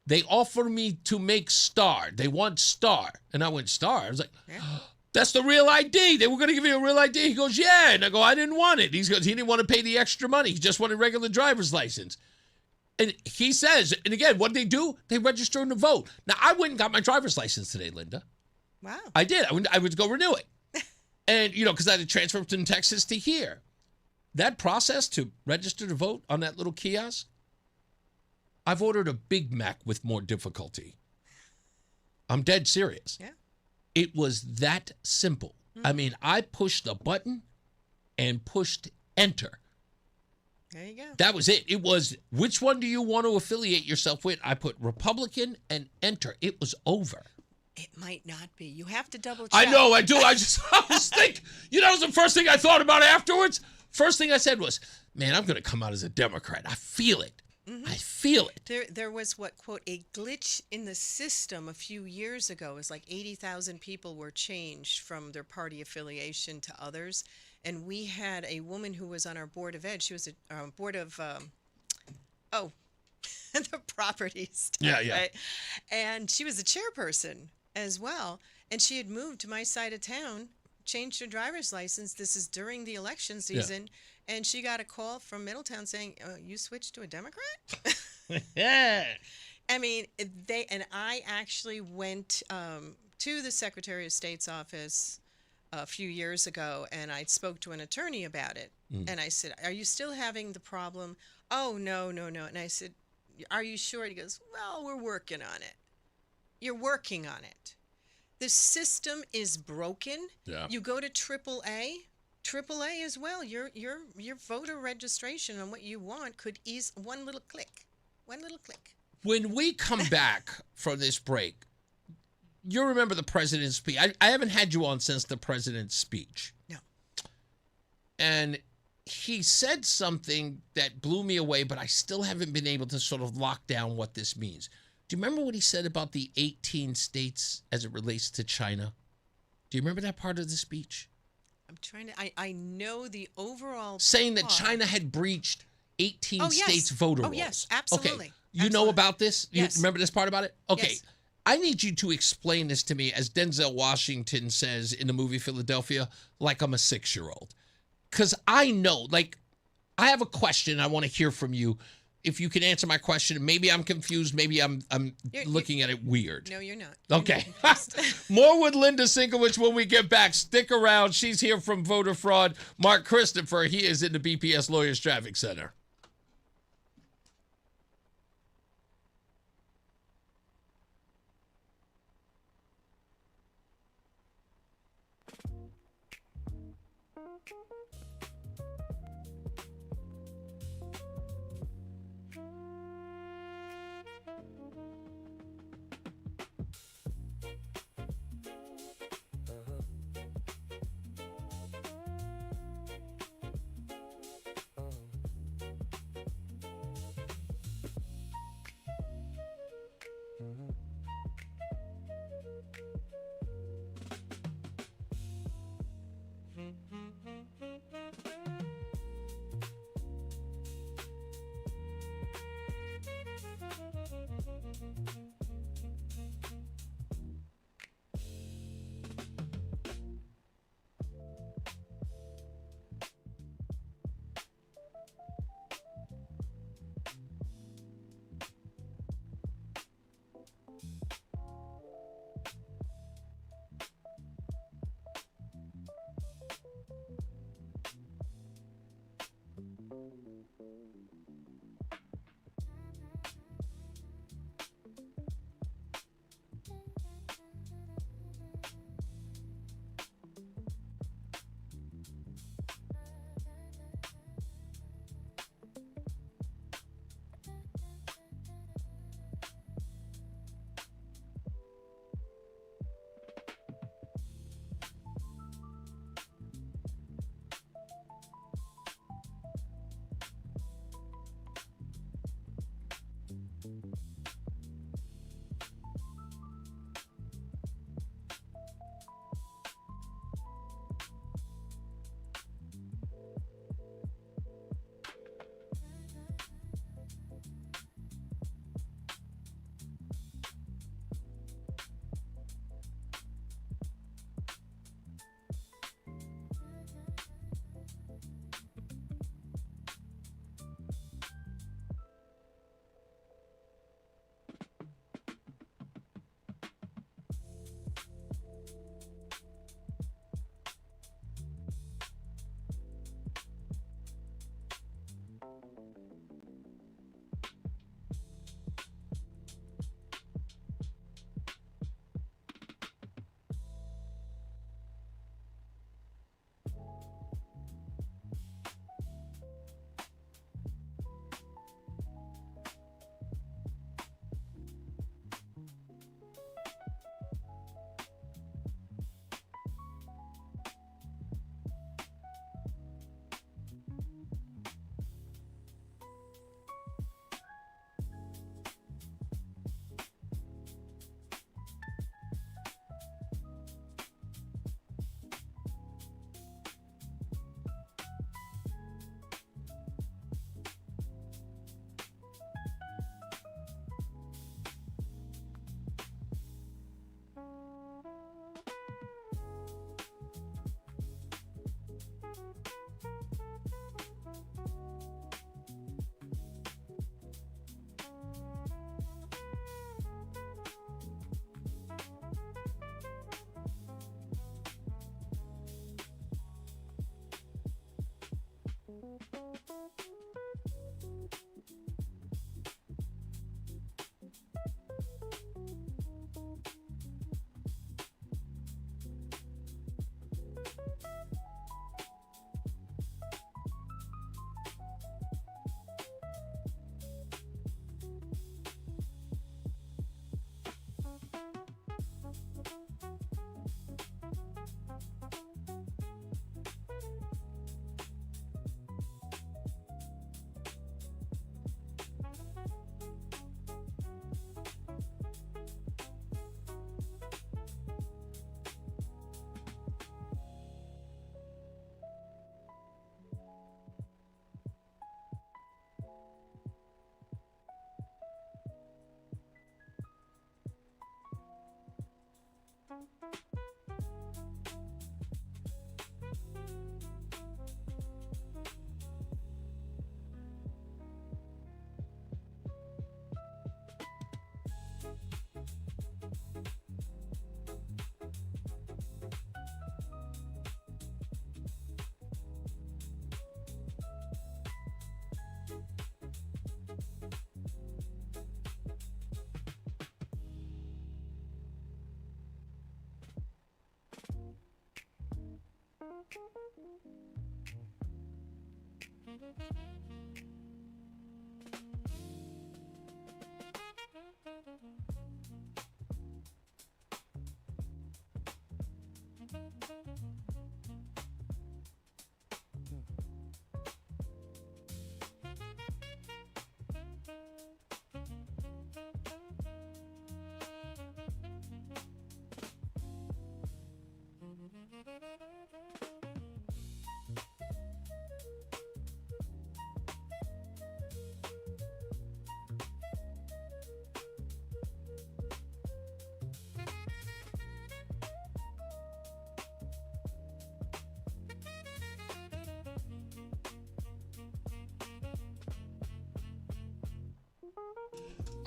they offer me to make Star. They want Star. And I went, Star? I was like, that's the real ID. They were going to give you a real ID. He goes, yeah. And I go, I didn't want it. He goes, he didn't want to pay the extra money. He just wanted regular driver's license. And he says, and again, what did they do? They register him to vote. Now, I went and got my driver's license today, Linda. Wow. I did. I would go renew it. And, because I had to transfer from Texas to here. That process to register to vote on that little kiosk, I've ordered a Big Mac with more difficulty. I'm dead serious. Yeah. It was that simple. I mean, I pushed a button and pushed enter. There you go. That was it. It was, which one do you want to affiliate yourself with? I put Republican and enter. It was over. It might not be. You have to double check. I know, I do. I was thinking, that was the first thing I thought about afterwards. First thing I said was, man, I'm going to come out as a Democrat. I feel it. I feel it. There was what, quote, a glitch in the system a few years ago. It was like 80,000 people were changed from their party affiliation to others. And we had a woman who was on our board of ed. She was a board of, the property stuff, yeah. right? And she was the chairperson as well. And she had moved to my side of town, changed her driver's license. This is during the election season. Yeah. And she got a call from Middletown saying, you switched to a Democrat? Yeah. I mean, I actually went to the Secretary of State's office a few years ago, and I spoke to an attorney about it. And I said, are you still having the problem? Oh, no. And I said, are you sure? He goes, well, we're working on it. You're working on it. The system is broken. Yeah. You go to AAA as well. Your voter registration on what you want could ease one little click. When we come back from this break, you'll remember the president's speech. I haven't had you on since the president's speech. No. And he said something that blew me away, but I still haven't been able to sort of lock down what this means. Do you remember what he said about the 18 states as it relates to China? Do you remember that part of the speech? I'm trying to. I know the overall. Saying that China had breached 18 states' voter rolls. Oh, yes, absolutely. Okay. You know about this? Yes. You remember this part about it? Okay. Yes. I need you to explain this to me, as Denzel Washington says in the movie Philadelphia, like I'm a 6-year-old. Because I know, like, I have a question. I want to hear from you. If you can answer my question, maybe I'm confused. Maybe I'm looking at it weird. No, you're not. Okay. More with Linda Syncowicz when we get back. Stick around. She's here from Voter Fraud. Mark Christopher, he is in the BPS Lawyers Traffic Center.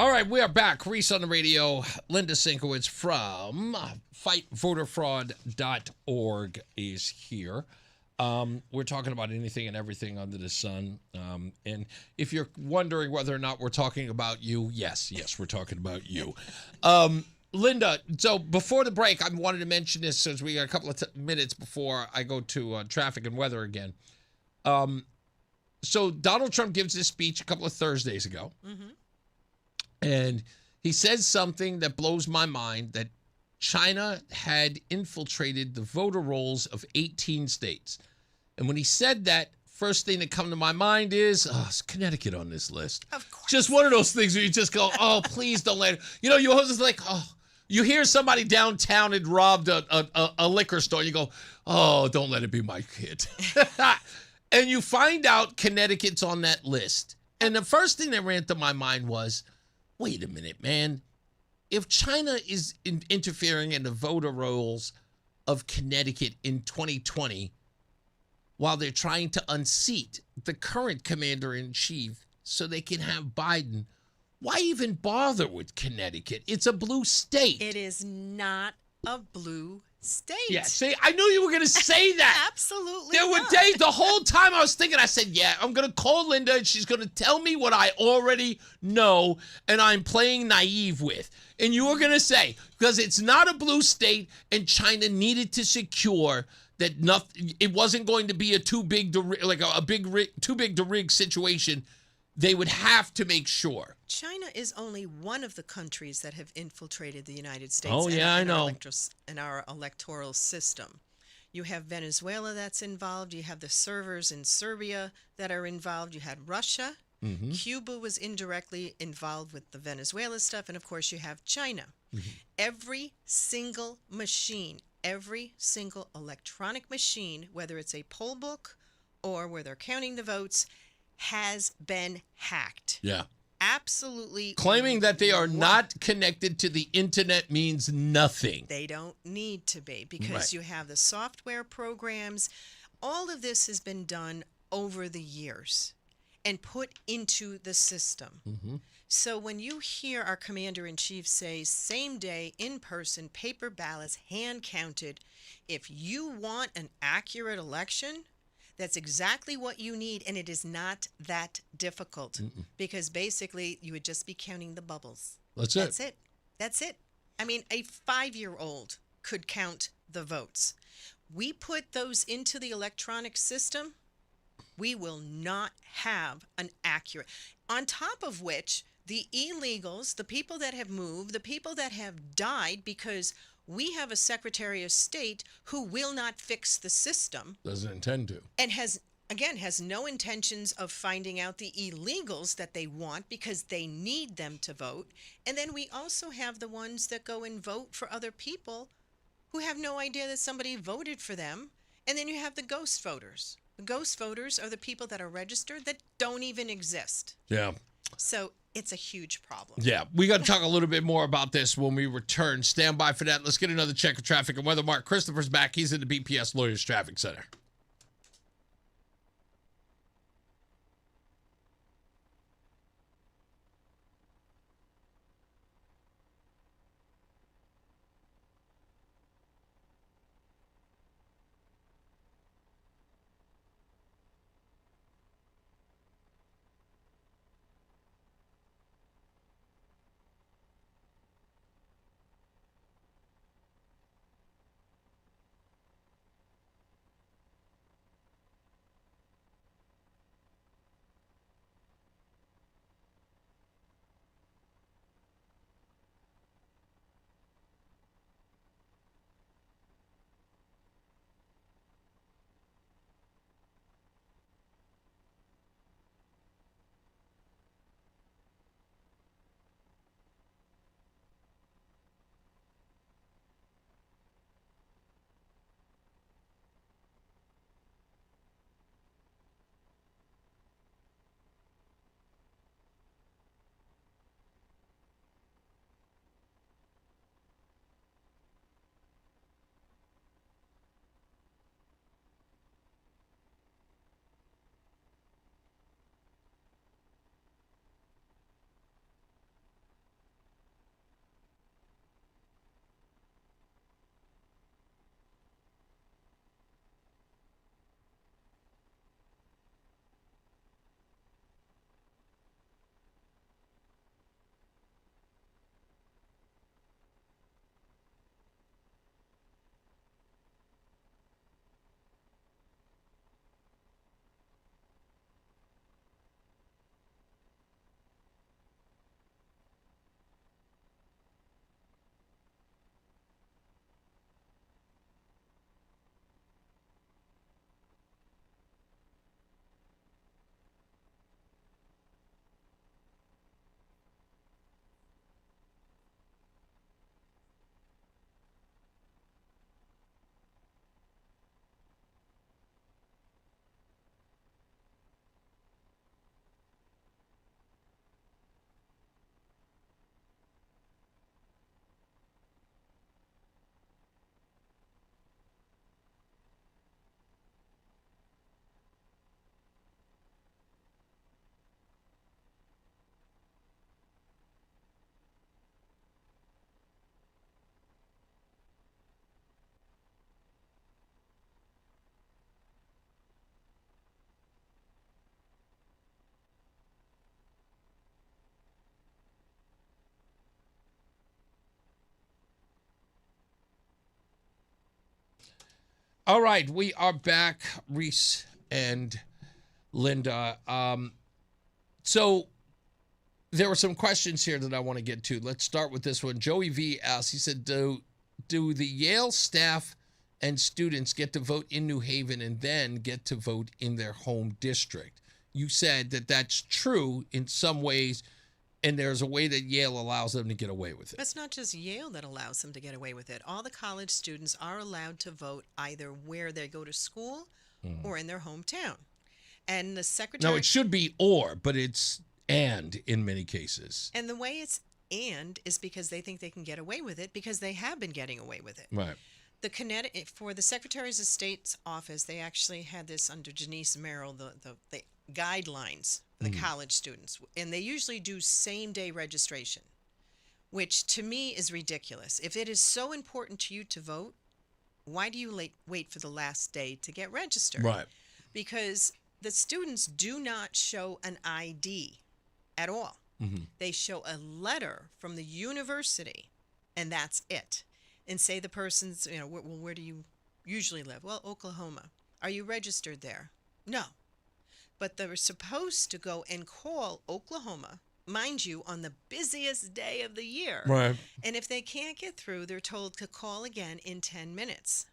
All right, we are back. Reese on the radio. Linda Syncowicz from FightVoterFraud.org is here. We're talking about anything and everything under the sun. And if you're wondering whether or not we're talking about you, yes, we're talking about you. Linda, so before the break, I wanted to mention this since we got a couple of minutes before I go to traffic and weather again. So Donald Trump gives this speech a couple of Thursdays ago. Mm-hmm. And he says something that blows my mind, that China had infiltrated the voter rolls of 18 states. And when he said that, first thing that come to my mind is, is Connecticut on this list? Of course. Just one of those things where you just go, oh, please don't let it. You know, you always like, you hear somebody downtown had robbed a liquor store. And you go, oh, don't let it be my kid. And you find out Connecticut's on that list. And the first thing that ran through my mind was, wait a minute, man. If China is interfering in the voter rolls of Connecticut in 2020 while they're trying to unseat the current commander-in-chief so they can have Biden, why even bother with Connecticut? It's a blue state. It is not a blue state. Yeah, see, I knew you were going to say that. Absolutely There were not. days, the whole time I was thinking, I said, yeah, I'm going to call Linda and she's going to tell me what I already know and I'm playing naive with. And you were going to say, because it's not a blue state and China needed to secure that it wasn't going to be a too big to rig situation. They would have to make sure. China is only one of the countries that have infiltrated the United States. Oh, yeah, I know. In our electoral system. You have Venezuela that's involved. You have the servers in Serbia that are involved. You had Russia. Mm-hmm. Cuba was indirectly involved with the Venezuela stuff. And, of course, you have China. Mm-hmm. Every single machine, every single electronic machine, whether it's a poll book or where they're counting the votes, has been hacked. Yeah. Absolutely. Claiming that they are not connected to the internet means nothing. They don't need to be because Right. you have the software programs. All of this has been done over the years and put into the system. Mm-hmm. So when you hear our commander-in-chief say same day, in person, paper ballots, hand counted, if you want an accurate election, that's exactly what you need, and it is not that difficult because basically you would just be counting the bubbles. That's it. That's it. I mean, a 5-year-old could count the votes. We put those into the electronic system, we will not have an accurate. On top of which, the illegals, the people that have moved, the people that have died because we have a Secretary of State who will not fix the system. Doesn't intend to. And has no intentions of finding out the illegals that they want because they need them to vote. And then we also have the ones that go and vote for other people who have no idea that somebody voted for them. And then you have the ghost voters. The ghost voters are the people that are registered that don't even exist. Yeah. So it's a huge problem. Yeah, we got to talk a little bit more about this when we return. Stand by for that. Let's get another check of traffic and weather. Mark Christopher's back. He's in the BPS Lawyers Traffic Center. All right, we are back, Reese and Linda. So there were some questions here that I want to get to. Let's start with this one. Joey V asked, he said, do the Yale staff and students get to vote in New Haven and then get to vote in their home district? You said that that's true in some ways, and there's a way that Yale allows them to get away with it. It's not just Yale that allows them to get away with it. All the college students are allowed to vote either where they go to school or in their hometown. And the secretary... No, it should be or, but it's and in many cases. And the way it's and is because they think they can get away with it because they have been getting away with it. Right. For the Secretaries of State's office, they actually had this under Janice Merrill, the guidelines for the college students. And they usually do same-day registration, which to me is ridiculous. If it is so important to you to vote, why do you wait for the last day to get registered? Right. Because the students do not show an ID at all. They show a letter from the university, and that's it. And say the person's, well, where do you usually live? Well, Oklahoma. Are you registered there? No. But they're supposed to go and call Oklahoma, mind you, on the busiest day of the year. Right. And if they can't get through, they're told to call again in 10 minutes.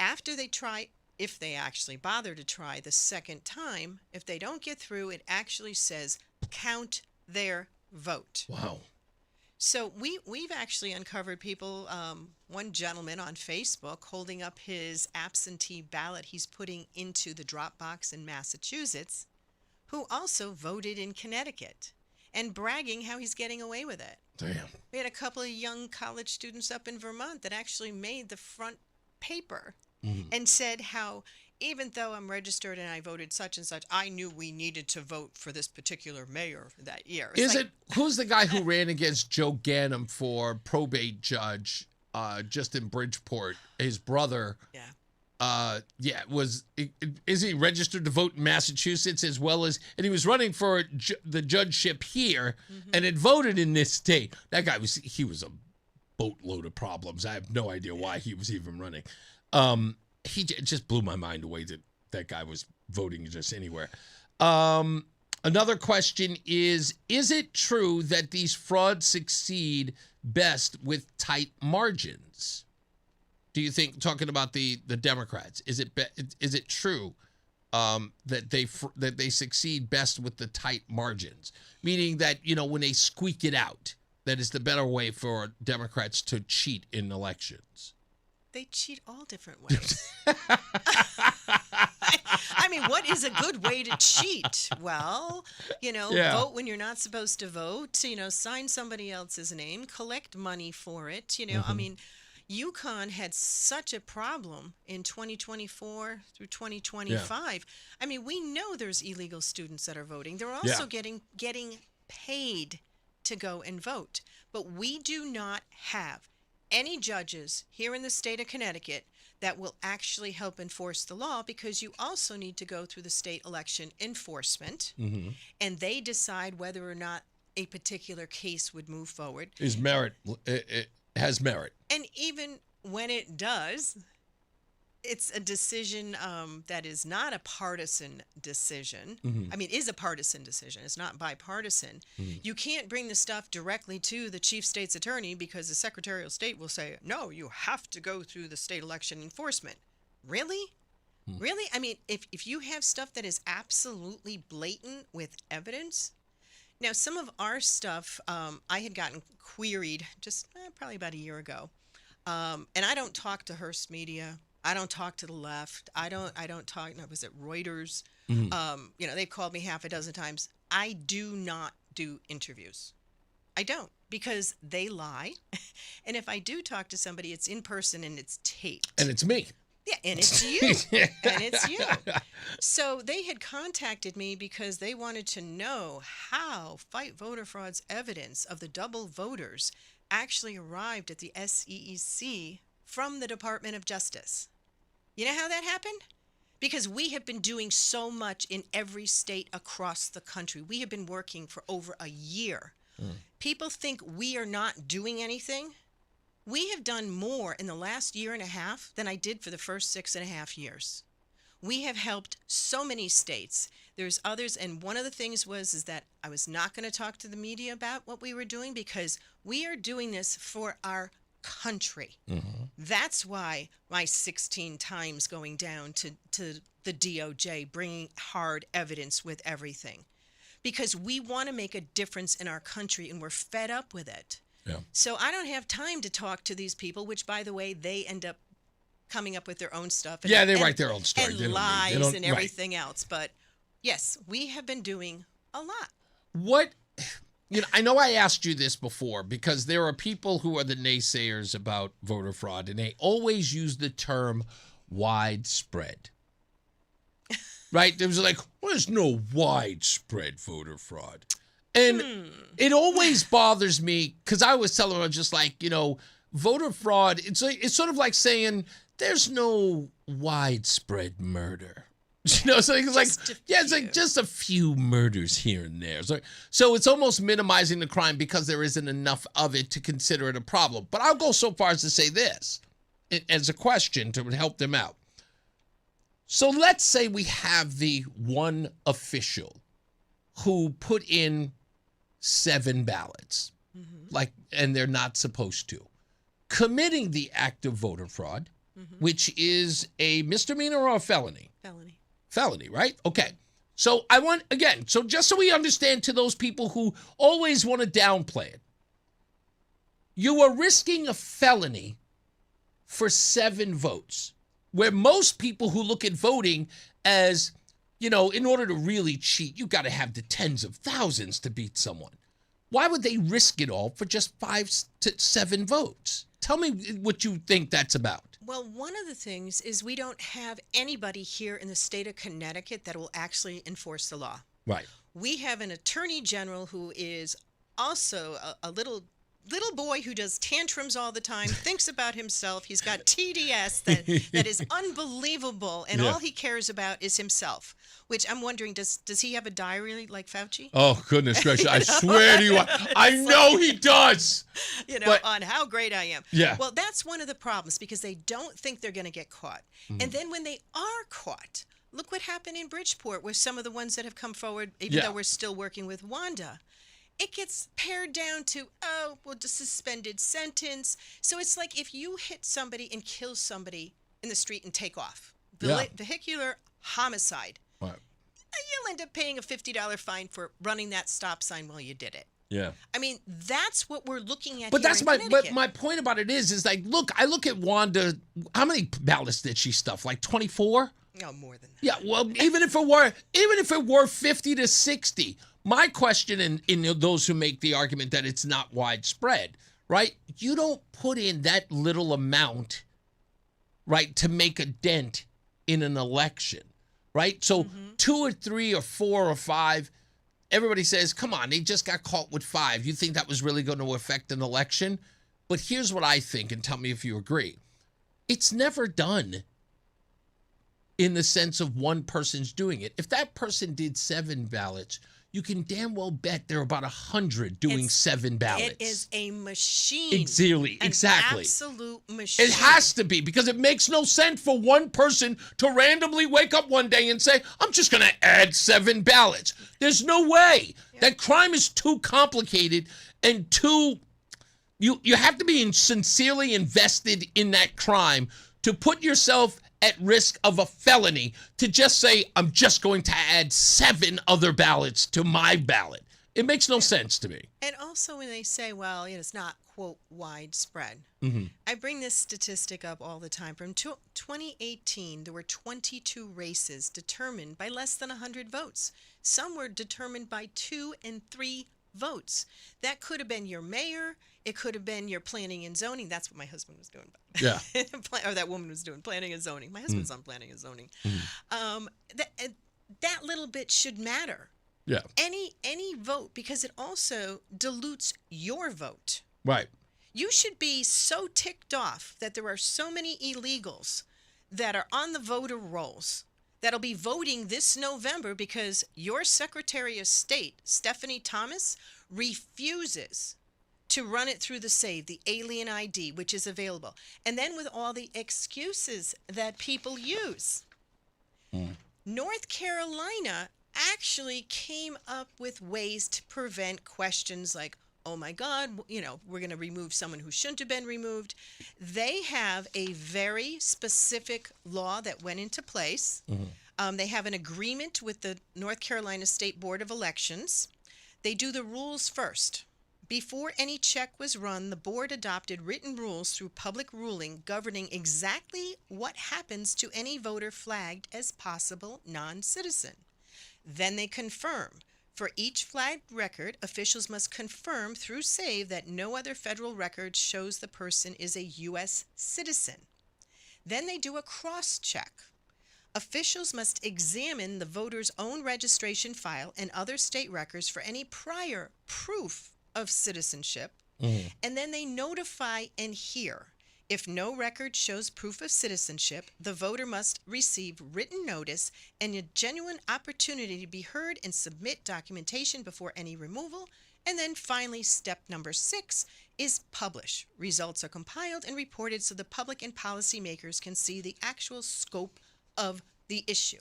After they try, if they actually bother to try the second time, if they don't get through, it actually says count their vote. Wow. So we've actually uncovered people, one gentleman on Facebook holding up his absentee ballot he's putting into the drop box in Massachusetts, who also voted in Connecticut and bragging how he's getting away with it. Damn. We had a couple of young college students up in Vermont that actually made the front paper and said how even though I'm registered and I voted such and such, I knew we needed to vote for this particular mayor that year. Who's the guy who ran against Joe Ganim for probate judge just in Bridgeport? His brother. Yeah. Is he registered to vote in Massachusetts as well as, and he was running for the judgeship here and had voted in this state. That guy he was a boatload of problems. I have no idea why he was even running. It just blew my mind the way that guy was voting just anywhere. Another question is it true that these frauds succeed best with tight margins? Do you think, talking about the Democrats, is it true that they succeed best with the tight margins? Meaning that, when they squeak it out, that is the better way for Democrats to cheat in elections. They cheat all different ways. I mean, what is a good way to cheat? Well, vote when you're not supposed to vote, sign somebody else's name, collect money for it. I mean, UConn had such a problem in 2024 through 2025. Yeah. I mean, we know there's illegal students that are voting. They're also getting paid to go and vote. But we do not have any judges here in the state of Connecticut that will actually help enforce the law, because you also need to go through the state election enforcement, and they decide whether or not a particular case would move forward. It has merit. And even when it does, it's a decision that is not a partisan decision. I mean, it is a partisan decision. It's not bipartisan. You can't bring the stuff directly to the chief state's attorney, because the Secretary of State will say, no, you have to go through the state election enforcement. Really? Really? I mean, if you have stuff that is absolutely blatant with evidence. Now, some of our stuff I had gotten queried just probably about a year ago. And I don't talk to Hearst Media. I don't talk to the left. I don't talk. Was it Reuters? They've called me half a dozen times. I do not do interviews. I don't, because they lie. And if I do talk to somebody, it's in person and it's taped. And it's me. Yeah, and it's you. And it's you. So they had contacted me because they wanted to know how Fight Voter Fraud's evidence of the double voters actually arrived at the SEC from the Department of Justice. You know how that happened? Because we have been doing so much in every state across the country. We have been working for over a year. People think we are not doing anything. We have done more in the last year and a half than I did for the first 6.5 years. We have helped so many states. There's others, and one of the things is that I was not going to talk to the media about what we were doing because we are doing this for our country. Mm-hmm. That's why my 16 times going down to the DOJ, bringing hard evidence with everything. Because we want to make a difference in our country, and we're fed up with it. Yeah. So I don't have time to talk to these people, which, by the way, they end up coming up with their own stuff. Yeah, they write their own story. And lies and everything else. But, yes, we have been doing a lot. What, I know I asked you this before because there are people who are the naysayers about voter fraud, and they always use the term widespread. Right? There was like, well, there's no widespread voter fraud. And it always bothers me because I always tell them, I'm just like, voter fraud, it's sort of like saying there's no widespread murder. So it's like just a few murders here and there. So it's almost minimizing the crime because there isn't enough of it to consider it a problem. But I'll go so far as to say this as a question to help them out. So let's say we have the one official who put in 7 ballots, and they're not supposed to, committing the act of voter fraud, which is a misdemeanor or a felony? Felony, right? Okay. So I want, again, so just so we understand to those people who always want to downplay it, you are risking a felony for 7 votes, where most people who look at voting as, in order to really cheat, you got to have the tens of thousands to beat someone. Why would they risk it all for just 5 to 7 votes? Tell me what you think that's about. Well, one of the things is we don't have anybody here in the state of Connecticut that will actually enforce the law. Right. We have an attorney general who is also a little boy who does tantrums all the time, thinks about himself. He's got TDS that is unbelievable, and all he cares about is himself, which I'm wondering, does he have a diary like Fauci? Oh, goodness gracious. I swear to you, I know he does. On how great I am. Yeah. Well, that's one of the problems because they don't think they're going to get caught. And then when they are caught, look what happened in Bridgeport with some of the ones that have come forward, even though we're still working with Wanda. It gets pared down to, just suspended sentence. So it's like if you hit somebody and kill somebody in the street and take off, vehicular homicide, you'll end up paying a $50 fine for running that stop sign while you did it. Yeah. I mean, that's what we're looking at. But here that's my point about it is like, look, I look at Wanda. How many ballots did she stuff? Like 24? No, more than that. Yeah. Well, even if it were 50 to 60. My question in those who make the argument that it's not widespread, right? You don't put in that little amount, right, to make a dent in an election, right? So 2 or 3 or 4 or 5, everybody says, come on, they just got caught with 5. You think that was really going to affect an election? But here's what I think, and tell me if you agree. It's never done in the sense of one person's doing it. If that person did 7 ballots, you can damn well bet there are about 100 doing 7 ballots. It is a machine. Exactly. An absolute machine. It has to be because it makes no sense for one person to randomly wake up one day and say, I'm just going to add 7 ballots. There's no way. That crime is too complicated and too... You have to be sincerely invested in that crime to put yourself at risk of a felony to just say, I'm just going to add 7 other ballots to my ballot. It makes no sense to me. And also when they say, well, it's not, quote, widespread. I bring this statistic up all the time. From 2018, there were 22 races determined by less than 100 votes. Some were determined by 2 and 3 votes. That could have been your mayor. It could have been your planning and zoning. That's what my husband was doing. Yeah. Or that woman was doing, planning and zoning. My husband's on planning and zoning. That little bit should matter. Yeah. Any vote, because it also dilutes your vote. Right. You should be so ticked off that there are so many illegals that are on the voter rolls that'll be voting this November because your Secretary of State, Stephanie Thomas, refuses to run it through the SAVE, the alien ID, which is available. And then with all the excuses that people use. North Carolina actually came up with ways to prevent questions like, oh my God, we're going to remove someone who shouldn't have been removed. They have a very specific law that went into place. They have an agreement with the North Carolina State Board of Elections. They do the rules first. Before any check was run, the board adopted written rules through public ruling governing exactly what happens to any voter flagged as possible non-citizen. Then they confirm. For each flagged record, officials must confirm through SAVE that no other federal record shows the person is a U.S. citizen. Then they do a cross-check. Officials must examine the voter's own registration file and other state records for any prior proof of citizenship, and then they notify and hear. If no record shows proof of citizenship, the voter must receive written notice and a genuine opportunity to be heard and submit documentation before any removal. And then finally, step number 6 is publish. Results are compiled and reported so the public and policymakers can see the actual scope of the issue.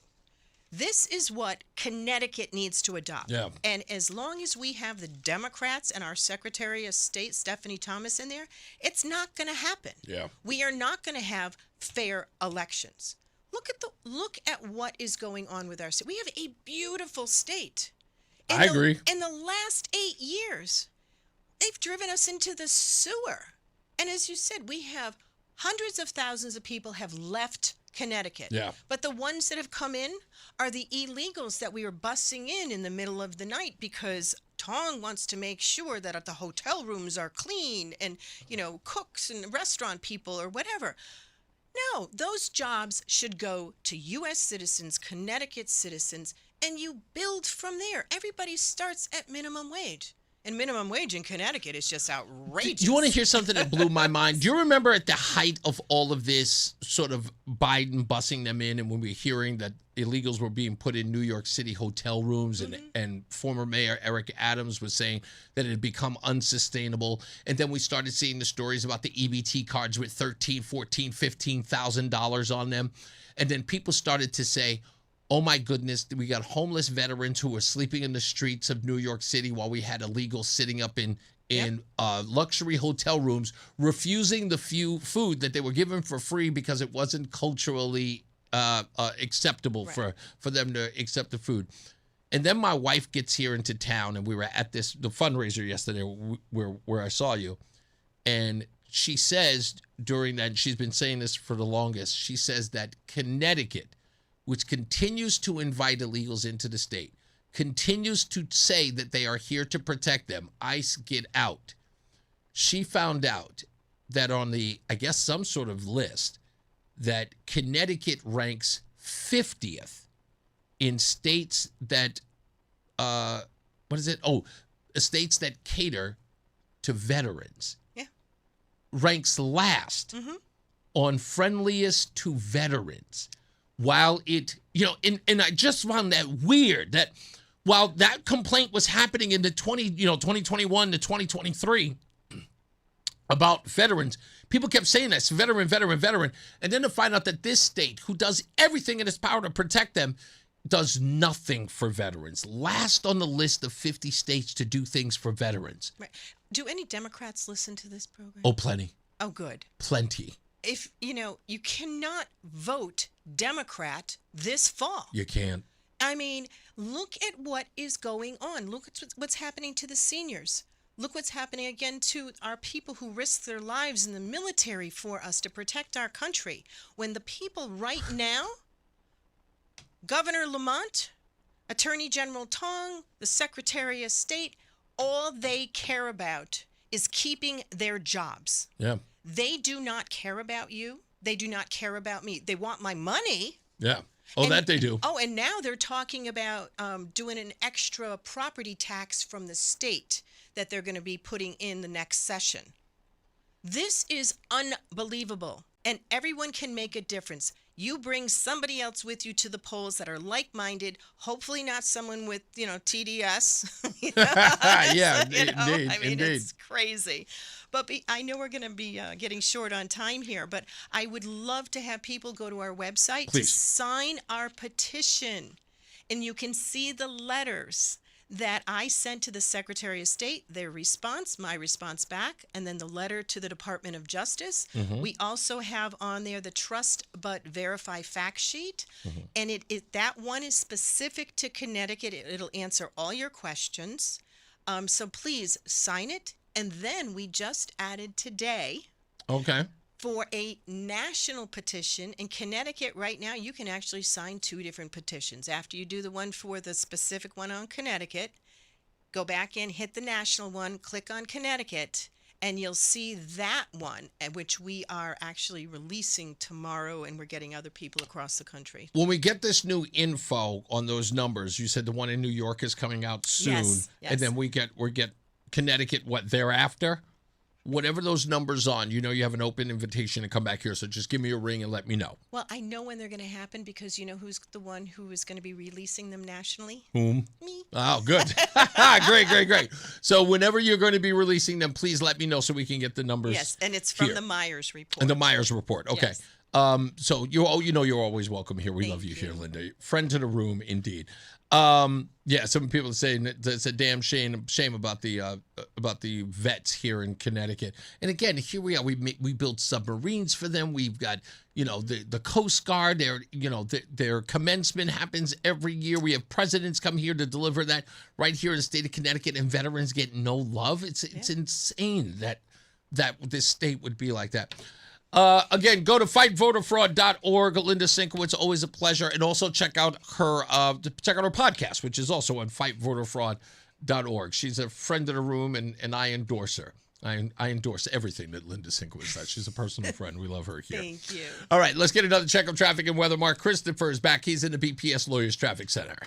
This is what Connecticut needs to adopt. Yeah. And as long as we have the Democrats and our Secretary of State, Stephanie Thomas, in there, it's not going to happen. Yeah. We are not going to have fair elections. Look at what is going on with our state. We have a beautiful state. I agree. In the last 8 years, they've driven us into the sewer. And as you said, we have hundreds of thousands of people have left Connecticut. Yeah. But the ones that have come in are the illegals that we are bussing in the middle of the night because Tong wants to make sure that the hotel rooms are clean and, cooks and restaurant people or whatever. No, those jobs should go to U.S. citizens, Connecticut citizens, and you build from there. Everybody starts at minimum wage. And minimum wage in Connecticut is just outrageous. Do you want to hear something that blew my mind? Do you remember at the height of all of this sort of Biden bussing them in and when we were hearing that illegals were being put in New York City hotel rooms and former Mayor Eric Adams was saying that it had become unsustainable. And then we started seeing the stories about the EBT cards with $13,000, $14,000, $15,000 on them. And then people started to say, oh my goodness, we got homeless veterans who were sleeping in the streets of New York City while we had illegals sitting up in luxury hotel rooms, refusing the food that they were given for free because it wasn't culturally acceptable for them to accept the food. And then my wife gets here into town, and we were at the fundraiser yesterday where I saw you. And she says during that, and she's been saying this for the longest, she says that Connecticut, which continues to invite illegals into the state, continues to say that they are here to protect them. ICE, get out. She found out that on some sort of list, that Connecticut ranks 50th in states that, states that cater to veterans. Yeah. Ranks last on friendliest to veterans. While it, and I just found that weird that while that complaint was happening in the 2021 to 2023 about veterans, people kept saying this, veteran. And then to find out that this state, who does everything in its power to protect them, does nothing for veterans. Last on the list of 50 states to do things for veterans. Right. Do any Democrats listen to this program? Oh, plenty. Oh, good. Plenty. If, you cannot vote Democrat this fall. You can't. I mean, look at what is going on. Look at what's happening to the seniors. Look what's happening again to our people who risk their lives in the military for us to protect our country. When the people right now, Governor Lamont, Attorney General Tong, the Secretary of State, all they care about is keeping their jobs. Yeah. They do not care about you. They do not care about me. They want my money. Yeah. Oh, that they do. Oh, and now they're talking about doing an extra property tax from the state that they're going to be putting in the next session. This is unbelievable, and everyone can make a difference. You bring somebody else with you to the polls that are like-minded, hopefully not someone with, TDS. Yeah, indeed. I mean, Indeed. it's crazy. But I know we're going to be getting short on time here, but I would love to have people go to our website to sign our petition. And you can see the letters that I sent to the Secretary of State, their response, my response back, and then the letter to the Department of Justice. Mhm. We also have on there the Trust But Verify fact sheet. And that one is specific to Connecticut. It'll answer all your questions. So please sign it. And then we just added today Okay. for a national petition. In Connecticut right now, you can actually sign 2 different petitions. After you do the one for the specific one on Connecticut, go back in, hit the national one, click on Connecticut, and you'll see that one, which we are actually releasing tomorrow, and we're getting other people across the country. When we get this new info on those numbers, you said the one in New York is coming out soon, Yes. and then we get Connecticut thereafter. Whatever those numbers on, you have an open invitation to come back here. So just give me a ring and let me know. Well, I know when they're going to happen because you know who's the one who is going to be releasing them nationally? Whom? Me. Oh, good. Great. So whenever you're going to be releasing them, please let me know so we can get the numbers. Yes, and it's from here. the Myers report. And the Myers report. Okay. Yes. So you're always welcome here. We love you here, Linda. Friend to the room, indeed. Some people saying that it's a damn shame about the vets here in Connecticut. And again, here we are. We build submarines for them. We've got the Coast Guard. Their commencement happens every year. We have presidents come here to deliver that right here in the state of Connecticut, and veterans get no love. It's insane that this state would be like that. Again, go to fightvoterfraud.org. Linda Syncowicz, always a pleasure. And also check out her podcast, which is also on fightvoterfraud.org. She's a friend of the room, and I endorse her. I endorse everything that Linda Syncowicz does. She's a personal friend. We love her here. Thank you. All right, let's get another check of traffic and weather. Mark Christopher is back. He's in the BPS Lawyers Traffic Center.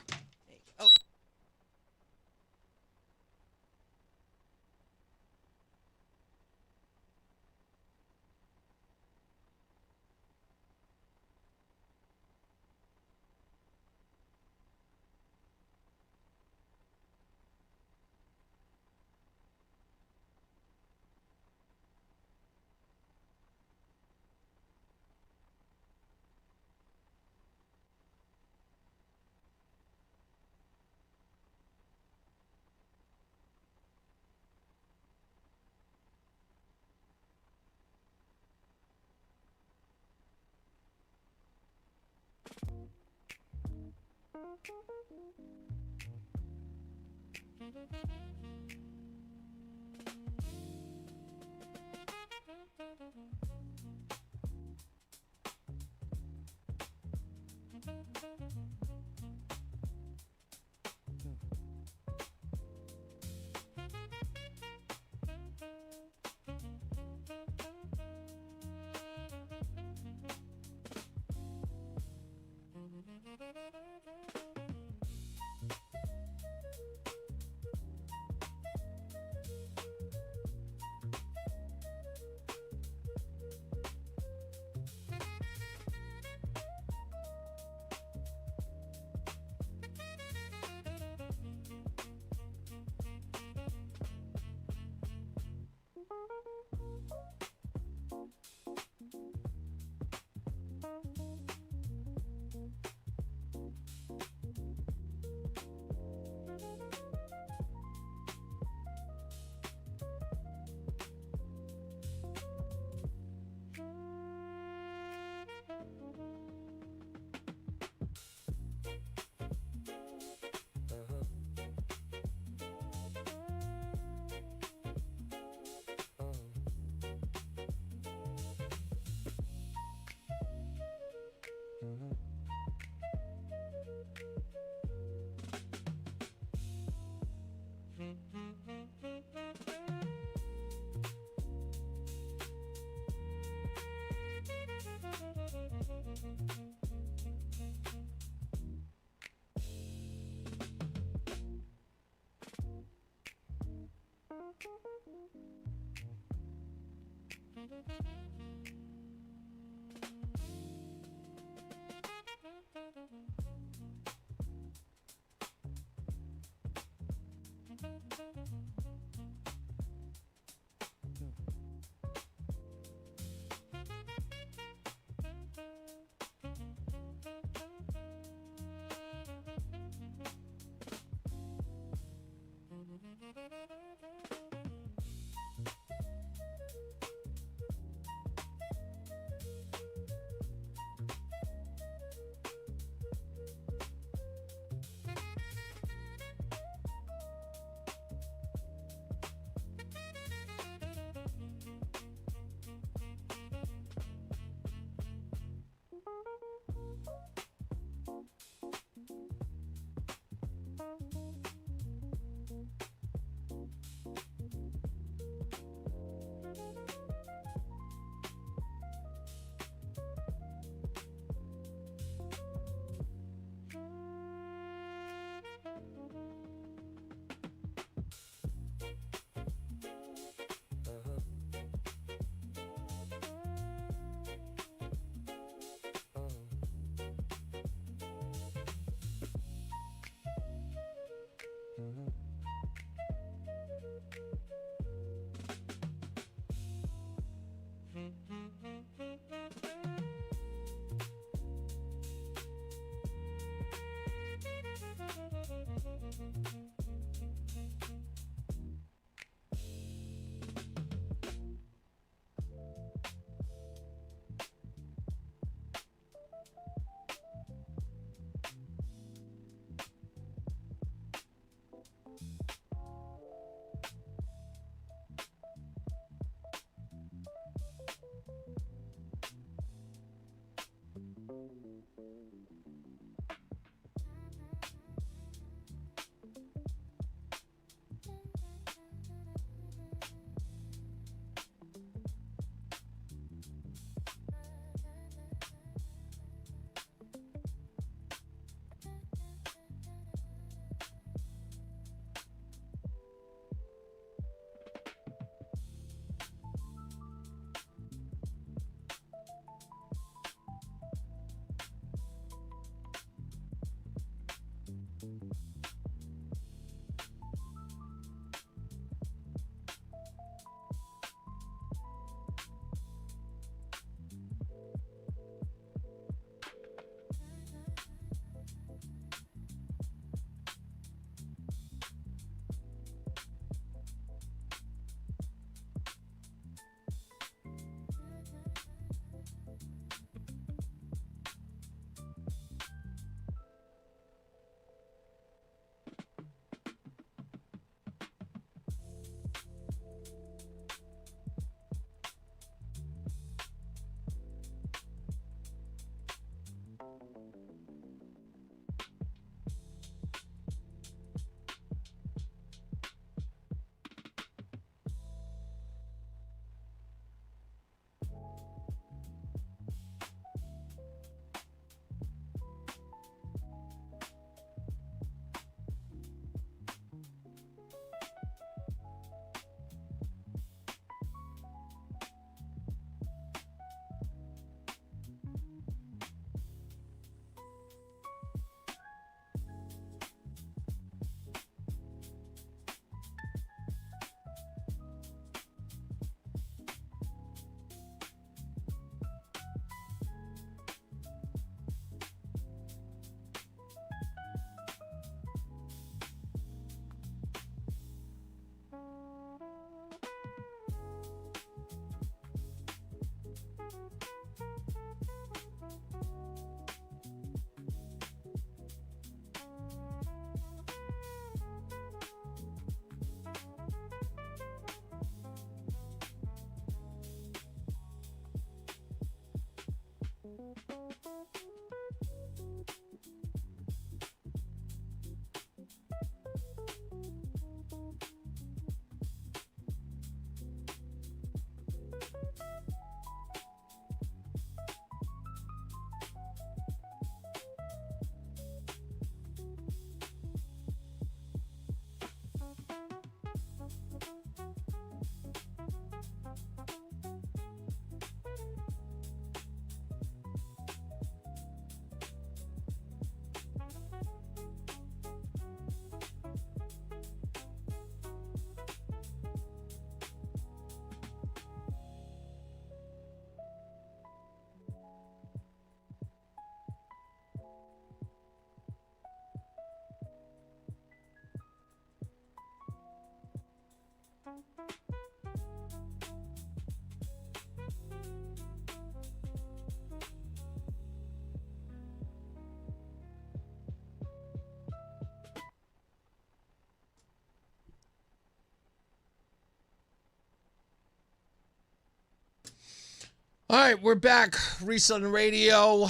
All right, we're back. Reese on the radio.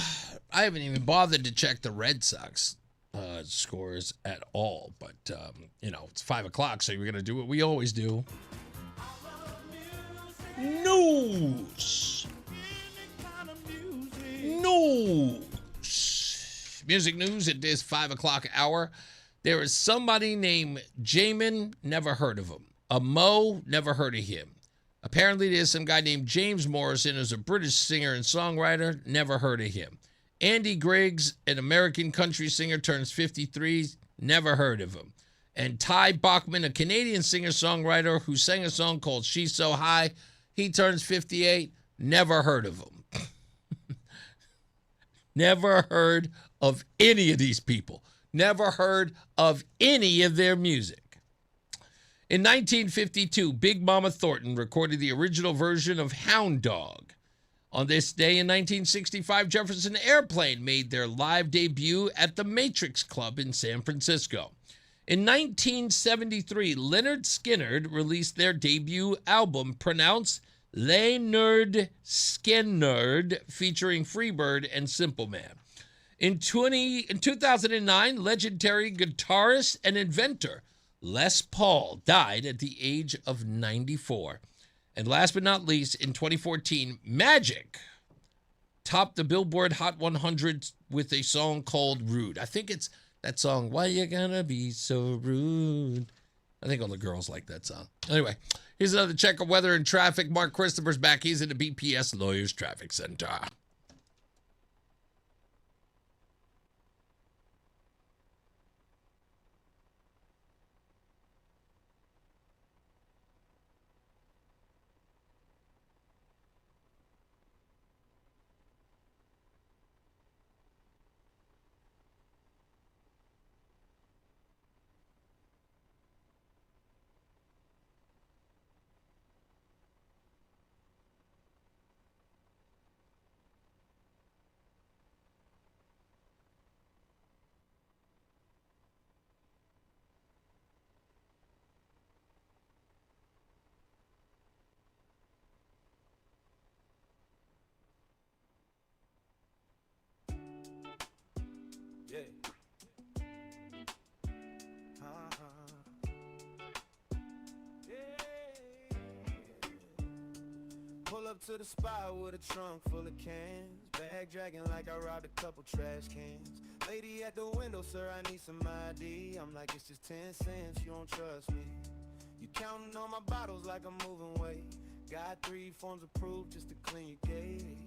I haven't even bothered to check the Red Sox scores at all. But, it's 5 o'clock, so we're going to do what we always do. News. Music news at this 5 o'clock hour. There is somebody named Jamin, never heard of him. A Mo, never heard of him. Apparently, there's some guy named James Morrison who's a British singer and songwriter. Never heard of him. Andy Griggs, an American country singer, turns 53. Never heard of him. And Ty Bachman, a Canadian singer-songwriter who sang a song called She's So High. He turns 58. Never heard of him. Never heard of any of these people. Never heard of any of their music. In 1952, Big Mama Thornton recorded the original version of Hound Dog. On this day in 1965, Jefferson Airplane made their live debut at the Matrix Club in San Francisco. In 1973, Lynyrd Skynyrd released their debut album, pronounced Lynyrd Skynyrd, featuring Freebird and Simple Man. In 2009, legendary guitarist and inventor Les Paul died at the age of 94. And last but not least, in 2014, Magic topped the Billboard Hot 100 with a song called Rude. I think it's that song, Why You Gonna Be So Rude? I think all the girls like that song. Anyway, here's another check of weather and traffic. Mark Christopher's back. He's in the BPS Lawyers Traffic Center. Pull up to the spot with a trunk full of cans, bag dragging like I robbed a couple trash cans. Lady at the window, sir, I need some ID. I'm like, it's just 10 cents, you don't trust me. You counting on my bottles like I'm moving weight. Got 3 forms of proof just to clean your gate.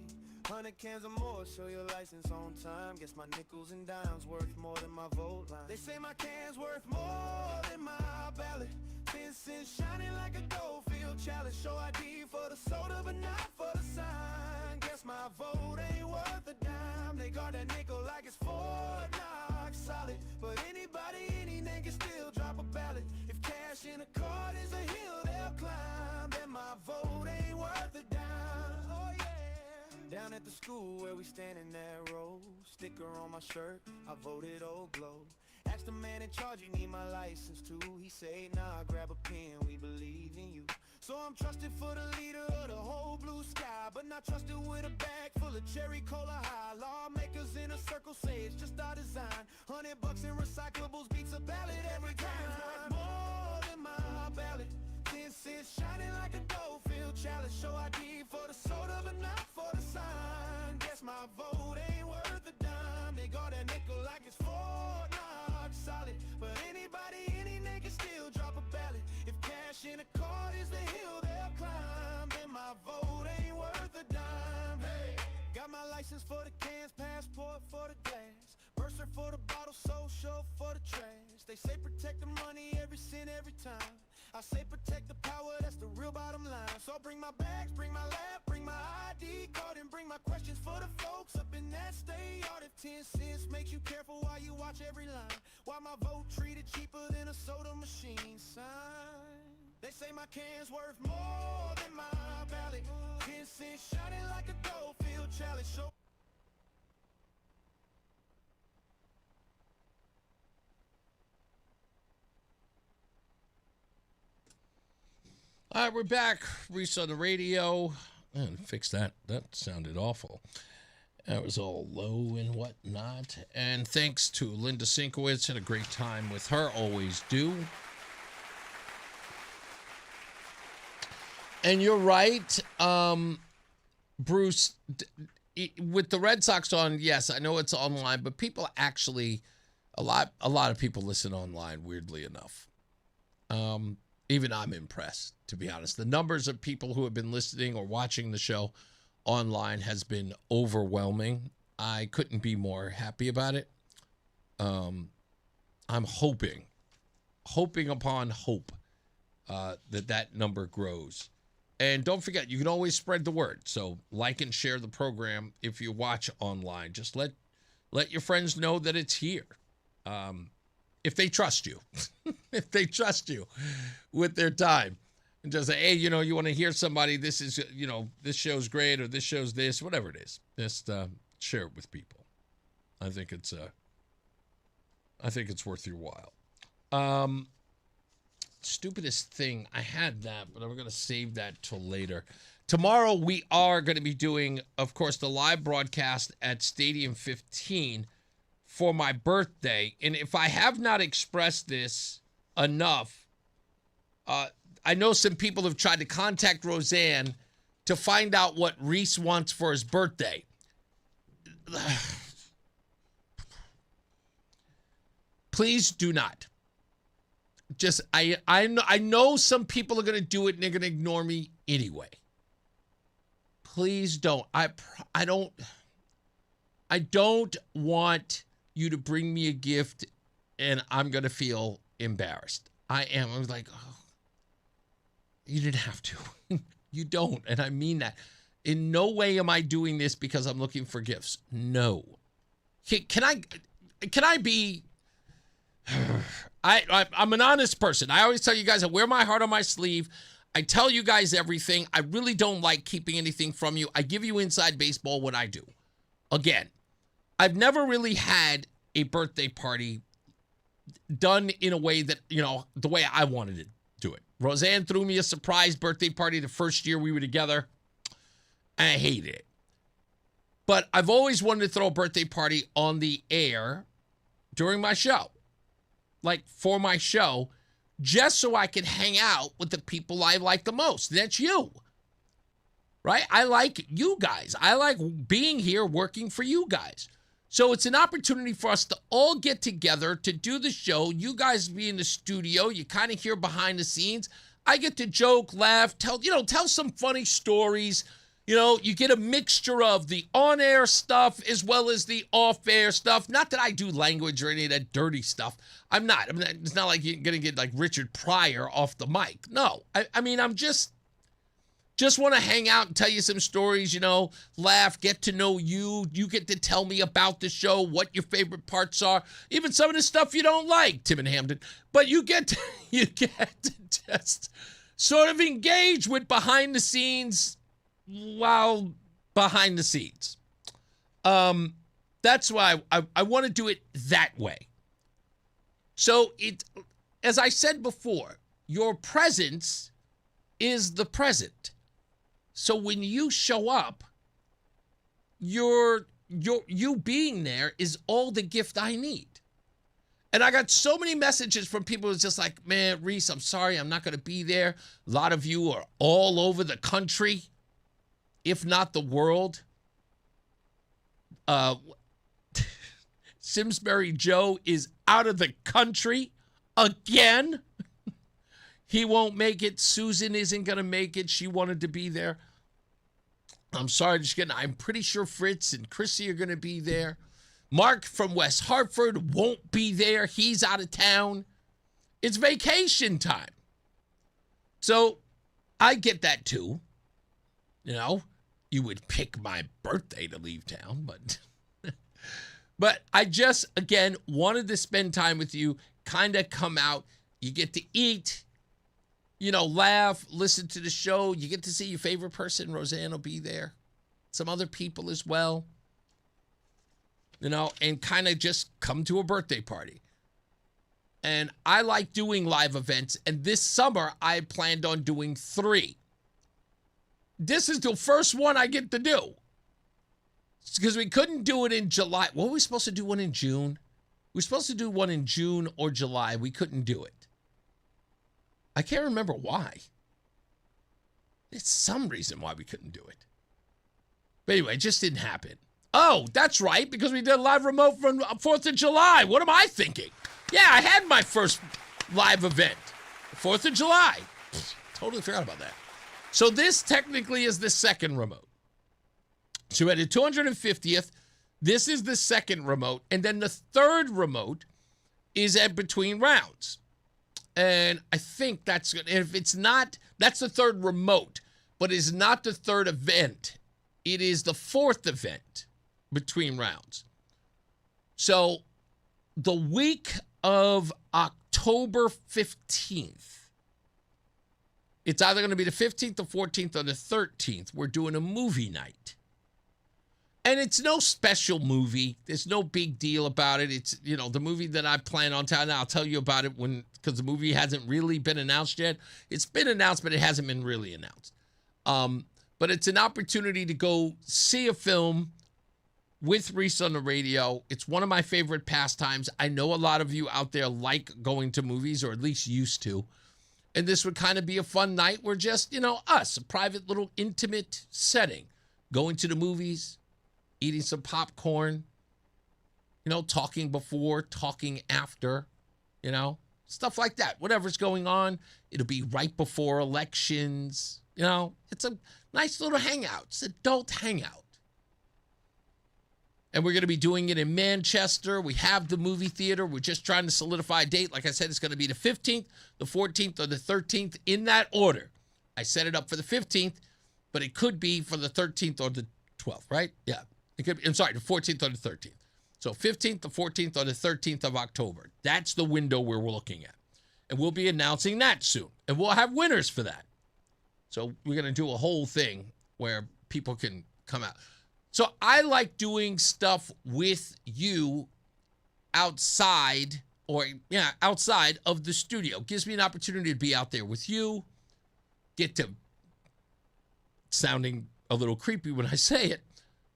100 cans or more, show your license on time. Guess my nickels and dimes worth more than my vote line. They say my can's worth more than my ballot. 10 cents shining like a Goldfield chalice. Show ID for the soda, but not for the sign. Guess my vote ain't worth a dime. They guard that nickel like it's Fort Knox solid. But anybody, any nigga still drop a ballot. If cash in a card is a hill they'll climb, then my vote ain't worth a dime. Oh yeah. Down at the school where we stand in that row, sticker on my shirt, I voted old glow. Asked the man in charge, you need my license too. He said, nah, grab a pen, we believe in you. So I'm trusted for the leader of the whole blue sky, but not trusted with a bag full of cherry cola high. Lawmakers in a circle say it's just our design. $100 in recyclables beats a ballot every time. Worth more than my ballot. 10 cents shining like a Goldfield chalice. Show ID for the soda, but not for the sign. Guess my vote ain't worth a dime. They guard that nickel like it's Fort Knox solid. But anybody, any nigga still drop a ballot. If cash in a card is the hill they'll climb, then my vote ain't worth a dime. Hey, got my license for the cans, passport for the glass, bursar for the bottle, social for the trash. They say protect the money, every cent, every time. I say protect the power, that's the real bottom line. So bring my bags, bring my lab, bring my ID card, and bring my questions for the folks up in that state yard. If 10 cents makes you careful while you watch every line, why my vote treated cheaper than a soda machine sign? They say my can's worth more than my ballot. 10 cents shining like a Goldfield chalice. Show All right, we're back. Reese on the radio. And fix that. That sounded awful. That was all low and whatnot. And thanks to Linda Syncowicz. Had a great time with her. Always do. And you're right, Bruce, with the Red Sox on, yes, I know it's online, but people actually, a lot of people listen online, weirdly enough. Even I'm impressed, to be honest. The numbers of people who have been listening or watching the show online has been overwhelming. I couldn't be more happy about it. I'm hoping upon hope that number grows. And don't forget, you can always spread the word. So like and share the program if you watch online. Just let your friends know that it's here. If they trust you. If they trust you with their time. And just say, hey, you want to hear somebody, this is, this show's great or this show's this, whatever it is. Just share it with people. I think it's worth your while. Stupidest thing, I had that, but I'm going to save that till later. Tomorrow we are going to be doing, of course, the live broadcast at Stadium 15 for my birthday. And if I have not expressed this enough, I know some people have tried to contact Roseanne to find out what Reese wants for his birthday. Please do not. Just I know some people are going to do it and they're going to ignore me anyway. Please don't. I don't want you to bring me a gift and I'm going to feel embarrassed. I was like, oh, you didn't have to. You don't. And I mean that. In no way am I doing this because I'm looking for gifts. No. Can I be... I'm an honest person. I always tell you guys I wear my heart on my sleeve. I tell you guys everything. I really don't like keeping anything from you. I give you inside baseball what I do. Again, I've never really had a birthday party done in a way that, the way I wanted to do it. Roseanne threw me a surprise birthday party the first year we were together, and I hated it. But I've always wanted to throw a birthday party on the air during my show. Like for my show, just so I could hang out with the people I like the most. That's you. Right? I like you guys. I like being here working for you guys. So it's an opportunity for us to all get together to do the show. You guys be in the studio. You kind of hear behind the scenes. I get to joke, laugh, tell some funny stories. You get a mixture of the on-air stuff as well as the off-air stuff. Not that I do language or any of that dirty stuff. I'm not. It's not like you're going to get like Richard Pryor off the mic. No. I'm just want to hang out and tell you some stories, laugh, get to know you. You get to tell me about the show, what your favorite parts are, even some of the stuff you don't like, Tim and Hamden. But you get to just sort of engage with behind the scenes while behind the scenes. That's why I want to do it that way. So as I said before, your presence is the present. So when you show up, you being there is all the gift I need. And I got so many messages from people who's just like, man, Reese, I'm sorry, I'm not going to be there. A lot of you are all over the country, if not the world. Simsbury Joe is out of the country again. He won't make it. Susan isn't going to make it. She wanted to be there. I'm sorry. I'm pretty sure Fritz and Chrissy are going to be there. Mark from West Hartford won't be there. He's out of town. It's vacation time. So I get that too. You would pick my birthday to leave town, but I just, again, wanted to spend time with you, kind of come out. You get to eat, laugh, listen to the show. You get to see your favorite person. Roseanne will be there. Some other people as well. And kind of just come to a birthday party. And I like doing live events. And this summer, I planned on doing 3. this is the first one I get to do. Because we couldn't do it in July. What were we supposed to do one in June? We were supposed to do one in June or July. We couldn't do it. I can't remember why. There's some reason why we couldn't do it. But anyway, it just didn't happen. Oh, that's right, because we did a live remote from 4th of July. What am I thinking? Yeah, I had my first live event, 4th of July. Totally forgot about that. So this technically is the second remote. So we had the 250th. This is the second remote. And then the third remote is at between rounds. And I think that's good. And if it's not, that's the third remote, but it's not the third event. It is the fourth event between rounds. So the week of October 15th, it's either going to be the 15th, the 14th, or the 13th. We're doing a movie night. And it's no special movie. There's no big deal about it. It's, the movie that I plan on telling. I'll tell you about it because the movie hasn't really been announced yet. It's been announced, but it hasn't been really announced. But it's an opportunity to go see a film with Reese on the radio. It's one of my favorite pastimes. I know a lot of you out there like going to movies, or at least used to. And this would kind of be a fun night where just, us, a private little intimate setting, going to the movies, eating some popcorn, talking before, talking after, stuff like that. Whatever's going on, it'll be right before elections. It's a nice little hangout. It's an adult hangout. And we're going to be doing it in Manchester. We have the movie theater. We're just trying to solidify a date. Like I said, it's going to be the 15th, the 14th, or the 13th in that order. I set it up for the 15th, but it could be for the 13th or the 12th, right? Yeah. It could be, the 14th or the 13th. So 15th, the 14th, or the 13th of October. That's the window we're looking at. And we'll be announcing that soon. And we'll have winners for that. So we're going to do a whole thing where people can come out. So I like doing stuff with you outside of the studio. Gives me an opportunity to be out there with you. Get to sounding a little creepy when I say it.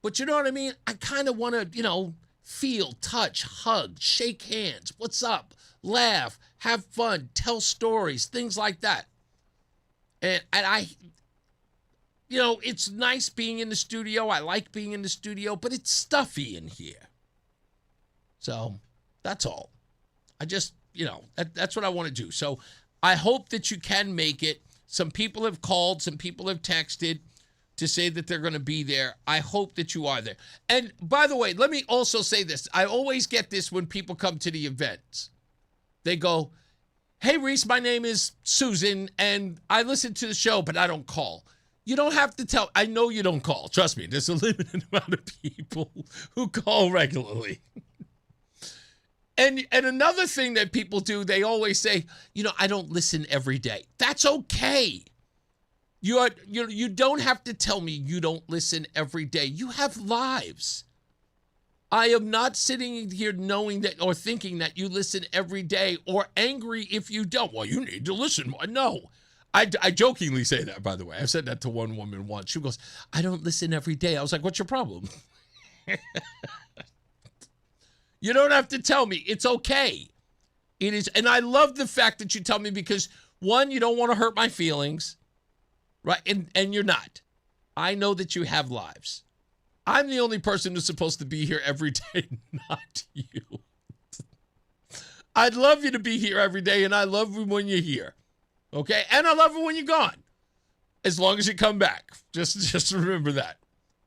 But you know what I mean? I kind of want to, feel, touch, hug, shake hands. What's up? Laugh, have fun, tell stories, things like that. And I, it's nice being in the studio. I like being in the studio, but it's stuffy in here. So that's all. I just, that's what I want to do. So I hope that you can make it. Some people have called, some people have texted to say that they're going to be there. I hope that you are there. And by the way, let me also say this. I always get this when people come to the events. They go, hey, Reese, my name is Susan, and I listen to the show, but I don't call. You don't have to tell. I know you don't call. Trust me, there's a limited amount of people who call regularly. And another thing that people do, they always say, I don't listen every day. That's okay. You don't have to tell me you don't listen every day. You have lives. I am not sitting here knowing that or thinking that you listen every day or angry if you don't. Well, you need to listen more. No. I jokingly say that, by the way. I've said that to one woman once. She goes, I don't listen every day. I was like, what's your problem? You don't have to tell me. It's okay. It is. And I love the fact that you tell me because, one, you don't want to hurt my feelings. Right? And you're not. I know that you have lives. I'm the only person who's supposed to be here every day, not you. I'd love you to be here every day, and I love you when you're here. Okay? And I love you when you're gone. As long as you come back. Just remember that.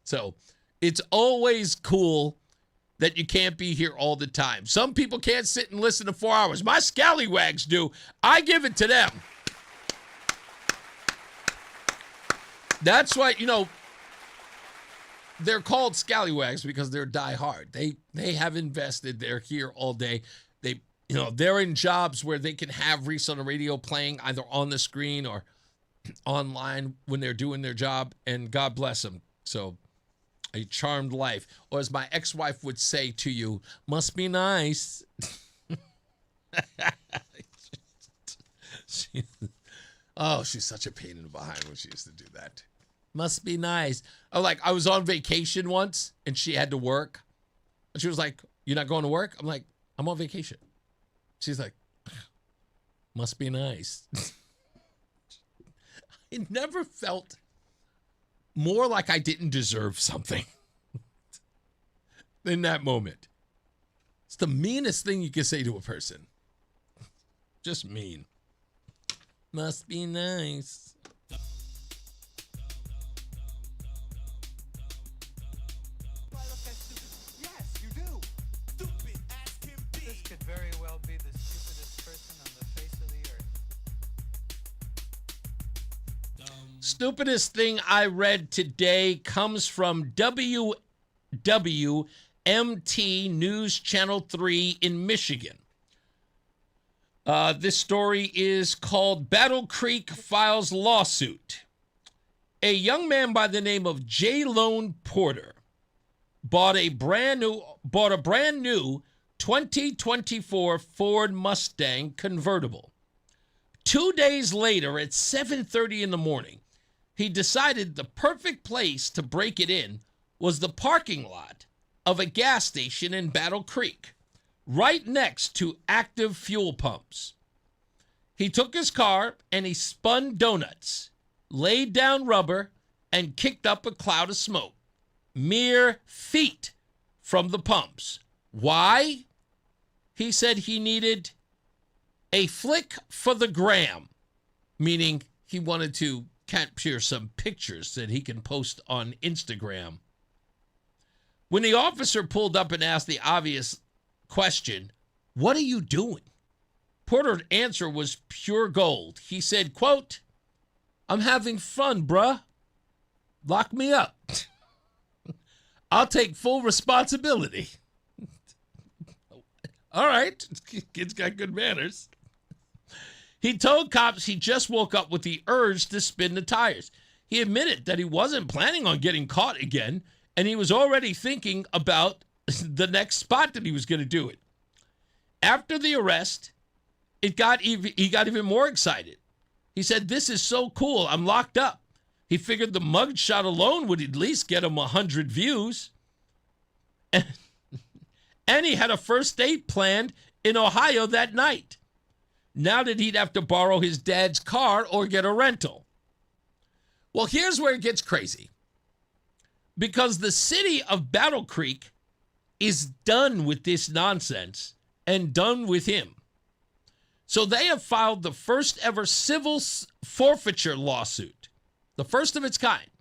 So it's always cool that you can't be here all the time. Some people can't sit and listen to 4 hours. My scallywags do. I give it to them. That's why, they're called scallywags because they're diehard. They have invested. They're here all day. They're in jobs where they can have Reese on the radio playing either on the screen or online when they're doing their job, and God bless them. So a charmed life. Or as my ex-wife would say to you, must be nice. She's such a pain in the behind when she used to do that. Must be nice. I was on vacation once and she had to work. And she was like, "You're not going to work?" I'm like, "I'm on vacation." She's like, "Must be nice." I never felt more like I didn't deserve something in that moment. It's the meanest thing you can say to a person. Just mean. Must be nice. Yes, you do. Stupid as can be. This could very well be the stupidest person on the face of the earth. Stupidest thing I read today comes from WMT News Channel 3 in Michigan. This story is called Battle Creek Files Lawsuit. A young man by the name of J. Lone Porter bought a brand new 2024 Ford Mustang convertible. 2 days later at 7:30 in the morning, he decided the perfect place to break it in was the parking lot of a gas station in Battle Creek, right next to active fuel pumps. He took his car and he spun donuts, laid down rubber, and kicked up a cloud of smoke, mere feet from the pumps. Why? He said he needed a flick for the gram, meaning he wanted to capture some pictures that he can post on Instagram. When the officer pulled up and asked the obvious question, "What are you doing?" Porter's answer was pure gold. He said, quote, "I'm having fun, bruh. Lock me up. I'll take full responsibility." All right. Kid's got good manners. He told cops he just woke up with the urge to spin the tires. He admitted that he wasn't planning on getting caught again, and he was already thinking about the next spot that he was going to do it. After the arrest, he got even more excited. He said, "This is so cool. I'm locked up." He figured the mugshot alone would at least get him 100 views. And he had a first date planned in Ohio that night. Now that he'd have to borrow his dad's car or get a rental. Well, here's where it gets crazy. Because the city of Battle Creek is done with this nonsense and done with him. So they have filed the first ever civil forfeiture lawsuit, the first of its kind,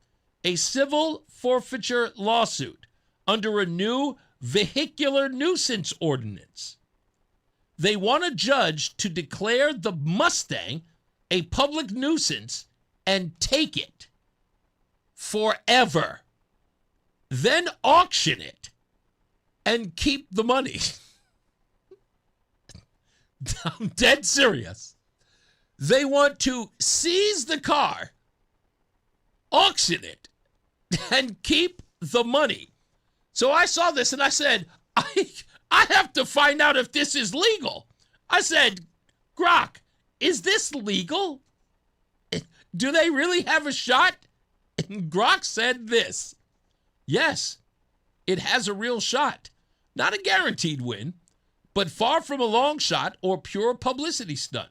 a civil forfeiture lawsuit under a new vehicular nuisance ordinance. They want a judge to declare the Mustang a public nuisance and take it forever. Then auction it and keep the money. I'm dead serious. They want to seize the car, auction it, and keep the money. So I saw this and I said, I have to find out if this is legal. I said, Grok, is this legal? Do they really have a shot? And Grok said this. Yes, it has a real shot. Not a guaranteed win, but far from a long shot or pure publicity stunt.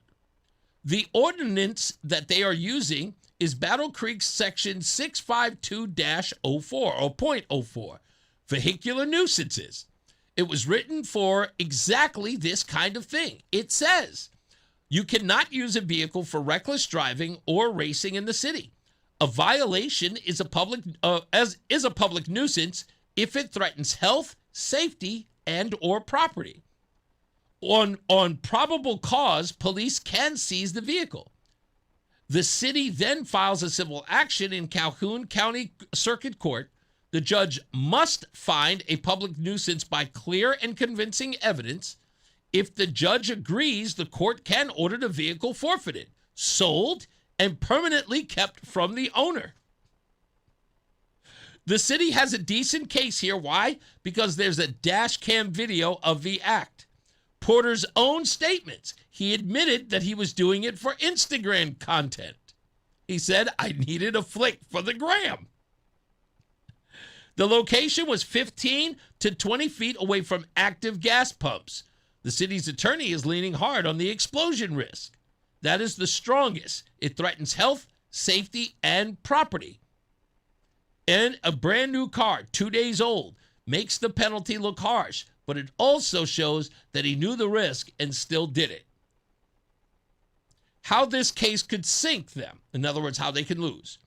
The ordinance that they are using is Battle Creek's Section 652-04 or .04, vehicular nuisances. It was written for exactly this kind of thing. It says, you cannot use a vehicle for reckless driving or racing in the city. A violation is a public nuisance if it threatens health, safety, and or property. On probable cause, police can seize the vehicle. The city then files a civil action in Calhoun County Circuit Court. The judge must find a public nuisance by clear and convincing evidence. If the judge agrees, the court can order the vehicle forfeited, sold, and permanently kept from the owner. The city has a decent case here. Why? Because there's a dash cam video of the act. Porter's own statements. He admitted that he was doing it for Instagram content. He said, I needed a flick for the gram. The location was 15 to 20 feet away from active gas pumps. The city's attorney is leaning hard on the explosion risk. That is the strongest. It threatens health, safety, and property. And a brand new car, 2 days old, makes the penalty look harsh, but it also shows that he knew the risk and still did it. How this case could sink them, in other words, how they can lose.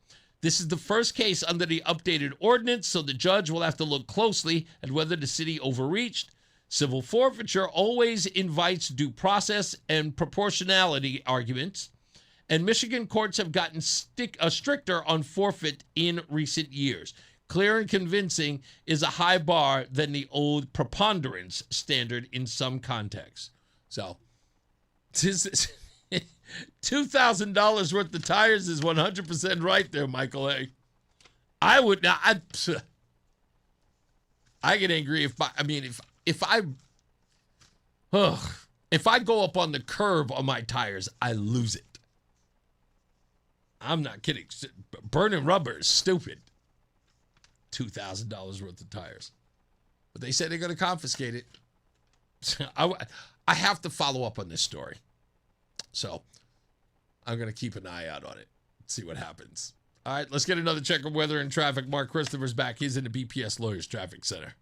This is the first case under the updated ordinance, so the judge will have to look closely at whether the city overreached. Civil forfeiture always invites due process and proportionality arguments, and Michigan courts have gotten stricter on forfeit in recent years. Clear and convincing is a high bar than the old preponderance standard in some contexts. So, $2,000 worth of tires is 100% right there, Michael A. I would not. I get angry if I go up on the curb on my tires, I lose it. I'm not kidding. Burning rubber is stupid. $2,000 worth of tires. But they said they're going to confiscate it. I have to follow up on this story. So I'm going to keep an eye out on it. See what happens. All right, let's get another check of weather and traffic. Mark Christopher's back. He's in the BPS Lawyers Traffic Center.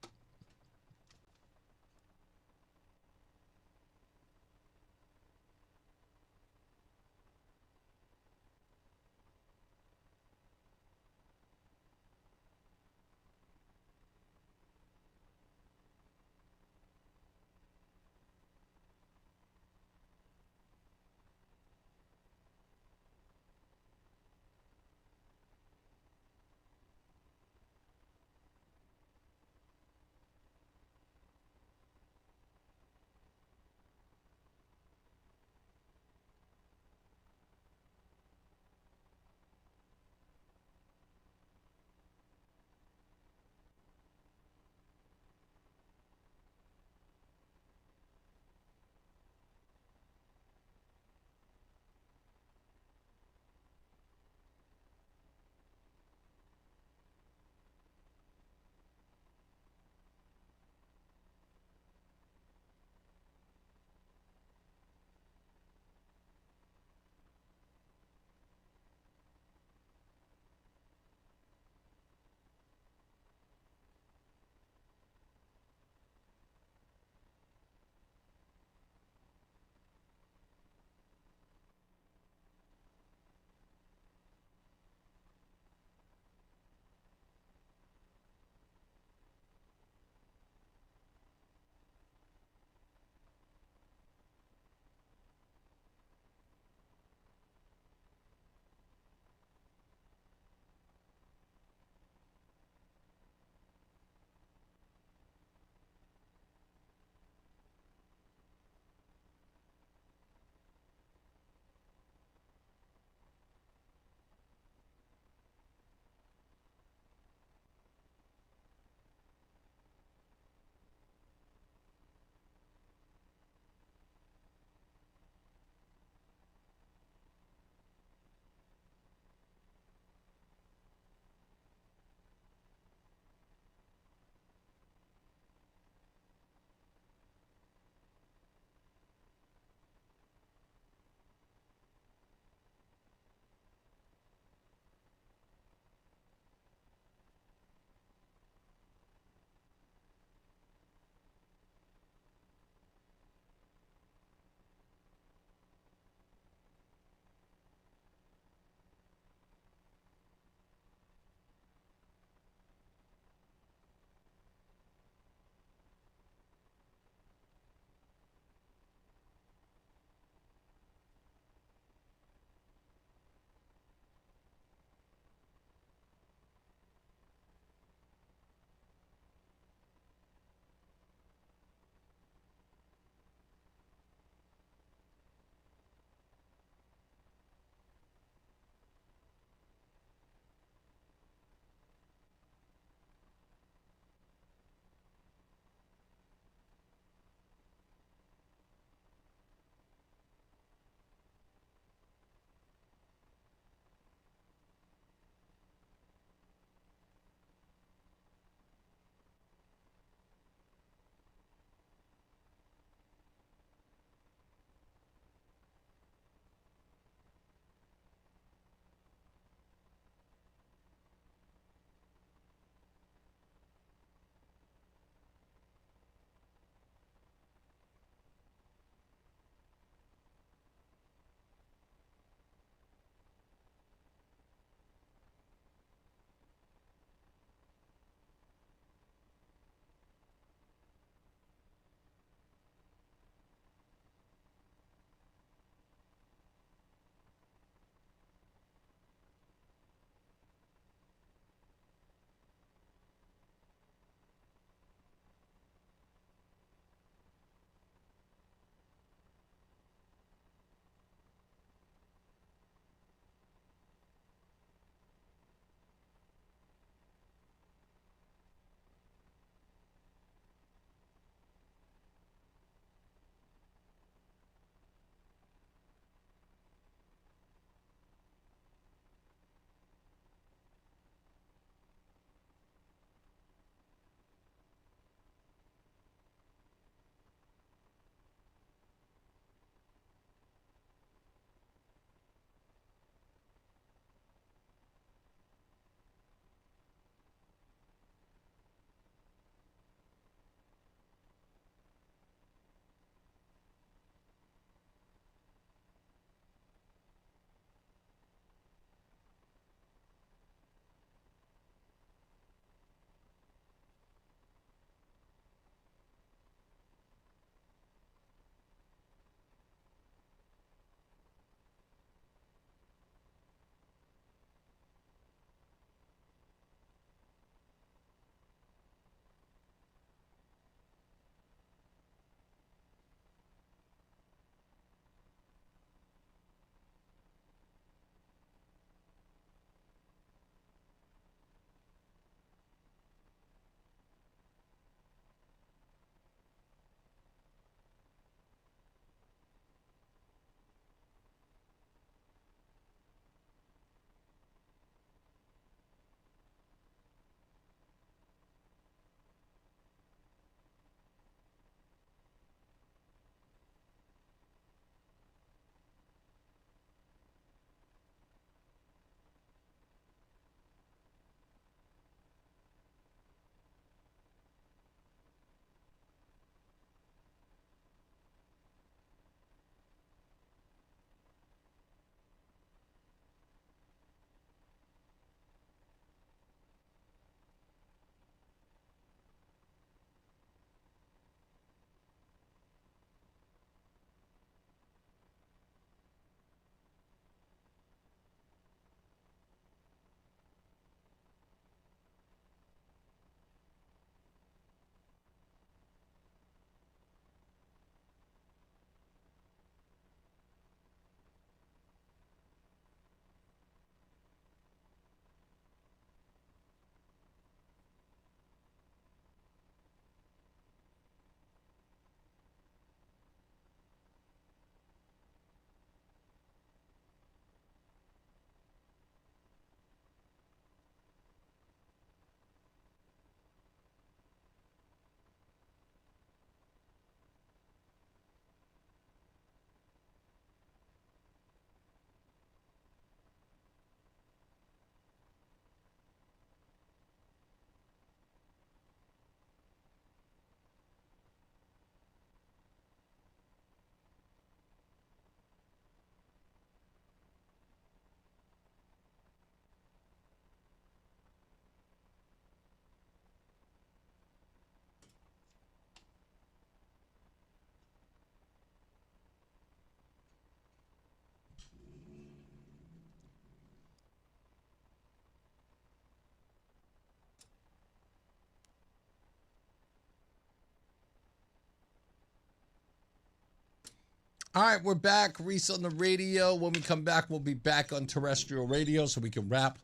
All right, we're back. Reese on the radio. When we come back, we'll be back on terrestrial radio so we can wrap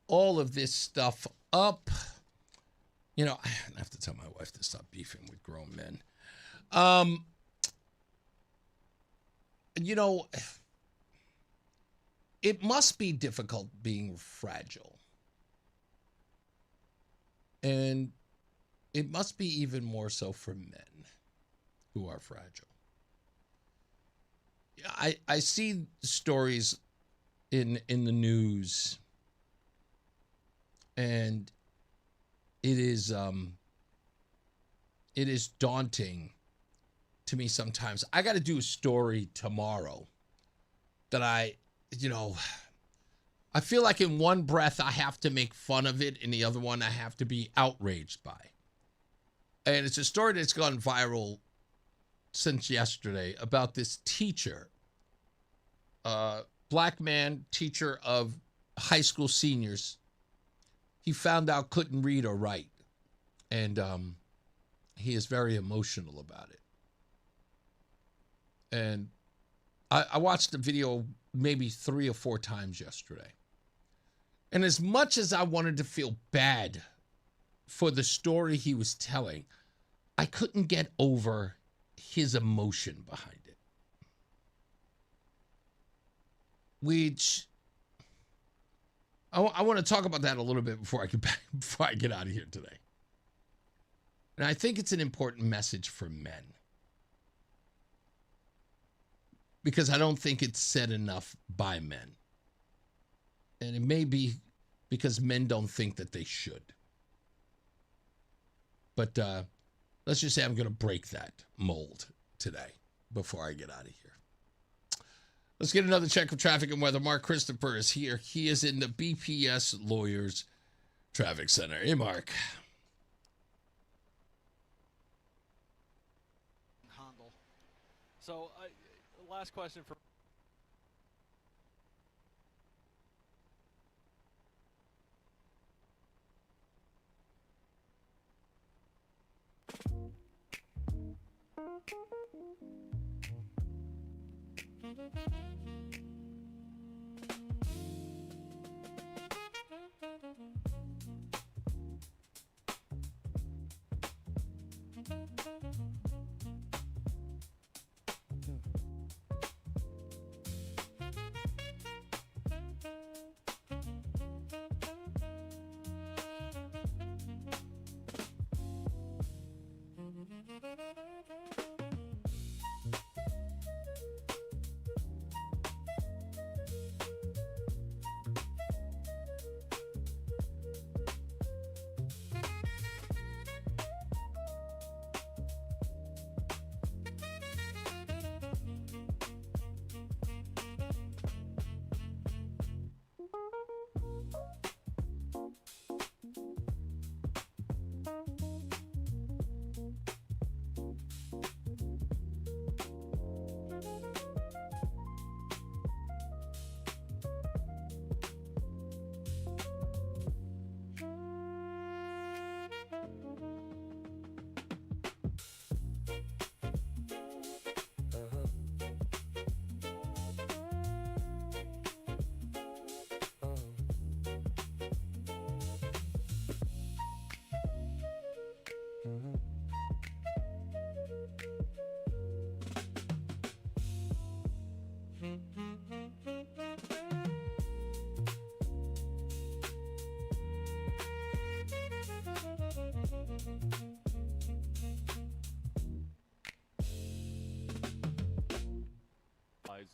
all of this stuff up. You know, I have to tell my wife to stop beefing with grown men. You know, it must be difficult being fragile. And it must be even more so for men who are fragile. I see stories in the news, and it is daunting to me sometimes. I got to do a story tomorrow that I feel like in one breath I have to make fun of it, and the other one I have to be outraged by. And it's a story that's gone viral since yesterday about this teacher, black man, teacher of high school seniors. He found out couldn't read or write, and he is very emotional about it. And I watched the video maybe 3 or 4 times yesterday. And as much as I wanted to feel bad for the story he was telling, I couldn't get over his emotion behind it. Which I want to talk about that a little bit before I get out of here today. And I think it's an important message for men, because I don't think it's said enough by men. And it may be because men don't think that they should. But let's just say I'm going to break that mold today before I get out of here. Let's get another check of traffic and weather. Mark Christopher is here. He is in the BPS Lawyers Traffic Center. Hey, Mark. So, last question for.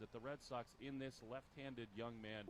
That the Red Sox in this left-handed young man.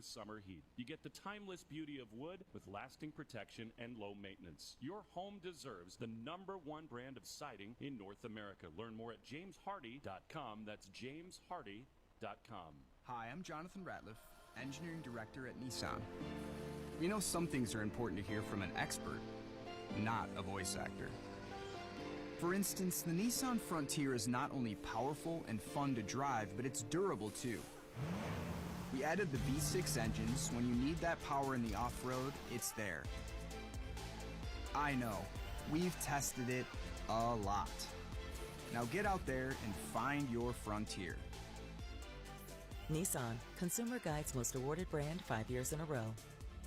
the summer heat. You get the timeless beauty of wood with lasting protection and low maintenance. Your home deserves the #1 brand of siding in North America. Learn more at jameshardy.com. That's jameshardy.com. Hi, I'm Jonathan Ratliff, Engineering Director at Nissan. We know some things are important to hear from an expert, not a voice actor. For instance, the Nissan Frontier is not only powerful and fun to drive, but it's durable too. We added the V6 engines, so when you need that power in the off-road, it's there. I know, we've tested it a lot. Now get out there and find your Frontier. Nissan, Consumer Guide's most awarded brand 5 years in a row.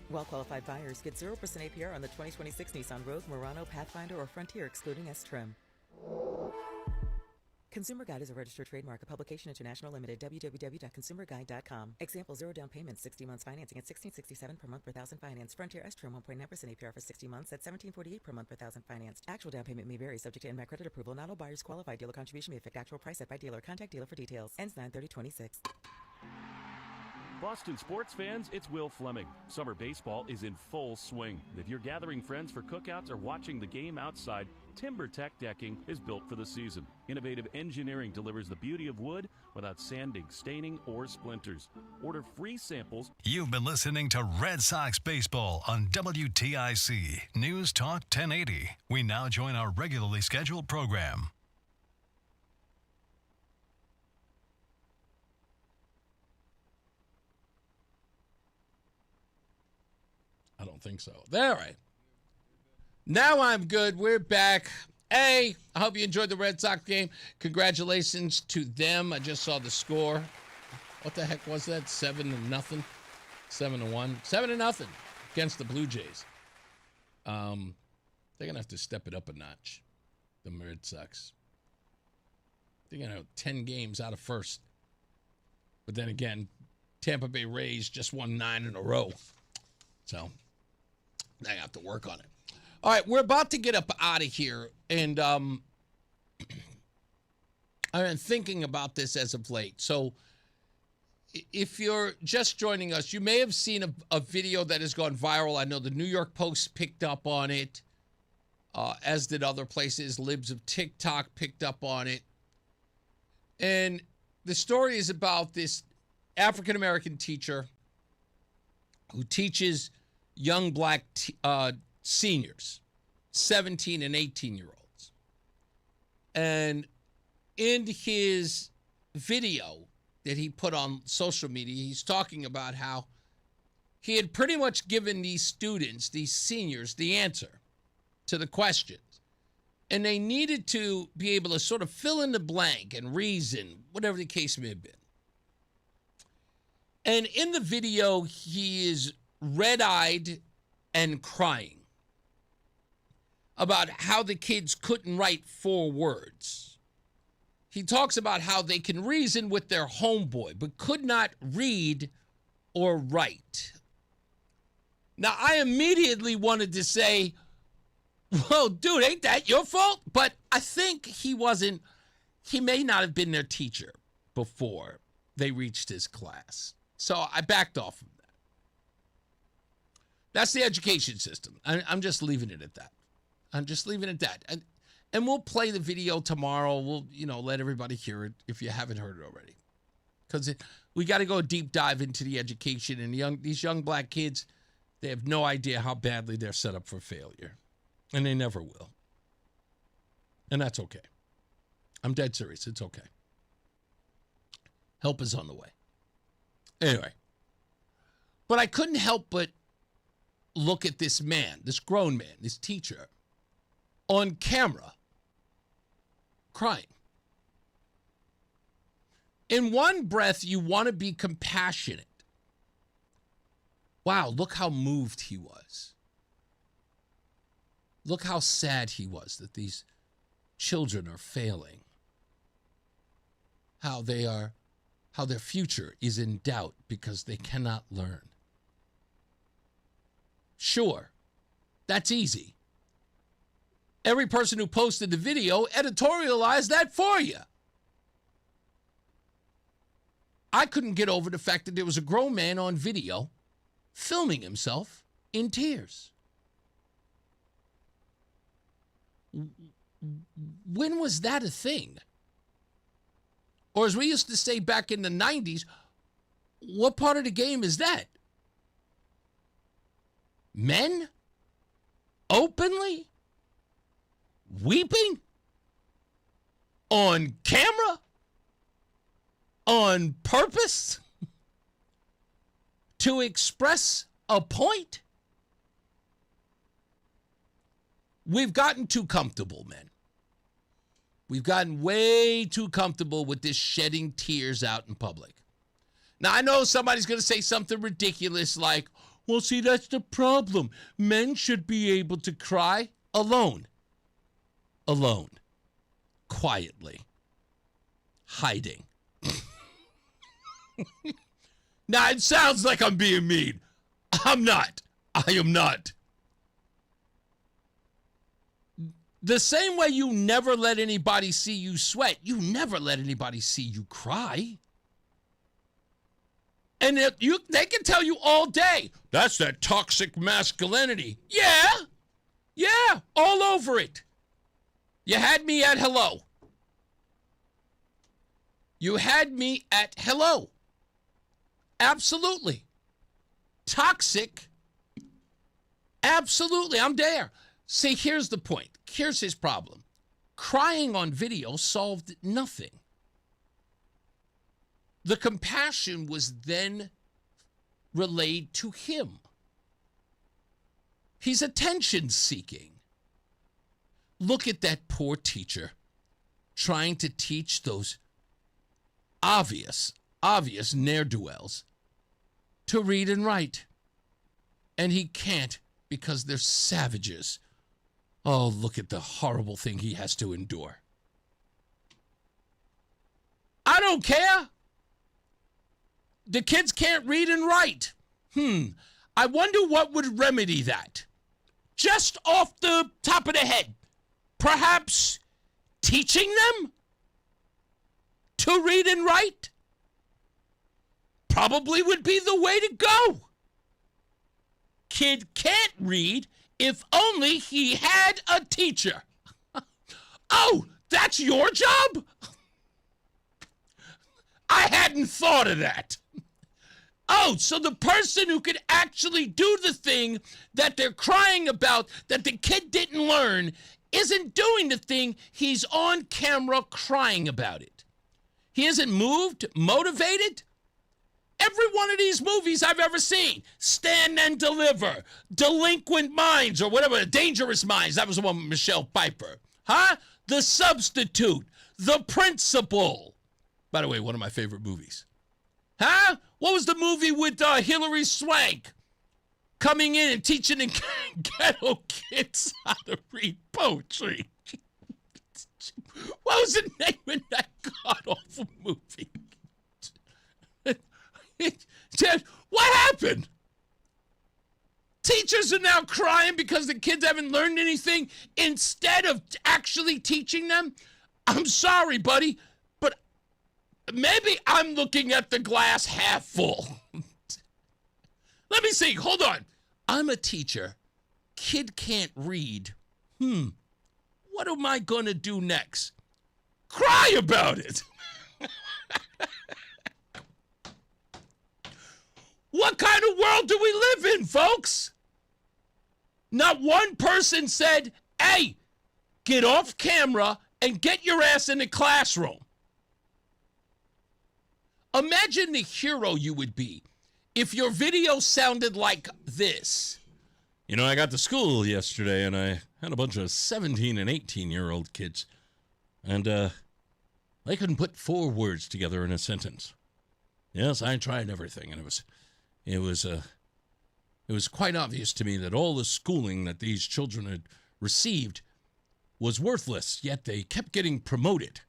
Well-qualified buyers get 0% APR on the 2026 Nissan Rogue, Murano, Pathfinder, or Frontier, excluding S-Trim. Consumer Guide is a registered trademark, a publication international limited, www.consumerguide.com. Example, 0 down payment, 60 months financing at $1,667 per month per thousand finance. Frontier S-Trim 1.9% APR for 60 months at $1,748 per month per thousand financed. Actual down payment may vary, subject to NMAC credit approval. Not all buyers qualify. Dealer contribution may affect actual price set by dealer. Contact dealer for details. Ends 9/30/26. Boston sports fans, it's Will Fleming. Summer baseball is in full swing. If you're gathering friends for cookouts or watching the game outside, TimberTech Decking is built for the season. Innovative engineering delivers the beauty of wood without sanding, staining, or splinters. Order free samples. You've been listening to Red Sox Baseball on WTIC News Talk 1080. We now join our regularly scheduled program. I don't think so. All right. Now I'm good. We're back. Hey, I hope you enjoyed the Red Sox game. Congratulations to them. I just saw the score. What the heck was that? 7-0? 7-1? 7-0 against the Blue Jays. They're going to have to step it up a notch, the Red Sox. They're going to have 10 games out of first. But then again, Tampa Bay Rays just won 9 in a row. So I have to work on it. All right, we're about to get up out of here, and I've been thinking about this as of late. So if you're just joining us, you may have seen a video that has gone viral. I know the New York Post picked up on it, as did other places. Libs of TikTok picked up on it. And the story is about this African-American teacher who teaches young black seniors, 17 and 18-year-olds. And in his video that he put on social media, he's talking about how he had pretty much given these students, these seniors, the answer to the questions. And they needed to be able to sort of fill in the blank and reason, whatever the case may have been. And in the video, he is red-eyed and crying about how the kids couldn't write 4 words. He talks about how they can reason with their homeboy, but could not read or write. Now, I immediately wanted to say, well, dude, ain't that your fault? But I think he may not have been their teacher before they reached his class. So I backed off from that. That's the education system. I'm just leaving it at that. I'm just leaving it at that. And we'll play the video tomorrow. We'll, let everybody hear it if you haven't heard it already. Because we got to go deep dive into the education. And these young black kids, they have no idea how badly they're set up for failure. And they never will. And that's okay. I'm dead serious. It's okay. Help is on the way. Anyway. But I couldn't help but look at this man, this grown man, this teacher, on camera, crying. In one breath, you want to be compassionate. Wow, look how moved he was. Look how sad he was that these children are failing. How their future is in doubt because they cannot learn. Sure, that's easy. Every person who posted the video editorialized that for you. I couldn't get over the fact that there was a grown man on video filming himself in tears. When was that a thing? Or as we used to say back in the 90s, what part of the game is that? Men openly weeping on camera on purpose to express a point? We've gotten too comfortable, men. We've gotten way too comfortable with this shedding tears out in public. Now, I know somebody's going to say something ridiculous like, well, see, that's the problem. Men should be able to cry alone. Alone. Quietly. Hiding. Now, it sounds like I'm being mean. I'm not. I am not. The same way you never let anybody see you sweat, you never let anybody see you cry. And they can tell you all day, that's that toxic masculinity. Yeah, all over it. You had me at hello. You had me at hello. Absolutely. Toxic. Absolutely, I'm there. See, here's the point. Here's his problem. Crying on video solved nothing. The compassion was then relayed to him. He's attention-seeking. Look at that poor teacher trying to teach those obvious ne'er-do-wells to read and write. And he can't because they're savages. Oh, look at the horrible thing he has to endure. I don't care. The kids can't read and write. I wonder what would remedy that. Just off the top of the head. Perhaps teaching them to read and write? Probably would be the way to go. Kid can't read if only he had a teacher. Oh, that's your job? I hadn't thought of that. Oh, so the person who could actually do the thing that they're crying about that the kid didn't learn isn't doing the thing he's on camera crying about it. He isn't moved, motivated. Every one of these movies I've ever seen, Stand and Deliver, Delinquent Minds, or whatever, Dangerous Minds, that was the one with Michelle Pfeiffer. Huh? The Substitute, The Principal. By the way, one of my favorite movies. Huh? What was the movie with Hilary Swank coming in and teaching the ghetto kids how to read poetry? What was the name of that god-awful movie? What happened? Teachers are now crying because the kids haven't learned anything instead of actually teaching them? I'm sorry, buddy, but maybe I'm looking at the glass half full. Let me see. Hold on. I'm a teacher. Kid can't read. What am I going to do next? Cry about it. What kind of world do we live in, folks? Not one person said, hey, get off camera and get your ass in the classroom. Imagine the hero you would be if your video sounded like this. You know, I got to school yesterday and I had a bunch of 17 and 18-year-old kids. And they couldn't put 4 words together in a sentence. Yes, I tried everything, and it was quite obvious to me that all the schooling that these children had received was worthless, yet they kept getting promoted.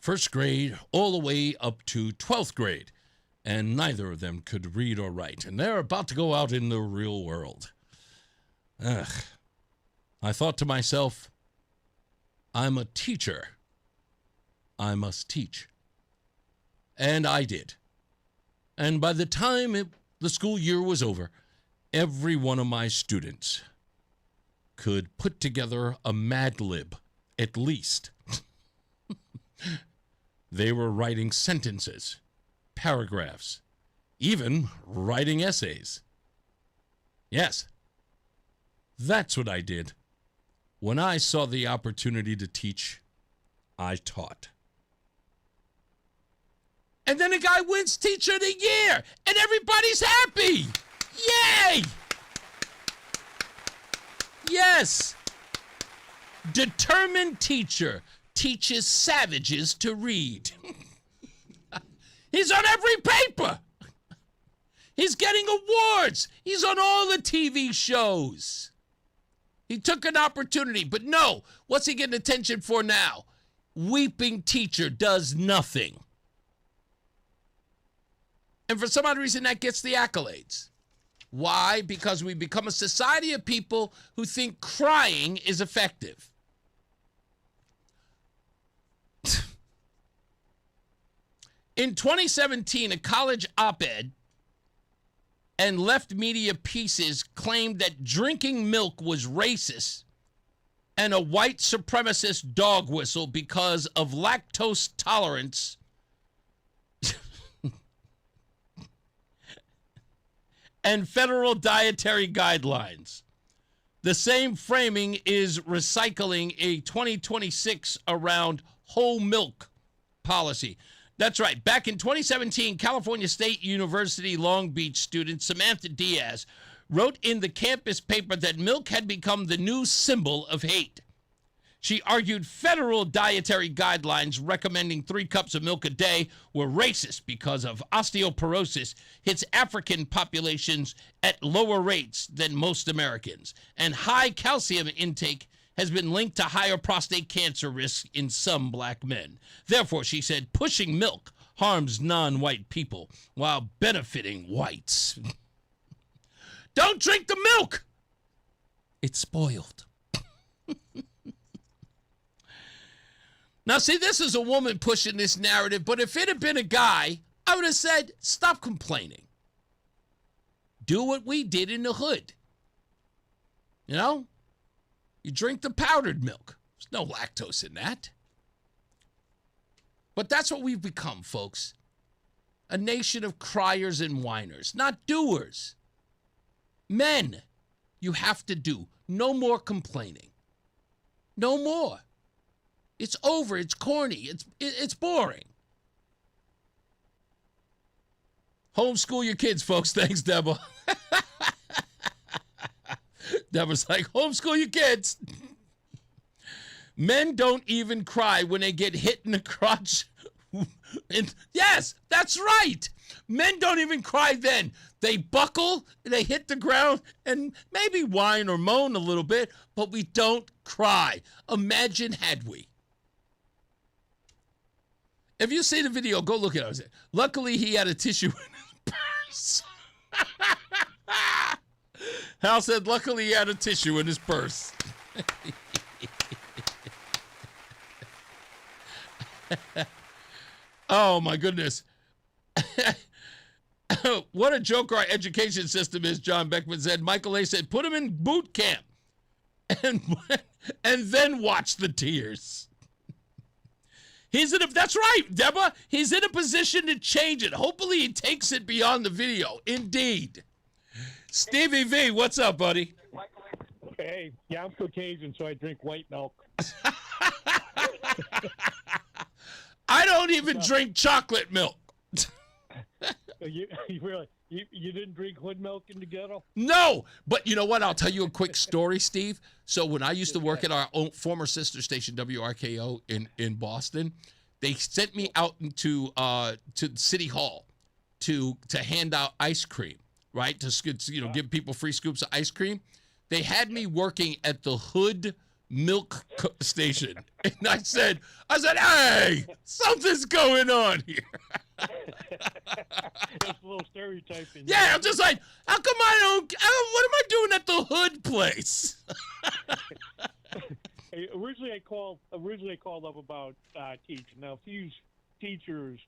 1st grade all the way up to 12th grade, and neither of them could read or write, and they're about to go out in the real world. I thought to myself, I'm a teacher. I must teach. And I did. And by the time the school year was over, every one of my students could put together a Mad Lib, at least. They were writing sentences, paragraphs, even writing essays. Yes, that's what I did. When I saw the opportunity to teach, I taught. And then a guy wins Teacher of the Year, and everybody's happy. Yay! Yes. Determined teacher teaches savages to read. He's on every paper. He's getting awards. He's on all the TV shows. He took an opportunity, but no. What's he getting attention for now? Weeping teacher does nothing. And for some odd reason, that gets the accolades. Why? Because we become a society of people who think crying is effective. In 2017, a college op-ed and left media pieces claimed that drinking milk was racist and a white supremacist dog whistle because of lactose tolerance and federal dietary guidelines. The same framing is recycling a 2026 around whole milk policy. That's right. Back in 2017, California State University Long Beach student Samantha Diaz wrote in the campus paper that milk had become the new symbol of hate. She argued federal dietary guidelines recommending 3 cups of milk a day were racist because of osteoporosis hits African populations at lower rates than most Americans, and high calcium intake has been linked to higher prostate cancer risks in some black men. Therefore, she said, pushing milk harms non-white people while benefiting whites. Don't drink the milk. It's spoiled. Now, see, this is a woman pushing this narrative, but if it had been a guy, I would have said, stop complaining. Do what we did in the hood. You know? You drink the powdered milk. There's no lactose in that. But that's what we've become, folks. A nation of criers and whiners, not doers. Men, you have to do. No more complaining. No more. It's over. It's corny. It's boring. Homeschool your kids, folks. Thanks, Deborah. Deborah's like, homeschool your kids. Men don't even cry when they get hit in the crotch. And yes, that's right. Men don't even cry then. They buckle, they hit the ground, and maybe whine or moan a little bit, but we don't cry. Imagine had we. If you see the video, go look at it. Luckily, he had a tissue in his purse. Hal said, luckily, he had a tissue in his purse. Oh, my goodness. What a joke our education system is, John Beckman said. Michael A. said, put him in boot camp and then watch the tears. That's right, Deborah. He's in a position to change it. Hopefully he takes it beyond the video. Indeed. Stevie V, what's up, buddy? Hey, yeah, I'm Caucasian, so I drink white milk. I don't even drink chocolate milk. You didn't drink hood milk in the ghetto? No, but you know what? I'll tell you a quick story, Steve. So when I used to work at our own former sister station, WRKO in Boston, they sent me out into to City Hall to hand out ice cream, right? To give people free scoops of ice cream. They had me working at the Hood Milk Station, and I said, hey, something's going on here. That's a little stereotyping. Yeah, I'm just like, how come what am I doing at the Hood place? Originally I called up about teaching. Now, a few teachers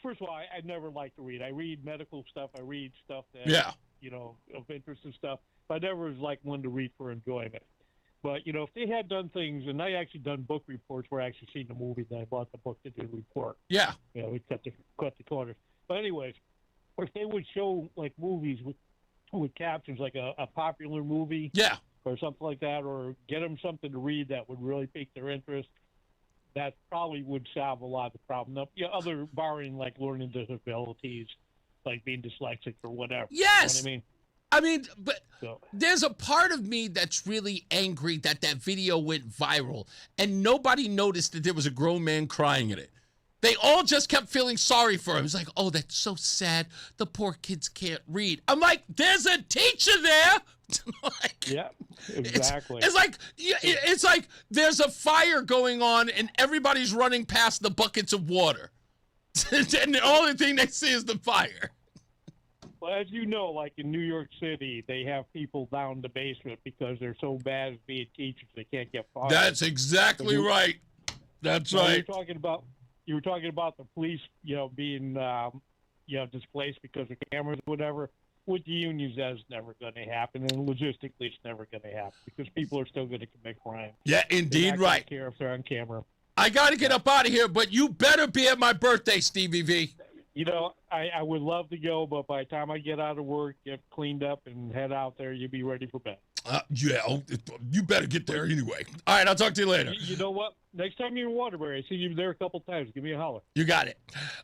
first of all, I never like to read. I read medical stuff. I read stuff that, of interest and stuff. But I never was like one to read for enjoyment. But, if they had done things, and I actually done book reports where I actually seen the movie, then I bought the book to do the report. Yeah. We cut the corners. But anyways, if they would show, like, movies with captions, like a popular movie. Yeah. Or something like that, or get them something to read that would really pique their interest, that probably would solve a lot of the problem. Other barring, like, learning disabilities, like being dyslexic or whatever. Yes! You know what I mean? But there's a part of me that's really angry that video went viral and nobody noticed that there was a grown man crying in it. They all just kept feeling sorry for him. It's like, oh, that's so sad. The poor kids can't read. I'm like, there's a teacher there. Yeah, exactly. It's like there's a fire going on and everybody's running past the buckets of water. And the only thing they see is the fire. Well, as you know, like in New York City, they have people down in the basement because they're so bad at being teachers they can't get fired. That's exactly right. That's right. You were talking about the police, being, displaced because of cameras or whatever. With the unions, that's never going to happen, and logistically, it's never going to happen because people are still going to commit crime. Yeah, indeed, right. Care if they're on camera. I got to get up out of here, but you better be at my birthday, Stevie V. I would love to go, but by the time I get out of work, get cleaned up, and head out there, you'll be ready for bed. You better get there anyway. All right, I'll talk to you later. You know what? Next time you're in Waterbury, I see you there a couple times. Give me a holler. You got it.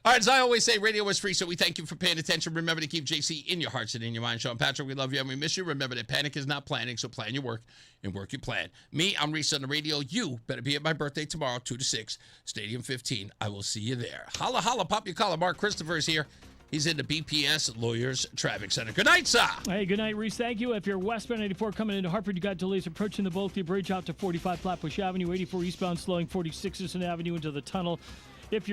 All right, as I always say, radio is free, so we thank you for paying attention. Remember to keep JC in your hearts and in your mind. Sean Patrick, we love you and we miss you. Remember that panic is not planning, so plan your work and work your plan. Me, I'm Reese on the radio. You better be at my birthday tomorrow, 2 to 6, Stadium 15. I will see you there. Holla, holla, pop your collar. Mark Christopher is here. He's in the BPS Lawyers Traffic Center. Good night, sir. Hey, good night, Reese. Thank you. If you're westbound 84 coming into Hartford, you got delays approaching the Bulkley Bridge out to 45 Flatbush Avenue, 84 eastbound slowing 46 Avenue into the tunnel.